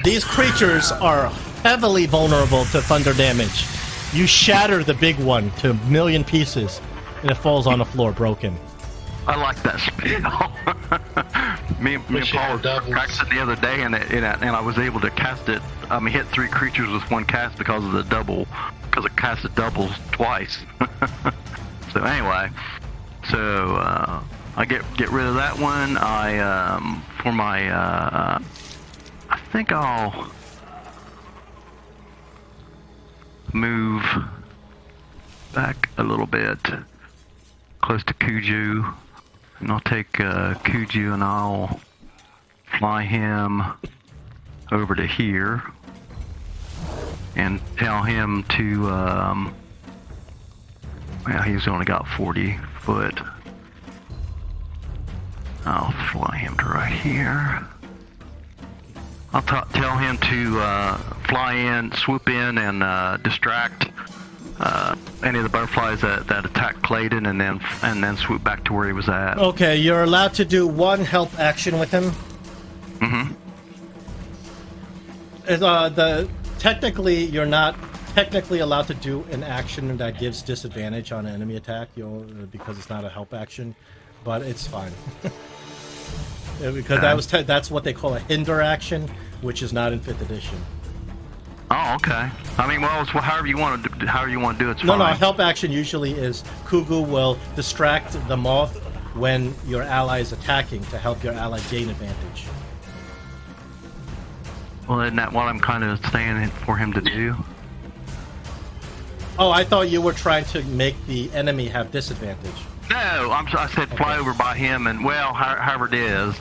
These creatures are heavily vulnerable to thunder damage. You shatter the big one to a million pieces, and it falls on the floor broken. I like that spell. me and Paul were practicing the other day, and I was able to cast it. I mean, hit 3 creatures with one cast because of the double, because it casted doubles twice. So anyway, I get rid of that one. For my I think I'll move back a little bit, close to Kuju, and I'll take Kuju and I'll fly him over to here and tell him to, well, he's only got 40 foot. I'll fly him to right here. I'll tell him to fly in, swoop in, and distract any of the butterflies that attack Clayton, and then swoop back to where he was at. Okay, you're allowed to do 1 help action with him. Mm-hmm. Technically, you're not technically allowed to do an action that gives disadvantage on an enemy attack, because it's not a help action, but it's fine. Because that's what they call a hinder action, which is not in 5th edition. Oh, okay. I mean, well, it's however you want to do it. It's no, fine. No. Help action usually is Kugu will distract the moth when your ally is attacking to help your ally gain advantage. Well, isn't that what I'm kind of saying for him to do? Oh, I thought you were trying to make the enemy have disadvantage. No, I said fly over by him and, well, however it is,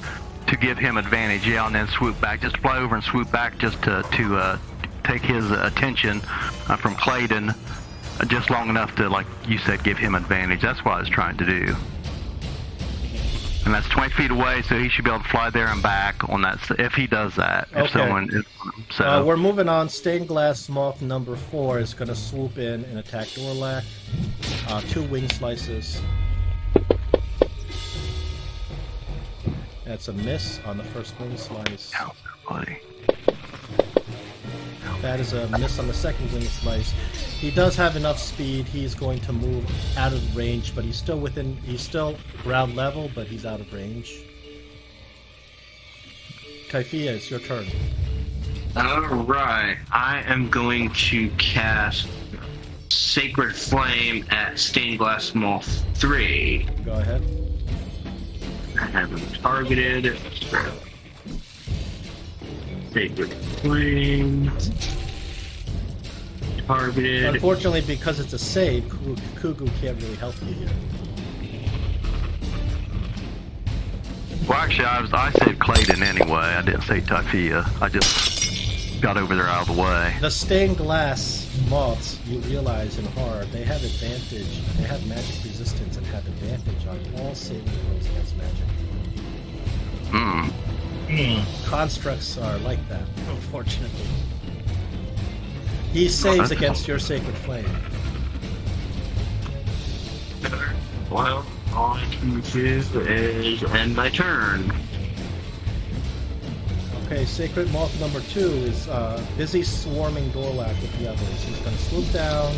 to give him advantage, yeah, and then swoop back. Just fly over and swoop back just to take his attention from Clayton just long enough to, like you said, give him advantage. That's what I was trying to do. And that's 20 feet away, so he should be able to fly there and back on that, if he does that. If Okay. someone is, so. We're moving on. Stained Glass Moth number 4 is going to swoop in and attack Dolrak. 2 wing slices. That's a miss on the first wing slice. How's that, buddy? That is a miss on the second wing slice. He does have enough speed. He's going to move out of range, but he's still ground level, but he's out of range. Typhia, it's your turn. Alright, I am going to cast Sacred Flame at Stained Glass Moth 3. Go ahead. I have him targeted. Sacred Flame. Targeted. Unfortunately, because it's a save, Kugu can't really help you here. Well, actually, I said Clayton anyway. I didn't say Typhia. I just got over there out of the way. The stained glass moths, you realize in horror, they have advantage. They have magic resistance and have advantage on all saving throws against magic. Constructs are like that, unfortunately. He saves against your sacred flame. Well, all I can do is end my turn. Okay, Sacred Moth number 2 is busy swarming Dolrak with the others. He's going to swoop down,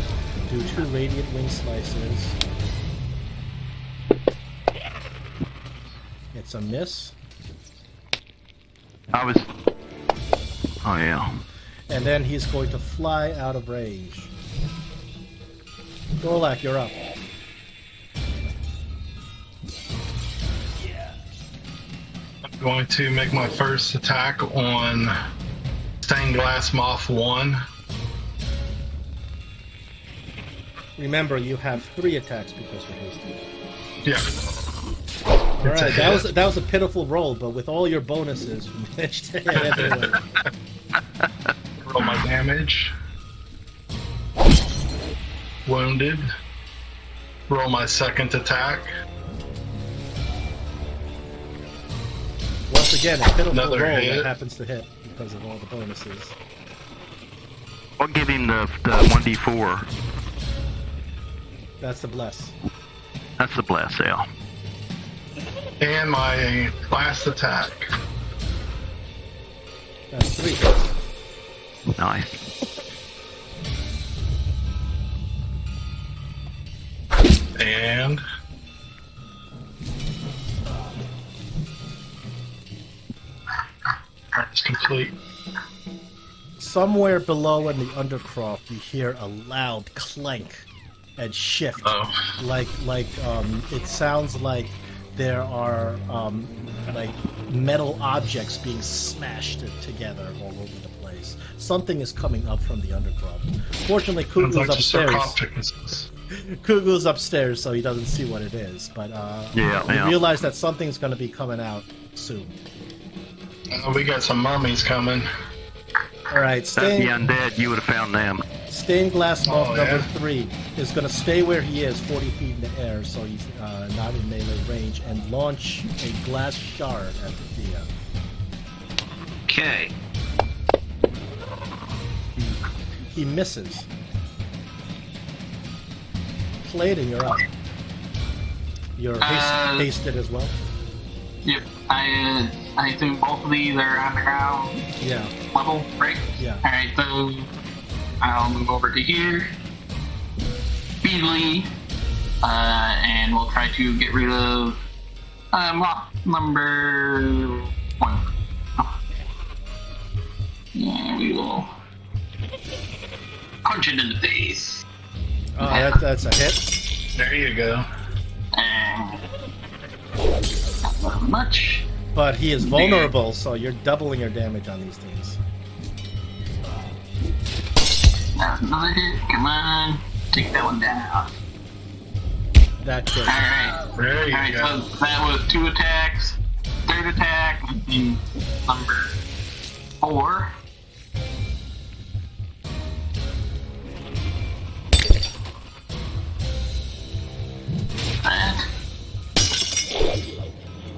do 2 radiant wing slices. It's a miss. Oh yeah. And then he's going to fly out of range. Dolrak, you're up. I'm going to make my first attack on Stained Glass Moth 1. Remember, you have 3 attacks because you're hasted. Yeah. Alright, that was a pitiful roll, but with all your bonuses, you managed to hit everyone. Roll my damage. Wounded. Roll my second attack. Once again, a pitiful Another roll hit. that happens to hit because of all the bonuses. I'll give him the 1d4. That's the bless. That's the bless, yeah. And my last attack. That's 3 hits. Nice. And that's complete. Somewhere below in the undercroft, you hear a loud clank and shift. Oh. Like it sounds like there are like metal objects being smashed together all over the place. Something is coming up from the undercroft. Fortunately, Sounds Kugu's like the upstairs. sarcophagus. Kugu's upstairs, so he doesn't see what it is. But you realize that something's going to be coming out soon. We got some mummies coming. All right, That'd be undead. You would have found them. Stained Glass Moth Oh, number yeah? 3 is going to stay where he is, 40 feet in the air, so he's not in melee range, and launch a glass shard at the Thea. Okay. He misses. Clayton, you're up. You're hasted as well? Yep. I assume both of these are underground Yeah, level, right? yeah. Alright, so I'll move over to here. Speedily. And we'll try to get rid of moth number 1. Yeah, we will punch it in the face. Oh, that's a hit. There you go. And not much. But he is vulnerable, so you're doubling your damage on these things. That's another hit. Come on. take that one down. That kills. Alright. There you Alright, go. so that was 2 attacks. Third attack would be number 4. That.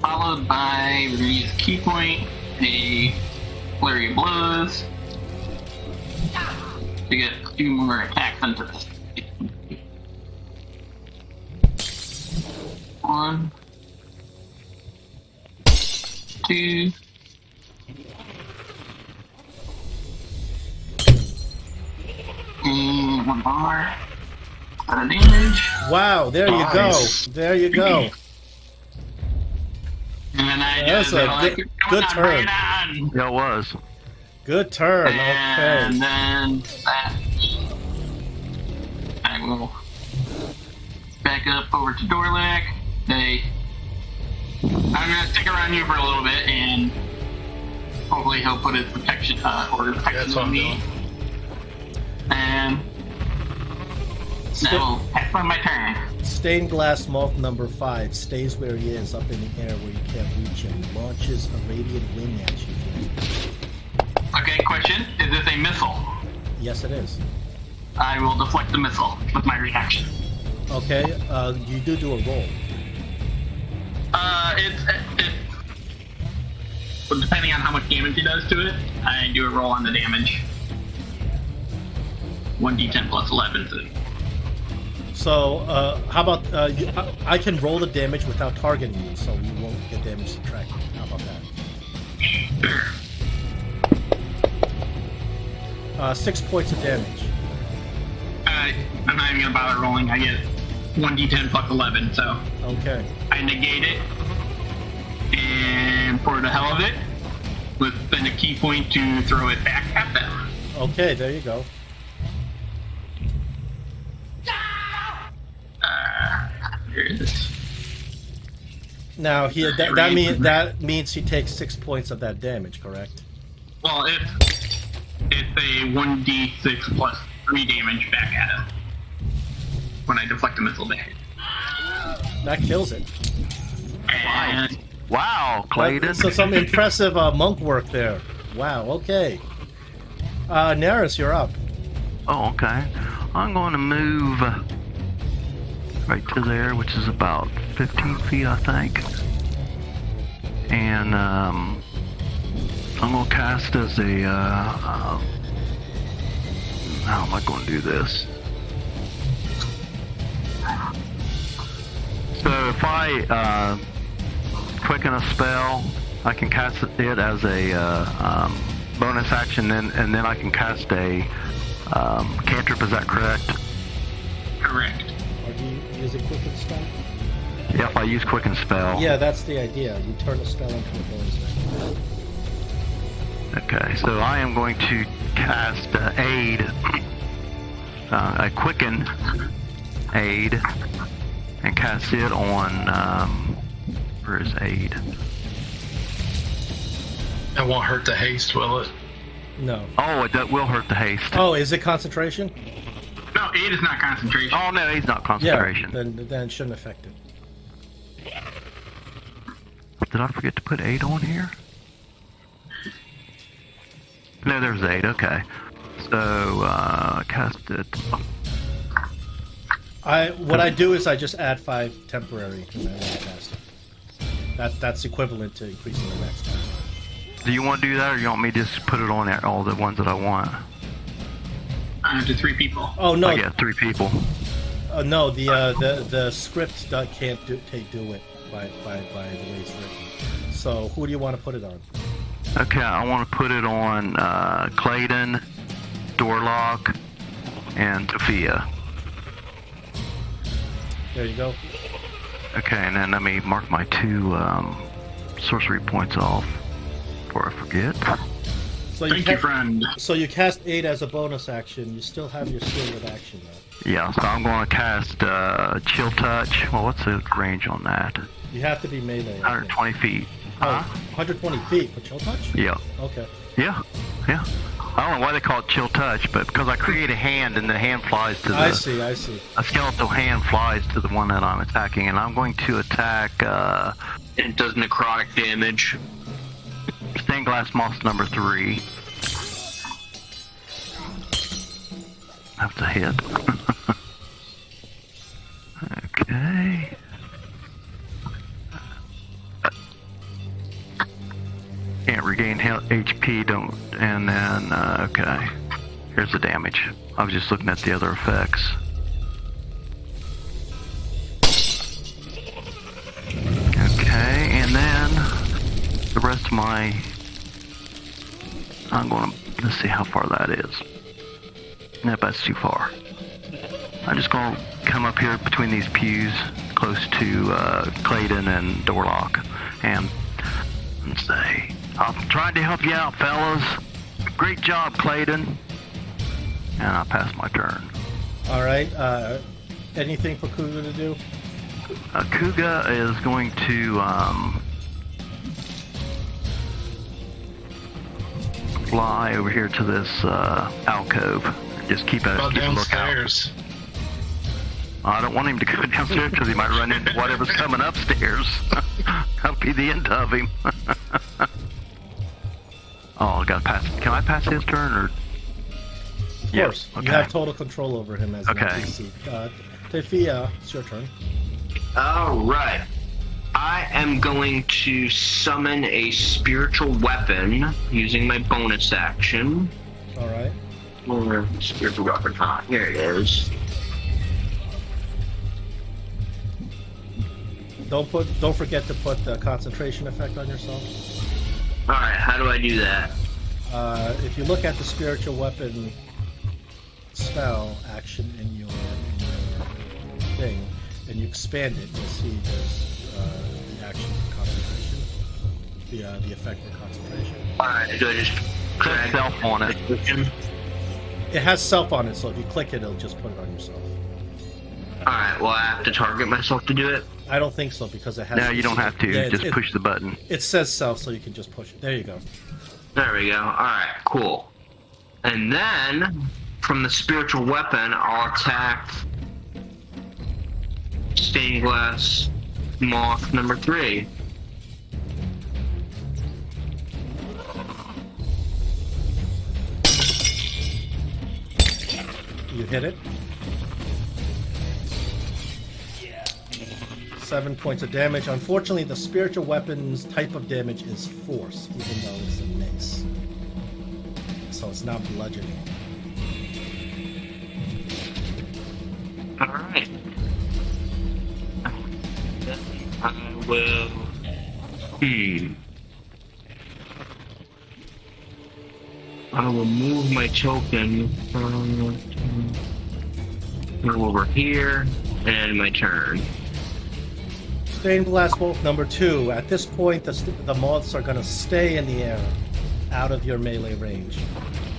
Followed by release key point, a flurry of blows. To get 2 more attacks into this. 1, 2. And 1 more. Out of damage. Wow, there you Nice. go. There you go. And then I That's just a like, good "Come on, turn. bring it on." Yeah, it was. Good turn. And Okay. then that. I will back up over to Dolrak. I'm gonna stick around you for a little bit, and hopefully he'll put his protection That's protection what on I'm me. doing. And that will pass on my turn. Stained glass moth number 5 stays where he is, up in the air where you can't reach him. Launches a radiant wing at you. Okay, question: is this a missile? Yes, it is. I will deflect the missile with my reaction. Okay. You do a roll. Well, depending on how much damage it does to it, I do a roll on the damage. 1d10 plus 11. So, how about I can roll the damage without targeting you, so you won't get damage subtracted. How about that? 6 points of damage. I'm not even gonna bother rolling. I get 1d10 plus 11, so Okay. I negate it, and for the hell of it, with then a key point to throw it back at them. Okay, there you go. Here it is. Now that means he takes 6 points of that damage, correct? Well, it's a 1d6 plus 3 damage back at him when I deflect the missile back. That kills it. And Wow, Clayton. So some impressive monk work there. Wow. Okay. Naris, you're up. Oh, okay. I'm going to move right to there, which is about 15 feet, I think. And I'm going to cast as a... how am I going to do this? So if I quicken a spell, I can cast it as a bonus action, and then I can cast a cantrip. Is that correct? correct. Or do you use a quicken spell? Yep, I use quicken spell. Yeah, that's the idea. You turn a spell into a bonus spell. Okay, so I am going to cast aid, a quicken aid, and cast it on. Where is aid? That won't hurt the haste, will it? No. Oh, it will hurt the haste. Oh, is it concentration? No, 8 is not concentration. Oh no, aid's not Yeah. concentration. Then it shouldn't affect it. Did I forget to put 8 on here? No, there's 8. Okay, so cast it. What I do is I just add 5 temporary and then I cast it. That's equivalent to increasing the max time. Do you want to do that, or you want me to just put it on there, all the ones that I want? To 3 people. Oh no! I get 3 people. No, the script can't do it by the way it's written. So who do you want to put it on? Okay, I want to put it on Clayton, Dolrak, and Sophia. There you go. Okay, and then let me mark my 2 sorcery points off before I forget. So Thank you, friend. So you cast 8 as a bonus action. You still have your skill with action though. Yeah, so I'm going to cast Chill Touch. Well, what's the range on that? You have to be melee. I think. 120 feet. Oh, 120 feet for chill touch? Yeah. Okay. Yeah. Yeah. I don't know why they call it chill touch, but because I create a hand and the hand flies to the... I see. A skeletal hand flies to the one that I'm attacking, and I'm going to attack... It does necrotic damage. Stained glass moth number 3. That's a hit. Okay. Can't regain HP, don't... And then, okay. Here's the damage. I was just looking at the other effects. Okay, and then the rest of my... I'm going to... Let's see how far that is. Nope, that's too far. I'm just going to come up here between these pews, close to Clayton and Dolrak, and say, I'm trying to help you out, fellas. Great job, Clayton. And I'll pass my turn. All right. Anything for Kuga to do? Kuga is going to fly over here to this alcove. Just keep a lookout. Downstairs. I don't want him to go downstairs because he might run into whatever's coming upstairs. That'll be the end of him. Oh, I gotta pass. Can I pass his turn or? Of course. Okay. You have total control over him as an Okay. NPC. Tefia, it's your turn. Alright. I am going to summon a spiritual weapon using my bonus action. All right. Or spiritual weapon. Ah, here it is. Don't forget to put the concentration effect on yourself. Alright, how do I do that? If you look at the spiritual weapon spell action in your thing, and you expand it, you'll see there's the action for concentration, the effect for concentration. Alright, do I just drag self on it? It has self on it, so if you click it, it'll just put it on yourself. Alright, well I have to target myself to do it? I don't think so, because it has... No, you don't have to. Yeah, just push the button. It says self, so you can just push it. There you go. There we go. Alright, cool. And then, from the spiritual weapon, I'll attack stained glass moth number 3. You hit it. 7 points of damage. Unfortunately, the spiritual weapon's type of damage is force, even though it's a mace. So it's not bludgeoning. Alright. I will... I will move my token over here, and my turn. Stained glass wolf number 2. At this point, the moths are going to stay in the air, out of your melee range.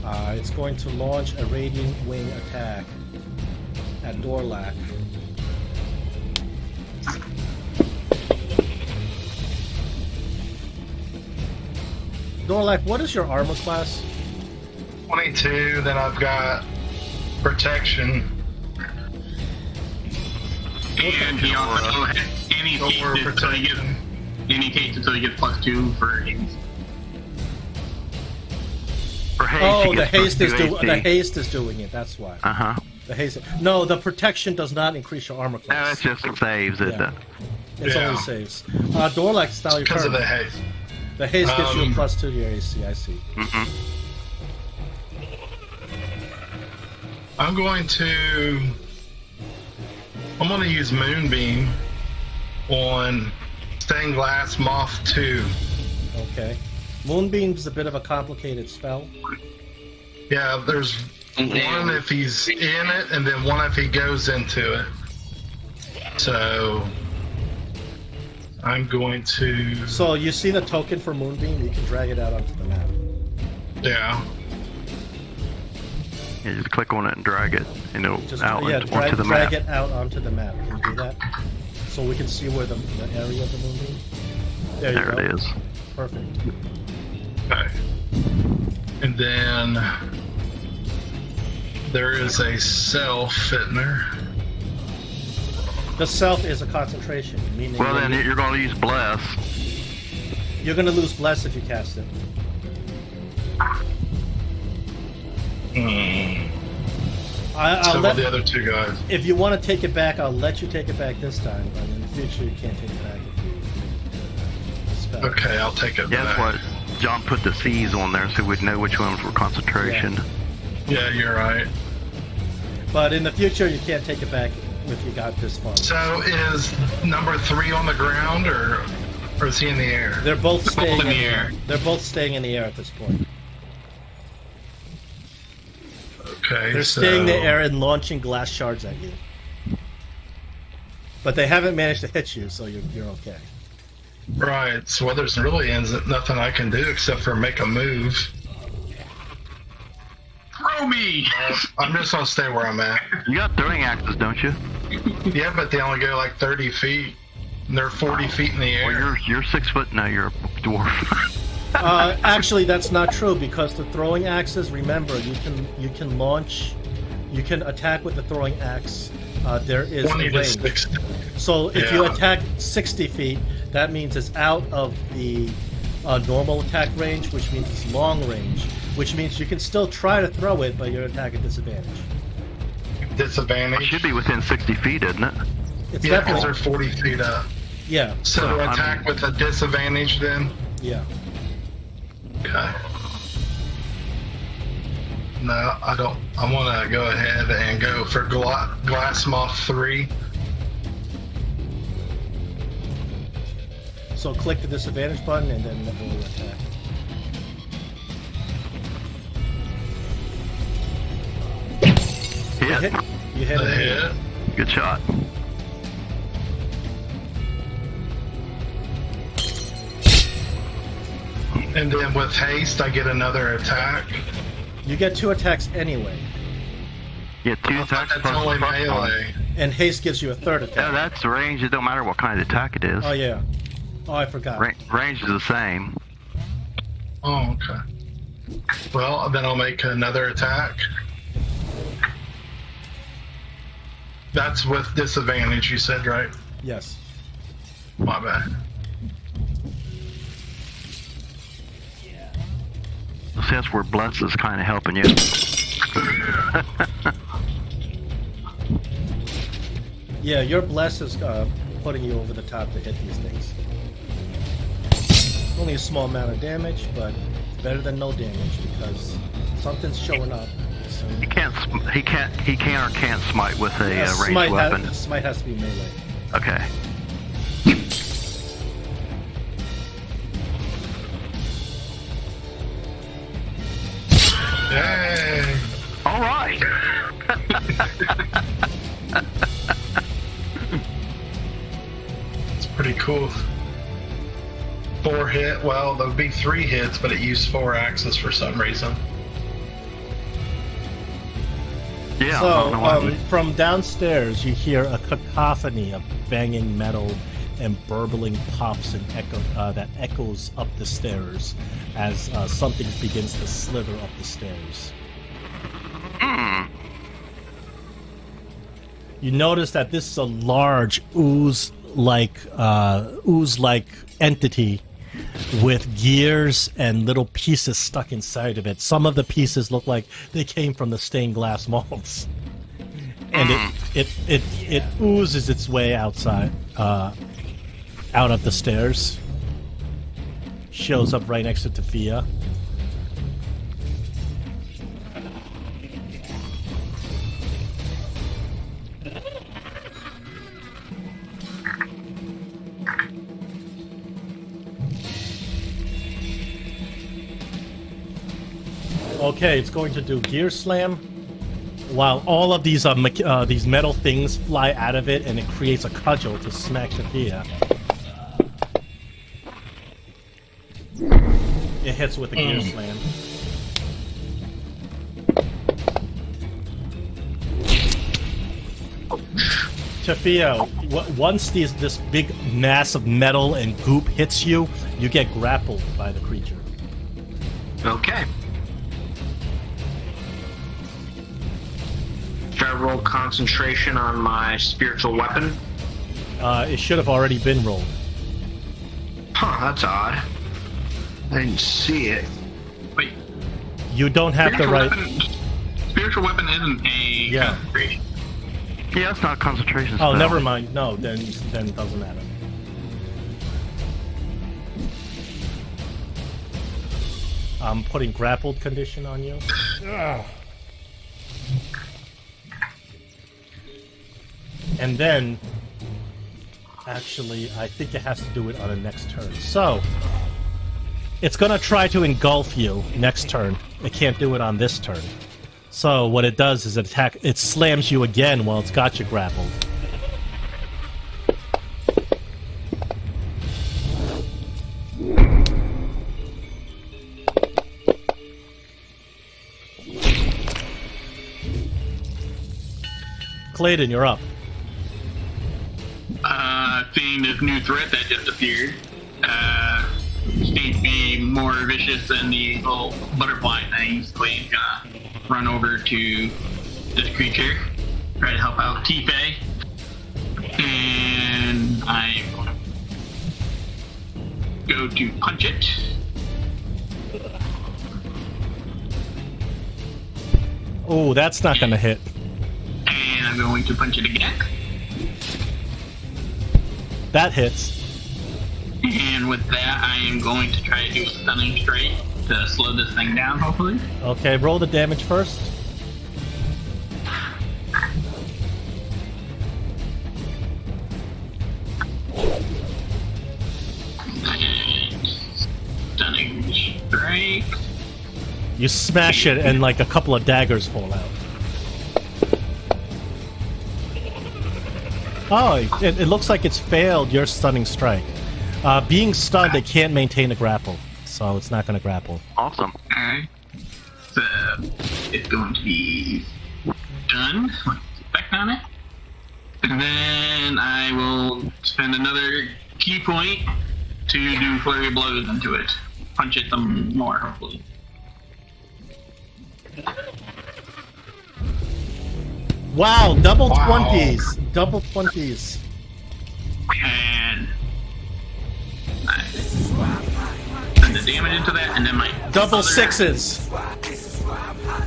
It's going to launch a radiant wing attack at Dolrak. Dolrak, what is your armor class? 22, then I've got protection. And he also has any haste until he gets +2 for haste. For haste, Oh, he the gets haste is +2 AC. the haste is doing it. That's why. The haste. No, the protection does not increase your armor No, class. it's just saves it. Yeah. It's Yeah. only saves. Dolrak, it's now your Because turn. of the haste. The haste gives you a +2 to your AC. I see. I'm going to use Moonbeam on Stained Glass Moth 2. Okay. Moonbeam's a bit of a complicated spell. Yeah, there's one if he's in it, and then one if he goes into it. So I'm going to... So you see the token for Moonbeam? You can drag it out onto the map. Yeah. You just click on it and drag it, and it'll Just out onto the drag map. it out onto the map. Can you do that? So we can see where the area of the Moonbeam. There you There go. it is. Perfect. Okay. And then there is a self in there. The self is a concentration, meaning Well, then you're going to use bless. you're going to lose bless if you cast it. I'll So let, the other two guys. if you want to take it back, I'll let you take it back this time, but in the future you can't take it back if you spell. Okay, I'll take it Yeah, back. that's what John put the C's on there so we'd know which ones were concentration. Yeah, you're right. But in the future you can't take it back if you got this far. So is number 3 on the ground, or is he in the air? They're both staying in the air. They're both staying in the air at this point. Okay, They're staying in the air and launching glass shards at you. But they haven't managed to hit you, so you're okay. Right, so there's really nothing I can do except for make a move. Throw me! I'm just gonna stay where I'm at. You got throwing axes, don't you? Yeah, but they only go like 30 feet. And they're 40 feet in the air. Well, you're 6 foot. No, you're a dwarf. Actually, that's not true because the throwing axes. Remember, you can launch, you can attack with the throwing axe. There is 20 a to range. 60. So if you Yeah. attack 60 feet, that means it's out of the normal attack range, which means it's long range, which means you can still try to throw it, but you're attack at disadvantage. It Disadvantage. should be within 60 feet, isn't it? It's Yeah, because definitely they're 40 feet up. yeah, So So, I attack mean- with a disadvantage then? yeah. Okay. No, I don't. I want to go ahead and go for Glass Moth 3. So click the disadvantage button and then roll attack. Hit. You hit The it. hit. Good shot. And then with haste, I get another attack. You get 2 attacks anyway, Yeah, 2 attacks That's plus only the first one. melee. and haste gives you a 3rd attack. Yeah, that's the range. It don't matter what kind of attack it is. Oh yeah. Oh, I forgot. Range is the same. Oh, okay. Well, then I'll make another attack. That's with disadvantage, you said, right? Yes. My bad. See, that's where bless is kind of helping you. Yeah, your bless is putting you over the top to hit these things. Only a small amount of damage, but it's better than no damage because something's showing up. So, He can or can't smite with a ranged smite weapon. Smite has to be melee. Okay. Yay! All right. It's pretty cool. 4 hit. Well, there'll be 3 hits, but it used 4 axes for some reason. Yeah. I don't know why. So, from downstairs, you hear a cacophony of banging metal and burbling pops and that echoes up the stairs as something begins to slither up the stairs. You notice that this is a large ooze-like entity with gears and little pieces stuck inside of it. Some of the pieces look like they came from the stained glass molds, and it oozes its way outside, out of the stairs. Shows up right next to Tafia. Okay, it's going to do Gear Slam, while all of these metal things fly out of it, and it creates a cudgel to smack Tafia. It hits with a Gear Slam. Tafia, once this big mass of metal and goop hits you, you get grappled by the creature. Okay. I roll concentration on my spiritual weapon? It should have already been rolled. Huh, that's odd. I didn't see it. Wait, You don't have to write. spiritual weapon isn't a concentration. Yeah, it's not concentration Oh, spell. never mind. No, then it doesn't matter. I'm putting grappled condition on you. Ugh. And then, actually, I think it has to do it on the next turn. So, it's going to try to engulf you next turn. It can't do it on this turn. So, what it does is it slams you again while it's got you grappled. Clayton, you're up. Seeing this new threat that just appeared, seems to be more vicious than the little butterfly things. Clayton's gonna run over to this creature, try to help out Tife, and I'm gonna go to punch it. Oh, that's not going to hit. And I'm going to punch it again. That hits. And with that, I am going to try to do stunning strike to slow this thing down, hopefully. Okay, roll the damage first. And stunning strike. You smash it and like a couple of daggers fall out. Oh, it looks like it's failed your stunning strike. Being stunned, it can't maintain a grapple, so it's not going to grapple. Awesome. Alright. So, it's going to be done. Let's effect on it. And then I will spend another key point to do flurry of blows into it. Punch it some more, hopefully. Wow, double 20s. Double 20s. And I send the damage into that, and then my Double other, sixes.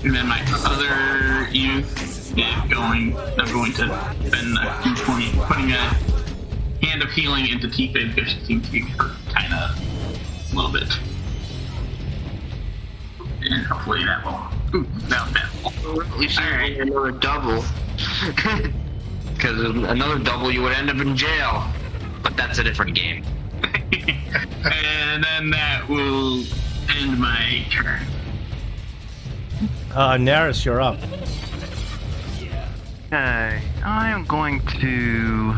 And then my other youth is going. I'm going to spend a key point putting a hand of healing into Tifa because she seems to be hurt kind of a little bit. And hopefully that will. Ooh, that was bad. At least you rolled another double. Because another double, you would end up in jail. But that's a different game. And then that will end my turn. Naris, you're up. Okay, I am going to...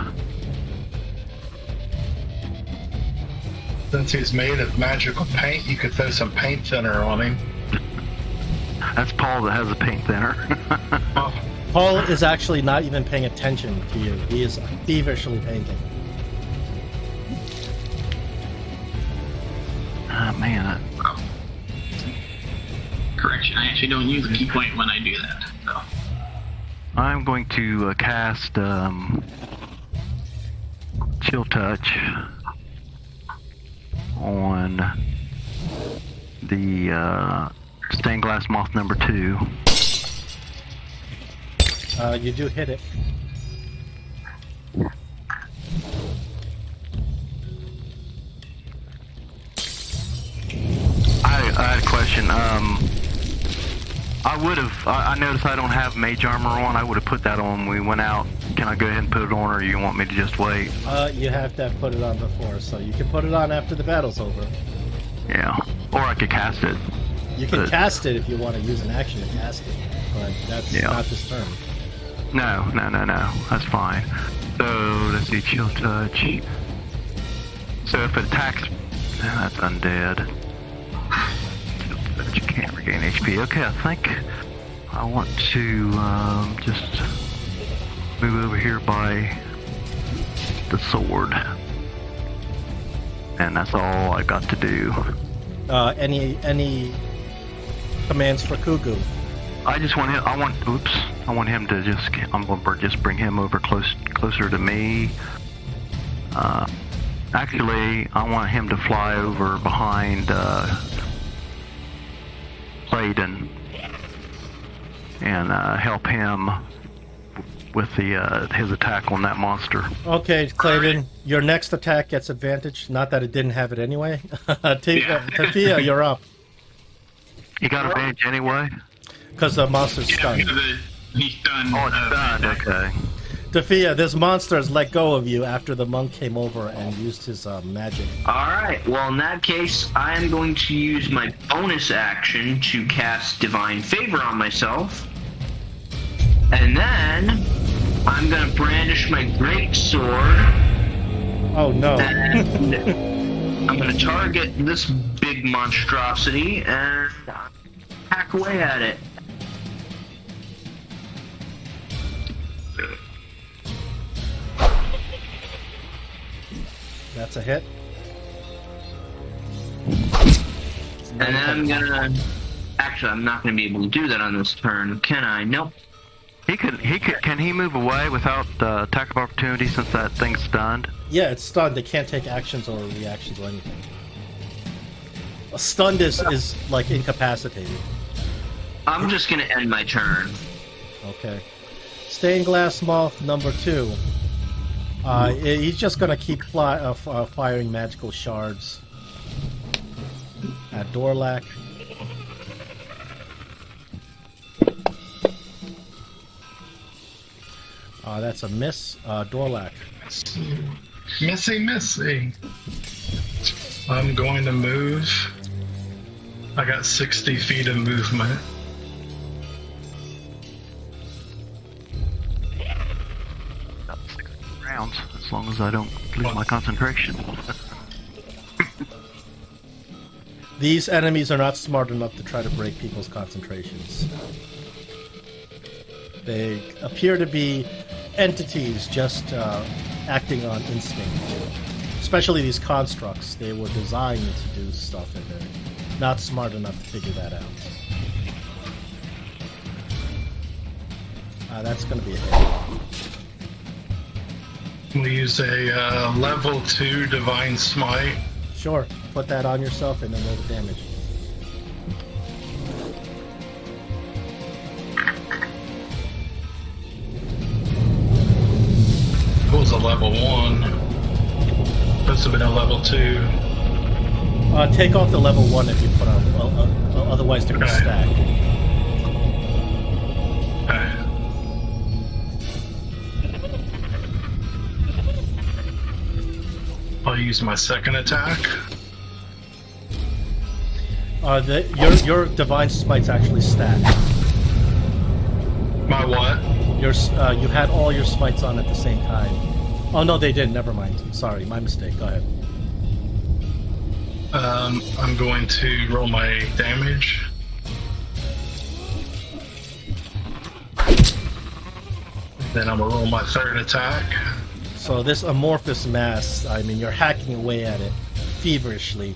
Since he's made of magical paint, you could throw some paint thinner on him. That's Paul that has a paint thinner. Oh, Paul is actually not even paying attention to you. He is feverishly painting. Man. Correction, I actually don't use a key point when I do that. So. I'm going to cast Chill Touch on the Stained Glass Moth number 2. You do hit it. I had a question. I noticed I don't have mage armor on. I would have put that on when we went out. Can I go ahead and put it on, or you want me to just wait? You have to have put it on before, so you can put it on after the battle's over. Yeah. Or I could cast it. You can cast it if you want to use an action to cast it, but that's not this turn. No. That's fine. So, let's see, Chill Touch. So if it attacks... that's undead. Chill Touch, you can't regain HP. Okay, I think I want to just move over here by the sword. And that's all I got to do. Any commands for Kugu? I just want him. I want him to just. I'm gonna just bring him over closer to me. Actually, I want him to fly over behind Clayton and help him with his attack on that monster. Okay, Clayton, your next attack gets advantage. Not that it didn't have it anyway. Tafia, you're up. You got advantage anyway? Because the monster's stunned. He's stunned. Oh, it's stunned, okay. Tafia, this monster has let go of you after the monk came over and used his magic. Alright, well in that case, I am going to use my bonus action to cast Divine Favor on myself. And then, I'm going to brandish my great sword. Oh no. And I'm going to target this big monstrosity and hack away at it. That's a hit. And then I'm gonna... Actually, I'm not gonna be able to do that on this turn, can I? Nope. Can he move away without attack of opportunity since that thing's stunned? Yeah, it's stunned. They can't take actions or reactions or anything. A stunned is like incapacitated. I'm just gonna end my turn. Okay. Stained glass moth number 2. He's just gonna keep firing magical shards at Dolrak. That's a miss. Dolrak. Missy. I'm going to move. I got 60 feet of movement. About 6 rounds, as long as I don't lose my concentration. These enemies are not smart enough to try to break people's concentrations. They appear to be entities just acting on instinct. Especially these constructs. They were designed to do stuff and they're not smart enough to figure that out. That's going to be a hit. We'll use a level 2 Divine Smite. Sure. Put that on yourself and then roll the damage. It was a level 1. Supposed to have been a level 2. Take off the level 1 if you put on. Otherwise, they're going to stack. Okay. I'll use my second attack. Your divine smite's actually stacked. My what? You had all your smites on at the same time. Oh no, they didn't. Never mind. Sorry, my mistake. Go ahead. I'm going to roll my damage. Then I'm gonna roll my third attack. So this amorphous mass, I mean, you're hacking away at it feverishly.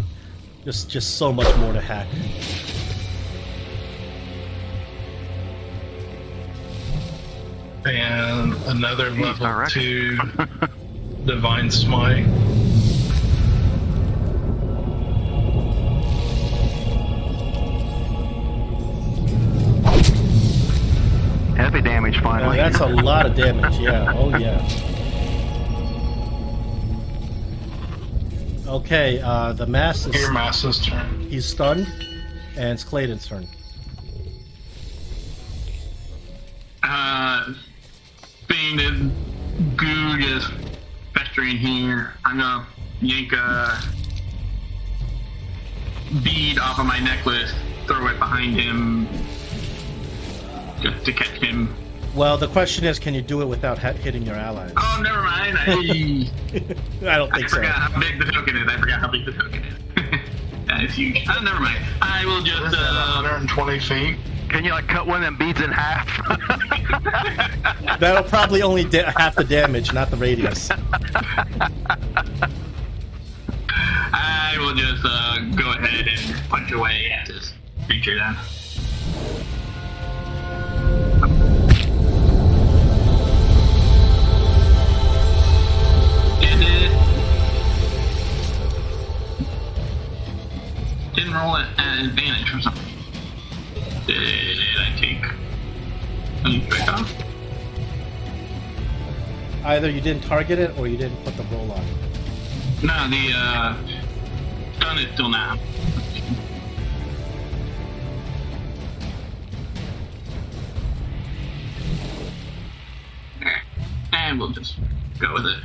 Just so much more to hack. And another level 2 Divine Smite. Heavy damage, finally. That's a lot of damage, yeah. Oh, yeah. Okay, the mass is... Your mass's turn. He's stunned, and it's Clayton's turn. Being the goo just festering here, I'm gonna yank a bead off of my necklace, throw it behind him, just to catch him. Well, the question is, can you do it without hitting your allies? Oh, never mind. I don't think so. I forgot how big the token is. That is huge. Oh, never mind. I will just... 120 feet. Can you, like, cut one of them beads in half? That'll probably only half the damage, not the radius. I will just go ahead and punch away at this creature then. Did I take any quick off? Either you didn't target it or you didn't put the roll on it. No, the stun is still now. And we'll just go with it.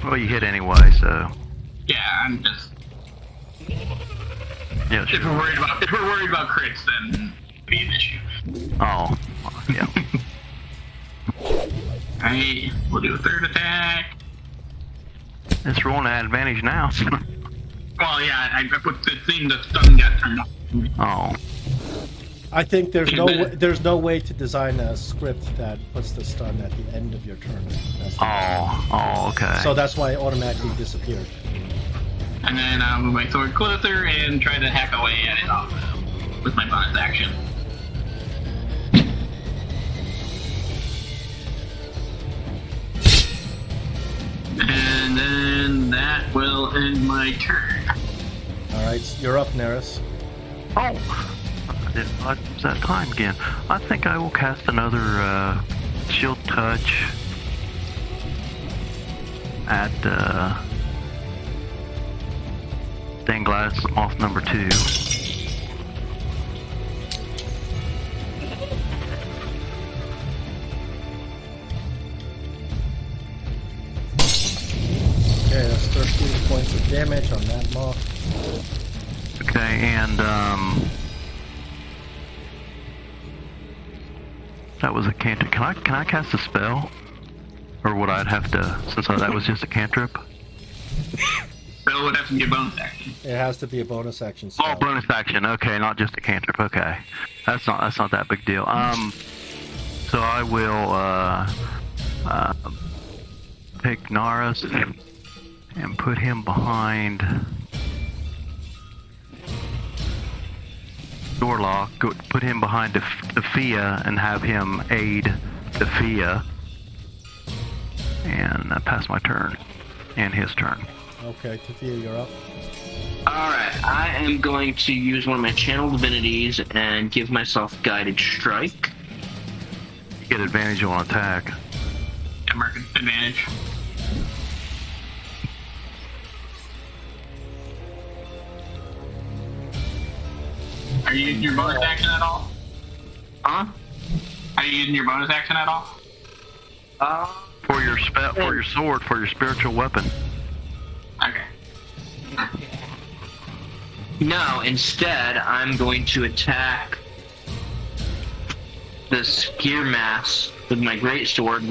Well, you hit anyway, so. Yeah, I'm just. Yeah, If sure. we're worried about crits, then it'd be an issue. Oh, yeah. Alright, we'll do a third attack. It's rolling at advantage now. Well, yeah, I put the thing that stun got turned off. Oh. I think there's no way to design a script that puts the stun at the end of your turn. Oh, okay. So that's why it automatically disappeared. And then I'll move my sword closer and try to hack away at it off with my bonus action. And then that will end my turn. Alright, you're up, Naris. Oh, I didn't realize it was that time again. I think I will cast another shield touch at stained glass off number 2. Okay, that's 13 points of damage on that moth. Okay, and that was a cantrip. Can I cast a spell, or would I have to? Since that was just a cantrip. So it would have to be a bonus action. It has to be a bonus action Oh, spell. bonus action. Okay, not just a cantrip. Okay, that's not that big deal. So I will take Naris and put him behind Dolrak. Put him behind Defia and have him aid Defia. And I pass my turn and his turn. Okay, Tafia, you're up. Alright, I am going to use one of my channel divinities and give myself guided strike. You get advantage on attack. Yeah, mark advantage. Are you using your bonus action at all? Huh? Are you using your bonus action at all? For your sword, for your spiritual weapon. Okay. No, instead, I'm going to attack this gear mass with my greatsword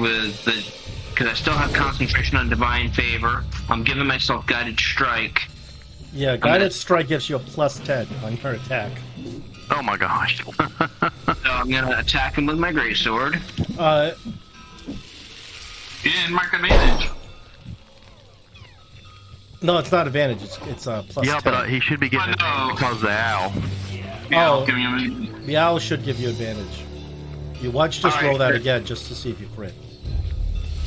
because I still have concentration on divine favor. I'm giving myself guided strike. Yeah, guided strike gives you a +10 on your attack. Oh my gosh. So I'm gonna attack him with my greatsword. You didn't mark advantage. No, it's not advantage. It's +10. Yeah, but he should be getting advantage because of the owl. Yeah, Oh. I'll give you a The owl should give you advantage. You watch, just Alright, roll that sure. again just to see if you crit.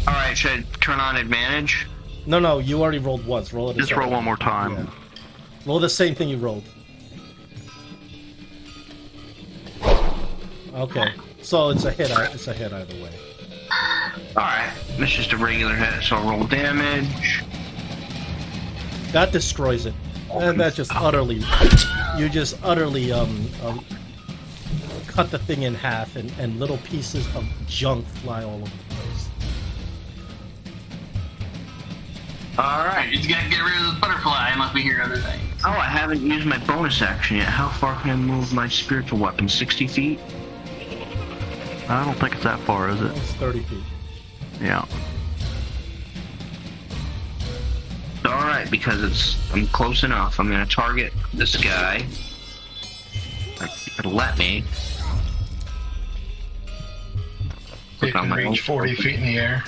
Alright, should I turn on advantage? No, you already rolled once. Roll it Just again. roll one more time. Yeah. Roll the same thing you rolled. Okay, so it's a hit. It's a hit either way. Alright, that's just a regular hit, so I'll roll damage. That destroys it, and that just utterly, you just utterly cut the thing in half, and little pieces of junk fly all over the place. Alright, you gotta get rid of the butterfly unless we hear other things. Oh, I haven't used my bonus action yet. How far can I move my spiritual weapon? 60 feet? I don't think it's that far, is it? It's 30 feet. Yeah. Alright, because I'm close enough. I'm gonna target this guy. It'll let me. You can reach 40 feet in the air.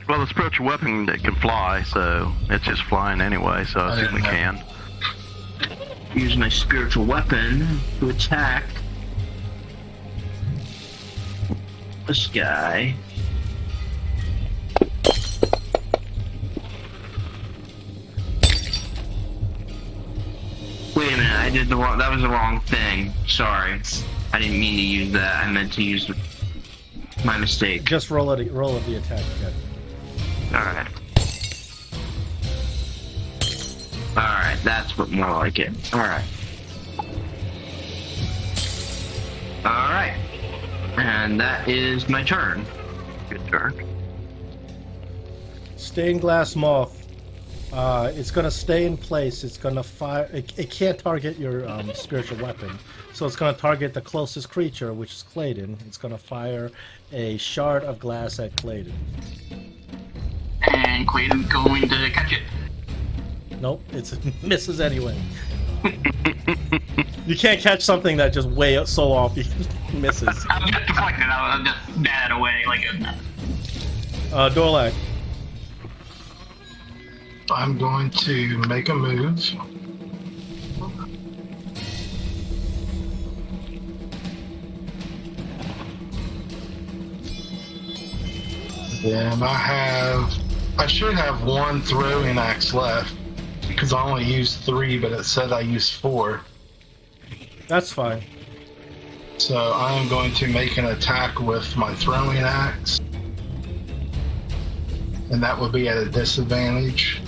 Well, the spiritual weapon that can fly, so it's just flying anyway, so I assume we can. Use my spiritual weapon to attack this guy. Wait a minute, I I did the wrong. That was the wrong thing. Sorry, I didn't mean to use that. I meant to use my mistake. Just roll it the attack again. Alright. Alright, that's what more like it. Alright. Alright. And that is my turn. Good turn. Stained glass moth. It's gonna stay in place. It's gonna fire. It can't target your spiritual weapon, so it's gonna target the closest creature, which is Clayton. It's gonna fire a shard of glass at Clayton. And Clayton's going to catch it. Nope, it misses anyway. You can't catch something that just way so off. It misses. I'll just deflect it. I'll just bat it away like a... Dolrak. I'm going to make a move. Then I should have one throwing axe left because I only used 3, but it said I used 4. That's fine. So I am going to make an attack with my throwing axe, and that will be at a disadvantage.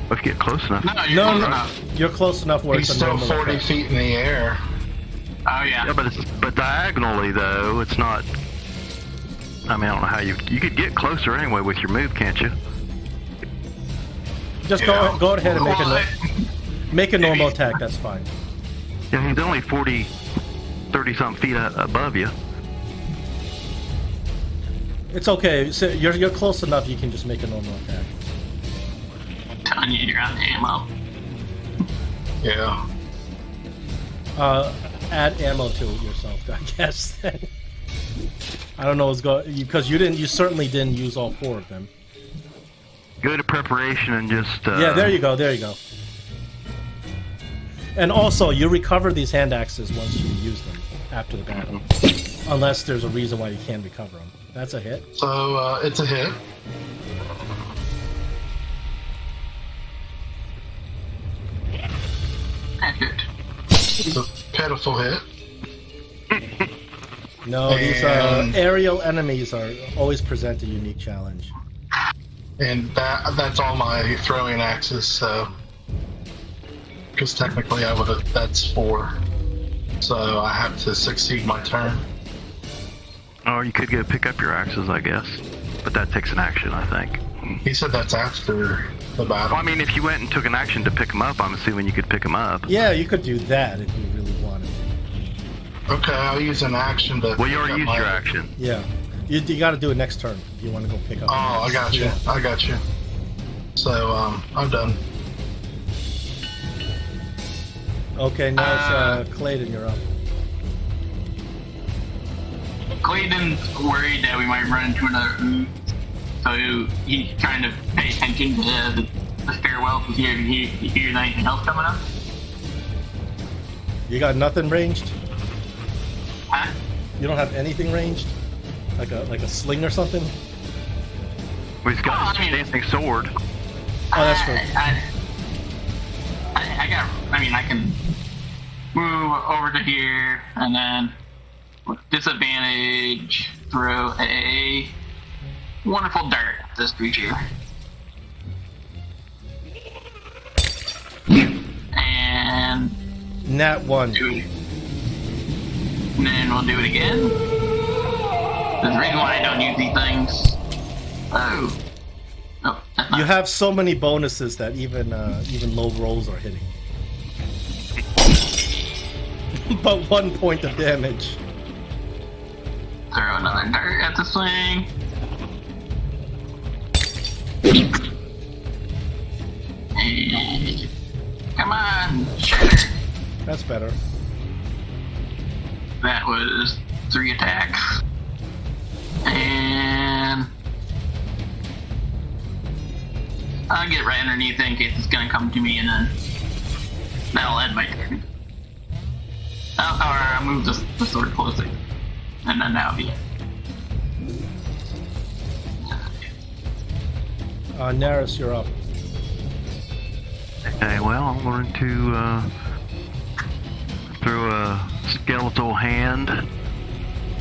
Let's get close enough. No, you're close enough where He's it's a still normal 40 attack. feet in the air. Oh, yeah. Yeah, but diagonally though, it's not. I mean, I don't know how you could get closer anyway with your move, can't you? Just Yeah. go ahead and make a normal Maybe. attack. That's fine. Yeah, he's only 30-something feet above you. It's okay. So you're close enough. You can just make a normal attack. I'm telling you, you're out of ammo. Yeah. Add ammo to yourself, I guess. I don't know what's going because you certainly didn't use all 4 of them. Go to preparation and just. Yeah, there you go. And also, you recover these hand axes once you use them after the battle, unless there's a reason why you can't recover them. That's a hit. So it's a hit. That's it. It's a pitiful hit. No, these And- aerial enemies are always present a unique challenge. And that's all my throwing axes, so. Because technically that's 4. So I have to succeed my turn. Or you could go pick up your axes, I guess. But that takes an action, I think. He said that's after the battle. Well, I mean, if you went and took an action to pick them up, I'm assuming you could pick them up. Yeah, you could do that if you really wanted to. Okay, I'll use an action to. Well, you already pick used up your my- action. Yeah, you got to do it next turn if you want to go pick up. Oh, I got you. Yeah. I got you. So I'm done. Okay, now it's Clayton. You're up. Clayton's worried that we might run into another ooze, so he's trying to pay attention to the stairwell to see if he hears anything else coming up. You got nothing ranged? Huh? You don't have anything ranged? Like a sling or something? Well, he's got Oh, his I mean- dancing sword. Oh, that's true. I can move over to here and then with disadvantage throw a wonderful dart at this creature. And Nat 1. do it. And then we'll do it again. There's a reason why I don't use these things. Oh. Oh, that's not You have so many bonuses that even low rolls are hitting. But 1 point of damage. throw another dart at this thing. Hey. Come on, shatter. That's better. That was 3 attacks. And I'll get right underneath it in case it's gonna come to me, and then that'll end my turn. I'll move the sword closer, and then that'll be it. Naris, you're up. Okay, well, I'm going to skeletal hand.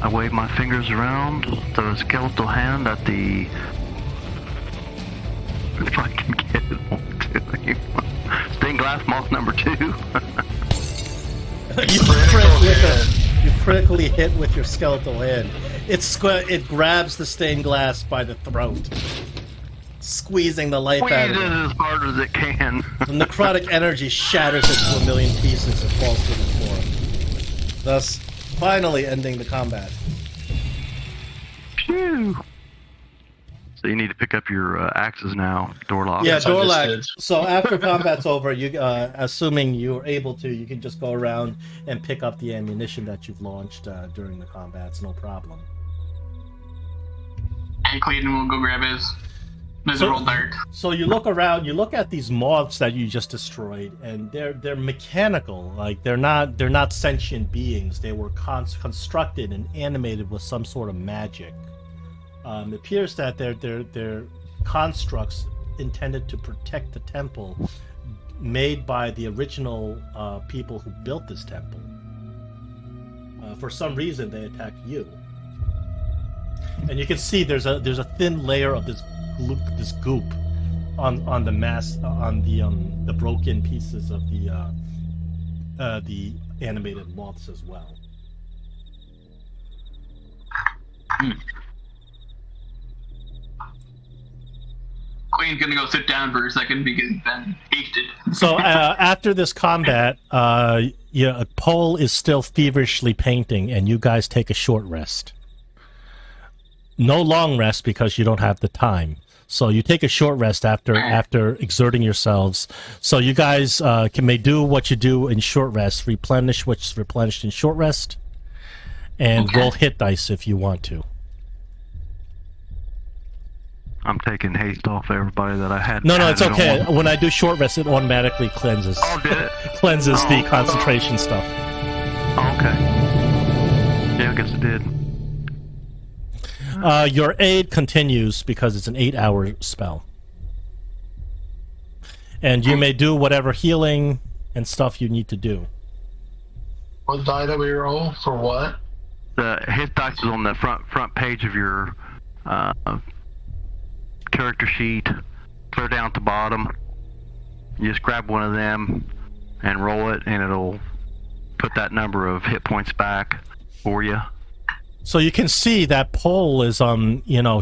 I wave my fingers around, the skeletal hand at the... If I can get it onto stained glass moth number 2. You critically hit with your skeletal hand. It grabs the stained glass by the throat, squeezing the life out of it. As hard as it can. The necrotic energy shatters it to a million pieces and falls to the floor, thus finally ending the combat. Phew. So you need to pick up your axes now, Dolrak. Yeah, Dolrak. So after combat's over, you, assuming you're able to, you can just go around and pick up the ammunition that you've launched during the combats, no problem. And Clayton will go grab his miserable dart. So you look around, you look at these moths that you just destroyed, and they're mechanical. Like they're not sentient beings. They were constructed and animated with some sort of magic. It appears that they're constructs intended to protect the temple, made by the original people who built this temple. For some reason, they attacked you, and you can see there's a thin layer of this goop on the mass on the broken pieces of the animated moths as well. Queen's gonna go sit down for a second because he's been hasted. So after this combat, Paul is still feverishly painting, and you guys take a short rest. No long rest because you don't have the time. So you take a short rest after exerting yourselves. So you guys may do what you do in short rest, replenish what's replenished in short rest, and roll hit dice if you want to. I'm taking haste off everybody that I had. No, it's okay. When I do short rest, it automatically cleanses. Oh, did it? Cleanses the concentration stuff. Oh, okay. Yeah, I guess it did. Your aid continues because it's an 8-hour spell. And you may do whatever healing and stuff you need to do. What die do we roll? For what? The hit dice is on the front page of your character sheet, clear down at the bottom. You just grab one of them and roll it, and it'll put that number of hit points back for you. So you can see that Paul is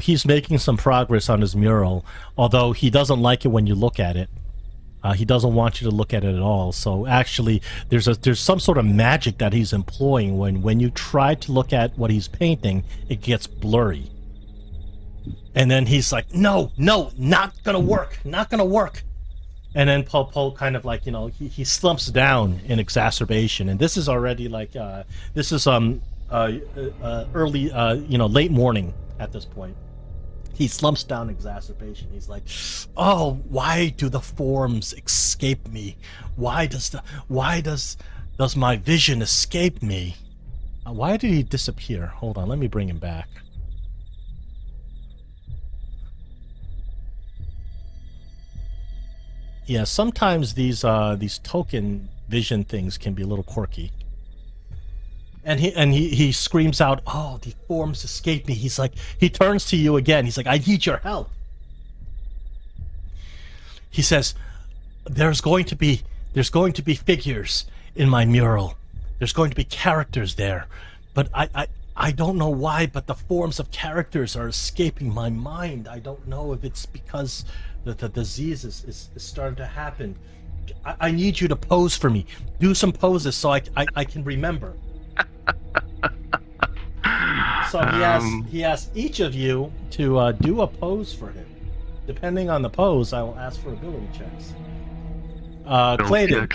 he's making some progress on his mural, although he doesn't like it when you look at it. He doesn't want you to look at it at all. So actually, there's some sort of magic that he's employing when you try to look at what he's painting, it gets blurry. And then he's like, no, not gonna work. And then Paul kind of like, he slumps down in exacerbation. And this is already like, early, late morning at this point. He slumps down in exacerbation. He's like, oh, why do the forms escape me? Why does my vision escape me? Why did he disappear? Hold on, let me bring him back. Yeah, sometimes these token vision things can be a little quirky. And he screams out, "Oh, the forms escape me!" He's like, he turns to you again. He's like, "I need your help." He says, "There's going to be figures in my mural. There's going to be characters there, but I don't know why, but the forms of characters are escaping my mind. I don't know if it's because the disease is starting to happen. I need you to pose for me. Do some poses so I can remember." So he asks each of you to do a pose for him. Depending on the pose, I will ask for ability checks. Clayton.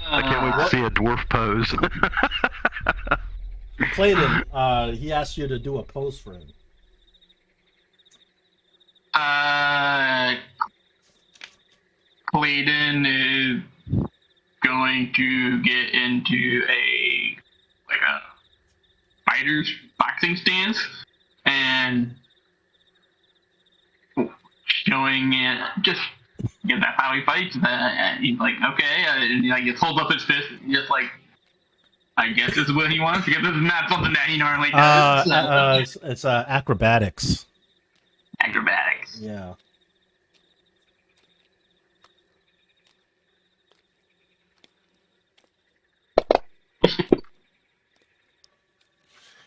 I can't wait to see a dwarf pose. Clayton, he asked you to do a pose for him. Clayton is going to get into a fighter's boxing stance and showing it, just Because that's how he fights. He's like, okay, and he like just holds up his fist, and just like, I guess this is what he wants. Because this is not something that he normally does. It's acrobatics. Acrobatics. Yeah.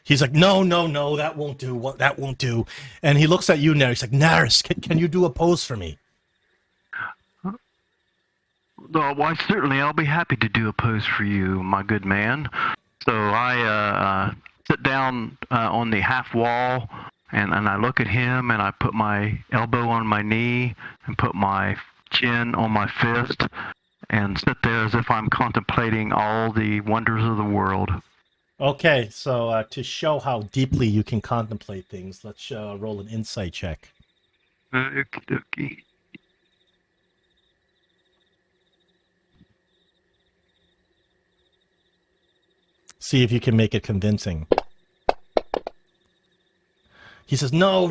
He's like, no, that won't do. That won't do. And he looks at you, Naris. He's like, Naris, can you do a pose for me? Why, certainly, I'll be happy to do a pose for you, my good man. So I sit down on the half wall, and I look at him, and I put my elbow on my knee, and put my chin on my fist, and sit there as if I'm contemplating all the wonders of the world. Okay, so to show how deeply you can contemplate things, let's roll an insight check. Okey-dokey. See if you can make it convincing. He says, no,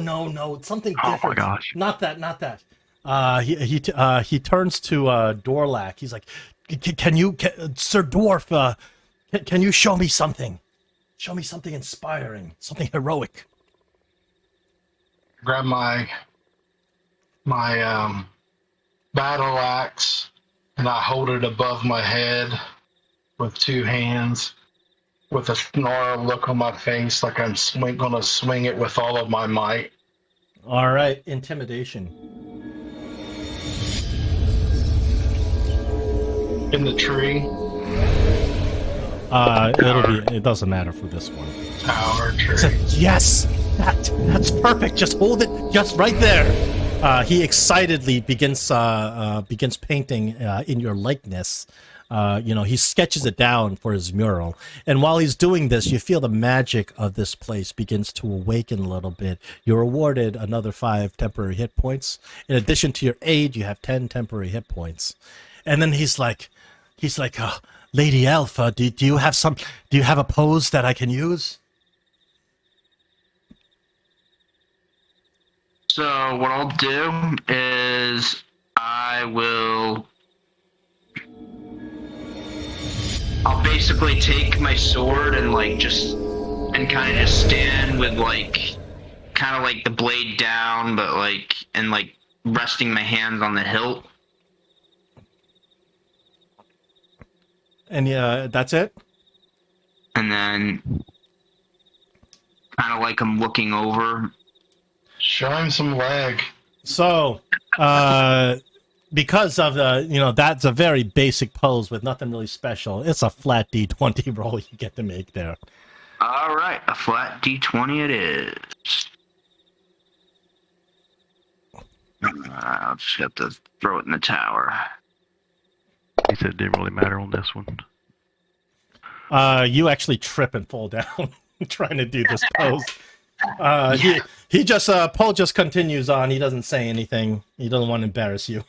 it's something different. Oh my gosh. Not that. He turns to Dolrak. He's like, Sir Dwarf, can you show me something? Show me something inspiring, something heroic. Grab my battle axe, and I hold it above my head with two hands, with a snarl look on my face, like I'm gonna swing it with all of my might. All right, intimidation. In the tree. It doesn't matter for this one. Tower tree. Yes, that's perfect. Just hold it, just right there. He excitedly begins painting in your likeness. He sketches it down for his mural. And while he's doing this, you feel the magic of this place begins to awaken a little bit. You're awarded another 5 temporary hit points. In addition to your aid, you have 10 temporary hit points. And then he's like, Lady Elf, do you have a pose that I can use? So what I'll do is I'll basically take my sword and kind of just stand with kind of like the blade down, but resting my hands on the hilt. And that's it? And then kind of like I'm looking over. Show him some leg. So, because of that's a very basic pose with nothing really special. It's a flat D20 roll you get to make there. All right, a flat D20 it is. I'll just have to throw it in the tower. He said it didn't really matter on this one. You actually trip and fall down trying to do this pose. Paul just continues on. He doesn't say anything. He doesn't want to embarrass you.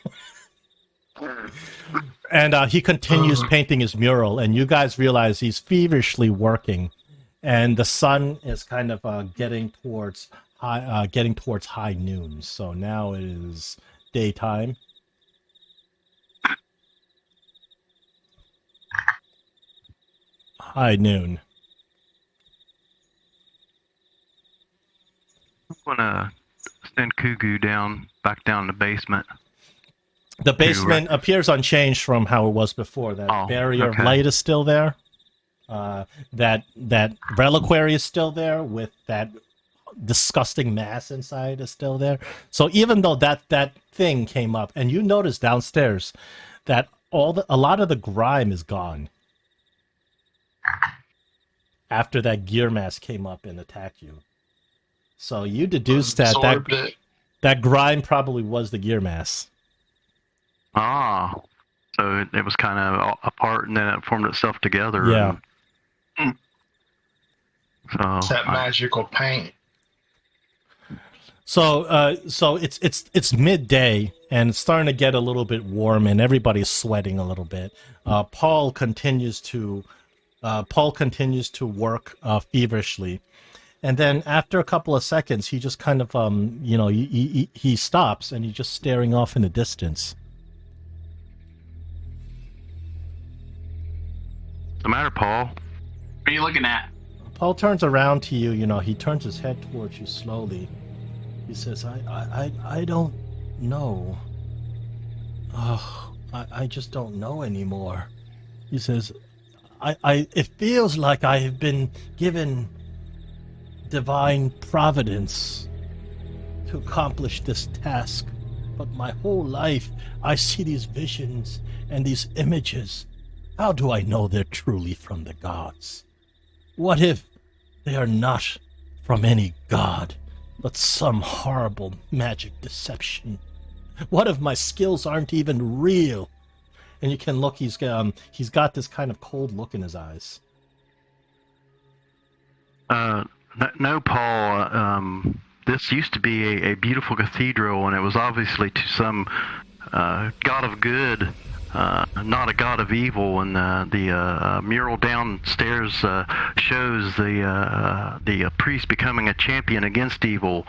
And he continues painting his mural, and you guys realize he's feverishly working, and the sun is kind of getting towards high noon. So now it is daytime. High noon. I'm gonna send Kugu back down the basement. The basement appears unchanged from how it was before. That barrier of light is still there. That reliquary is still there, with that disgusting mass inside is still there. So even though that thing came up, and you notice downstairs that a lot of the grime is gone after that gear mass came up and attacked you. So you deduced that grime probably was the gear mass. Ah, so it was kind of apart, and then it formed itself together. Yeah. It's that magical paint. So it's midday, and it's starting to get a little bit warm, and everybody's sweating a little bit. Paul continues to work feverishly, and then after a couple of seconds, he just kind of he stops, and he's just staring off in the distance. What's the matter, Paul? What are you looking at? Paul turns around to you. He turns his head towards you slowly. He says, I don't know. Oh, I just don't know anymore. He says, it feels like I have been given divine providence to accomplish this task. But my whole life, I see these visions and these images. How do I know they're truly from the gods? What if they are not from any god, but some horrible magic deception? What if my skills aren't even real? And you can look, he's got this kind of cold look in his eyes. No, Paul. This used to be a beautiful cathedral, and it was obviously to some god of good, not a god of evil. And the mural downstairs shows the priest becoming a champion against evil.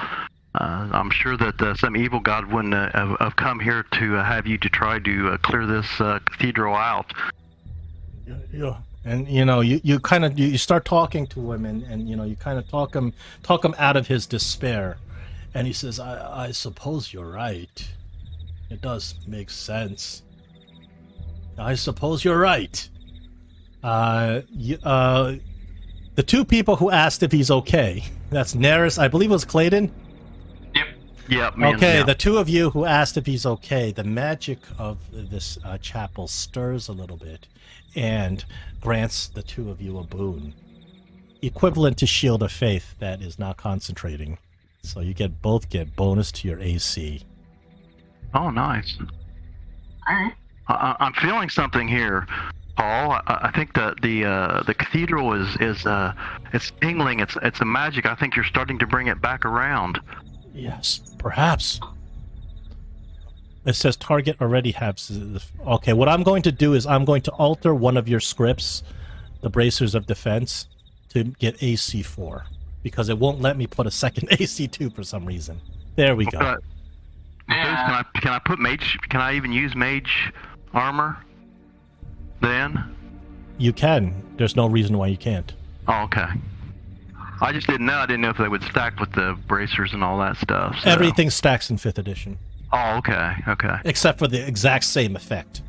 I'm sure that some evil god wouldn't have come here to have you to try to clear this cathedral out. Yeah. And you start talking to him, and you kind of talk him out of his despair, and he says, I suppose you're right. It does make sense. I suppose you're right. The two people who asked if he's okay, that's Naris, I believe it was Clayton. Yep. Okay, the two of you who asked if he's okay, the magic of this chapel stirs a little bit and grants the two of you a boon, equivalent to Shield of Faith that is not concentrating. So you both get bonus to your AC. Oh, nice. All right. I'm feeling something here, Paul. I think that the cathedral is it's tingling. It's a magic. I think you're starting to bring it back around. Yes, perhaps. It says target already has... Okay, what I'm going to do is I'm going to alter one of your scripts, the Bracers of Defense, to get AC 4. Because it won't let me put a second AC 2 for some reason. There we go. Yeah. Can I put mage... Can I even use mage armor then? You can. There's no reason why you can't. Oh, okay. I just didn't know. I didn't know if they would stack with the bracers and all that stuff. So. Everything stacks in 5th edition. Oh, okay. Except for the exact same effect.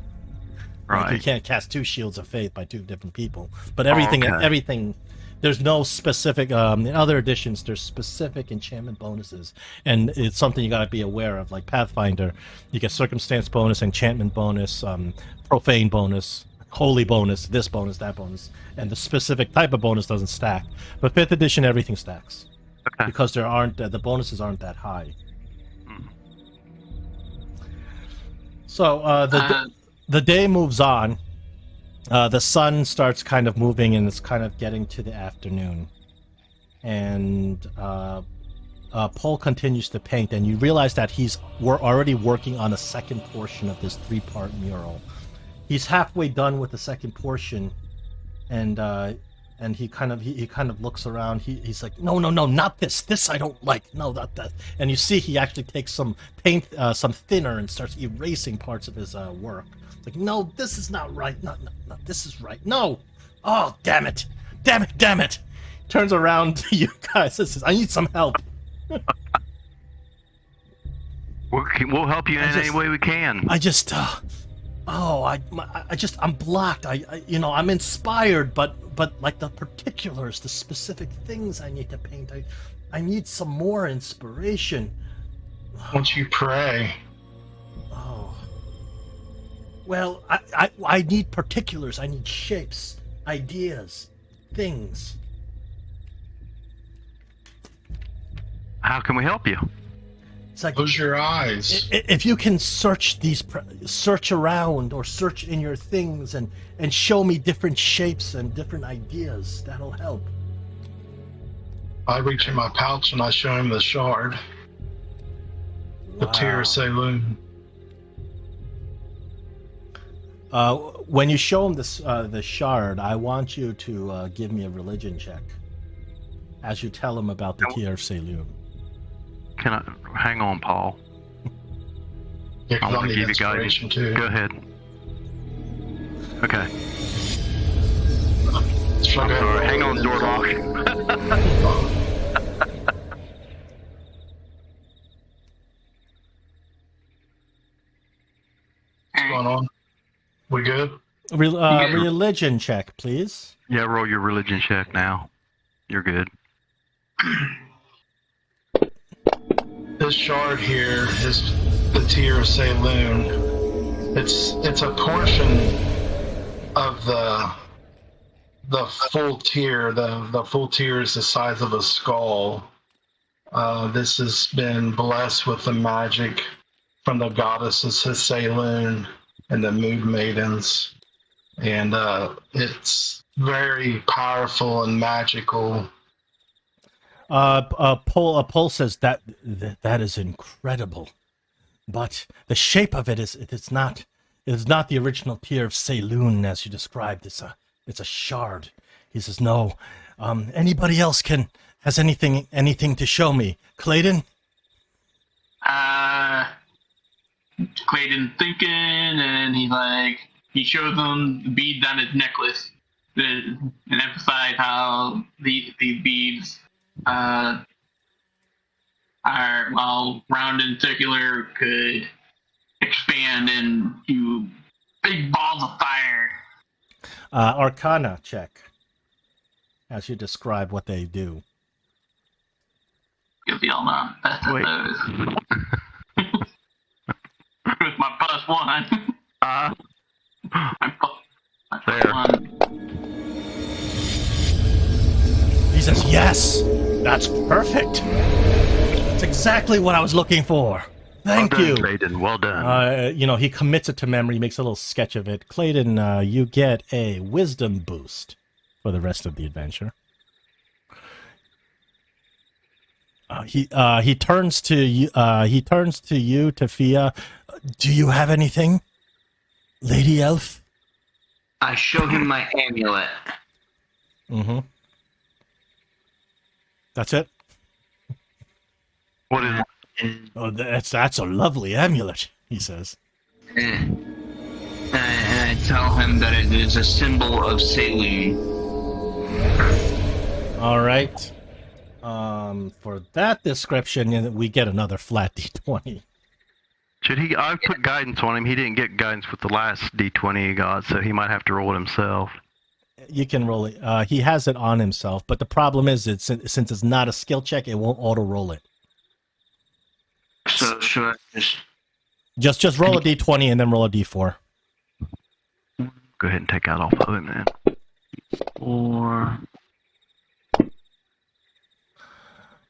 Right. Like you can't cast 2 Shields of Faith by 2 different people. But everything, there's no specific, in other editions, there's specific enchantment bonuses. And it's something you gotta be aware of. Like Pathfinder, you get Circumstance bonus, enchantment bonus, profane bonus, holy bonus, this bonus, that bonus. And the specific type of bonus doesn't stack. But 5th edition, everything stacks. Okay. Because there aren't, the bonuses aren't that high. So the day moves on. The sun starts kind of moving, and it's kind of getting to the afternoon. And Paul continues to paint, and you realize that we're already working on a second portion of this 3-part mural. He's halfway done with the second portion, and he kind of looks around. He's like, no, not this. This I don't like. No, not that. And you see he actually takes some paint, some thinner, and starts erasing parts of his work. It's like, no, this is not right. No, this is right. No. Oh, damn it. Turns around to you guys and says, I need some help. We'll help you in any way we can. I'm blocked. I'm inspired, but like the particulars, the specific things I need to paint, I need some more inspiration. Won't you pray? Oh. Well, I need particulars. I need shapes, ideas, things. How can we help you? It's like, Close your eyes. if you can search around or search in your things and show me different shapes and different ideas, that'll help. I reach in my pouch and I show him the shard. The tear of Selune. When you show him the shard, I want you to give me a religion check as you tell him about the tear of Selune. Can I hang on, Paul? Yeah, I because want I to need give you guys. inspiration too. Go ahead. Okay. Should I go ahead and roll Hang it on, and then Dolrak. What's going on? We good? Religion check, please. Yeah, roll your religion check now. You're good. This shard here is the tear of Selune. It's a portion of the full tear. The full tear is the size of a skull. This has been blessed with the magic from the goddesses Selune and the Mood Maidens, and it's very powerful and magical. Pole says that is incredible, but the shape of it is not the original tear of Selune as you described. It's a shard. He says no. Anybody else has anything to show me? Clayton? Clayton thinking, and he showed them the beads on his necklace, and emphasized how these beads are, while round and circular, could expand into big balls of fire. Arcana check as you describe what they do. Give y'all my best of those. With my +1. There. He says, yes, that's perfect. That's exactly what I was looking for. Thank you. Clayton, well done. He commits it to memory, makes a little sketch of it. Clayton, you get a wisdom boost for the rest of the adventure. He turns to you, Tafia. Do you have anything, Lady Elf? I show him my amulet. Mm-hmm. That's it? What is it? Oh, that's a lovely amulet, he says. And I tell him that it is a symbol of Selune. All right. For that description, we get another flat D20. I put guidance on him. He didn't get guidance with the last D20 he got, so he might have to roll it himself. You can roll it. He has it on himself, but the problem is, since it's not a skill check, it won't auto-roll it. So should I just roll a D20 and then roll a D4. Go ahead and take that off of it, man. Or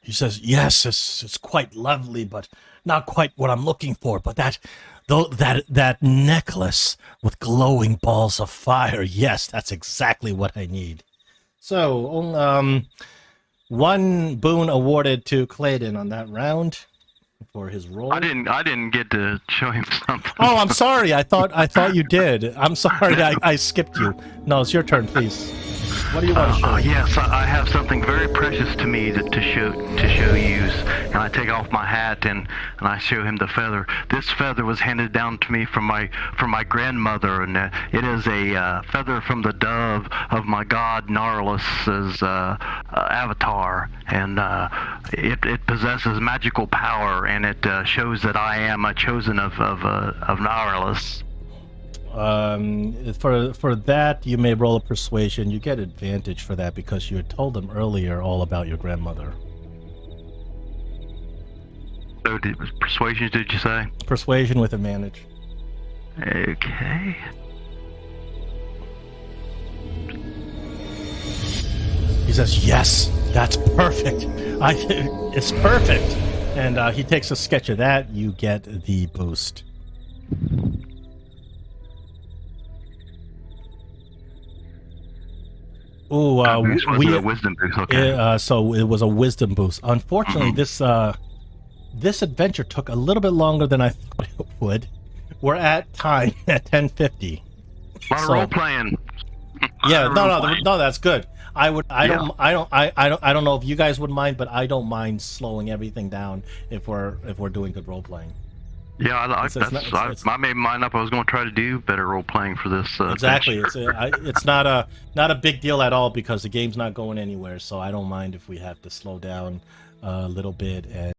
he says, yes, it's quite lovely, but not quite what I'm looking for. But that necklace with glowing balls of fire, yes, that's exactly what I need. So, one boon awarded to Clayton on that round for his roll. I didn't get to show him something. Oh, I'm sorry. I thought you did. I'm sorry. I skipped you. No, it's your turn, please. What do you want to show? Yes, I have something very precious to me to show you. And I take off my hat and I show him the feather. This feather was handed down to me from my grandmother, and it is a feather from the dove of my god Naris's avatar, and it possesses magical power, and it shows that I am a chosen of Naris. For that, you may roll a persuasion. You get advantage for that because you had told them earlier all about your grandmother. So, persuasion, did you say? Persuasion with advantage. Okay. He says, yes, that's perfect. It's perfect. And he takes a sketch of that. You get the boost. Oh, a wisdom boost. Okay. So it was a wisdom boost. Unfortunately, this adventure took a little bit longer than I thought it would. We're at time at 10:50. A lot of role playing. Yeah, no, that's good. I don't know if you guys would mind, but I don't mind slowing everything down if we're doing good role playing. Yeah, It's I made mine up. I was going to try to do better role playing for this. exactly. adventure. It's not a big deal at all because the game's not going anywhere. So I don't mind if we have to slow down a little bit and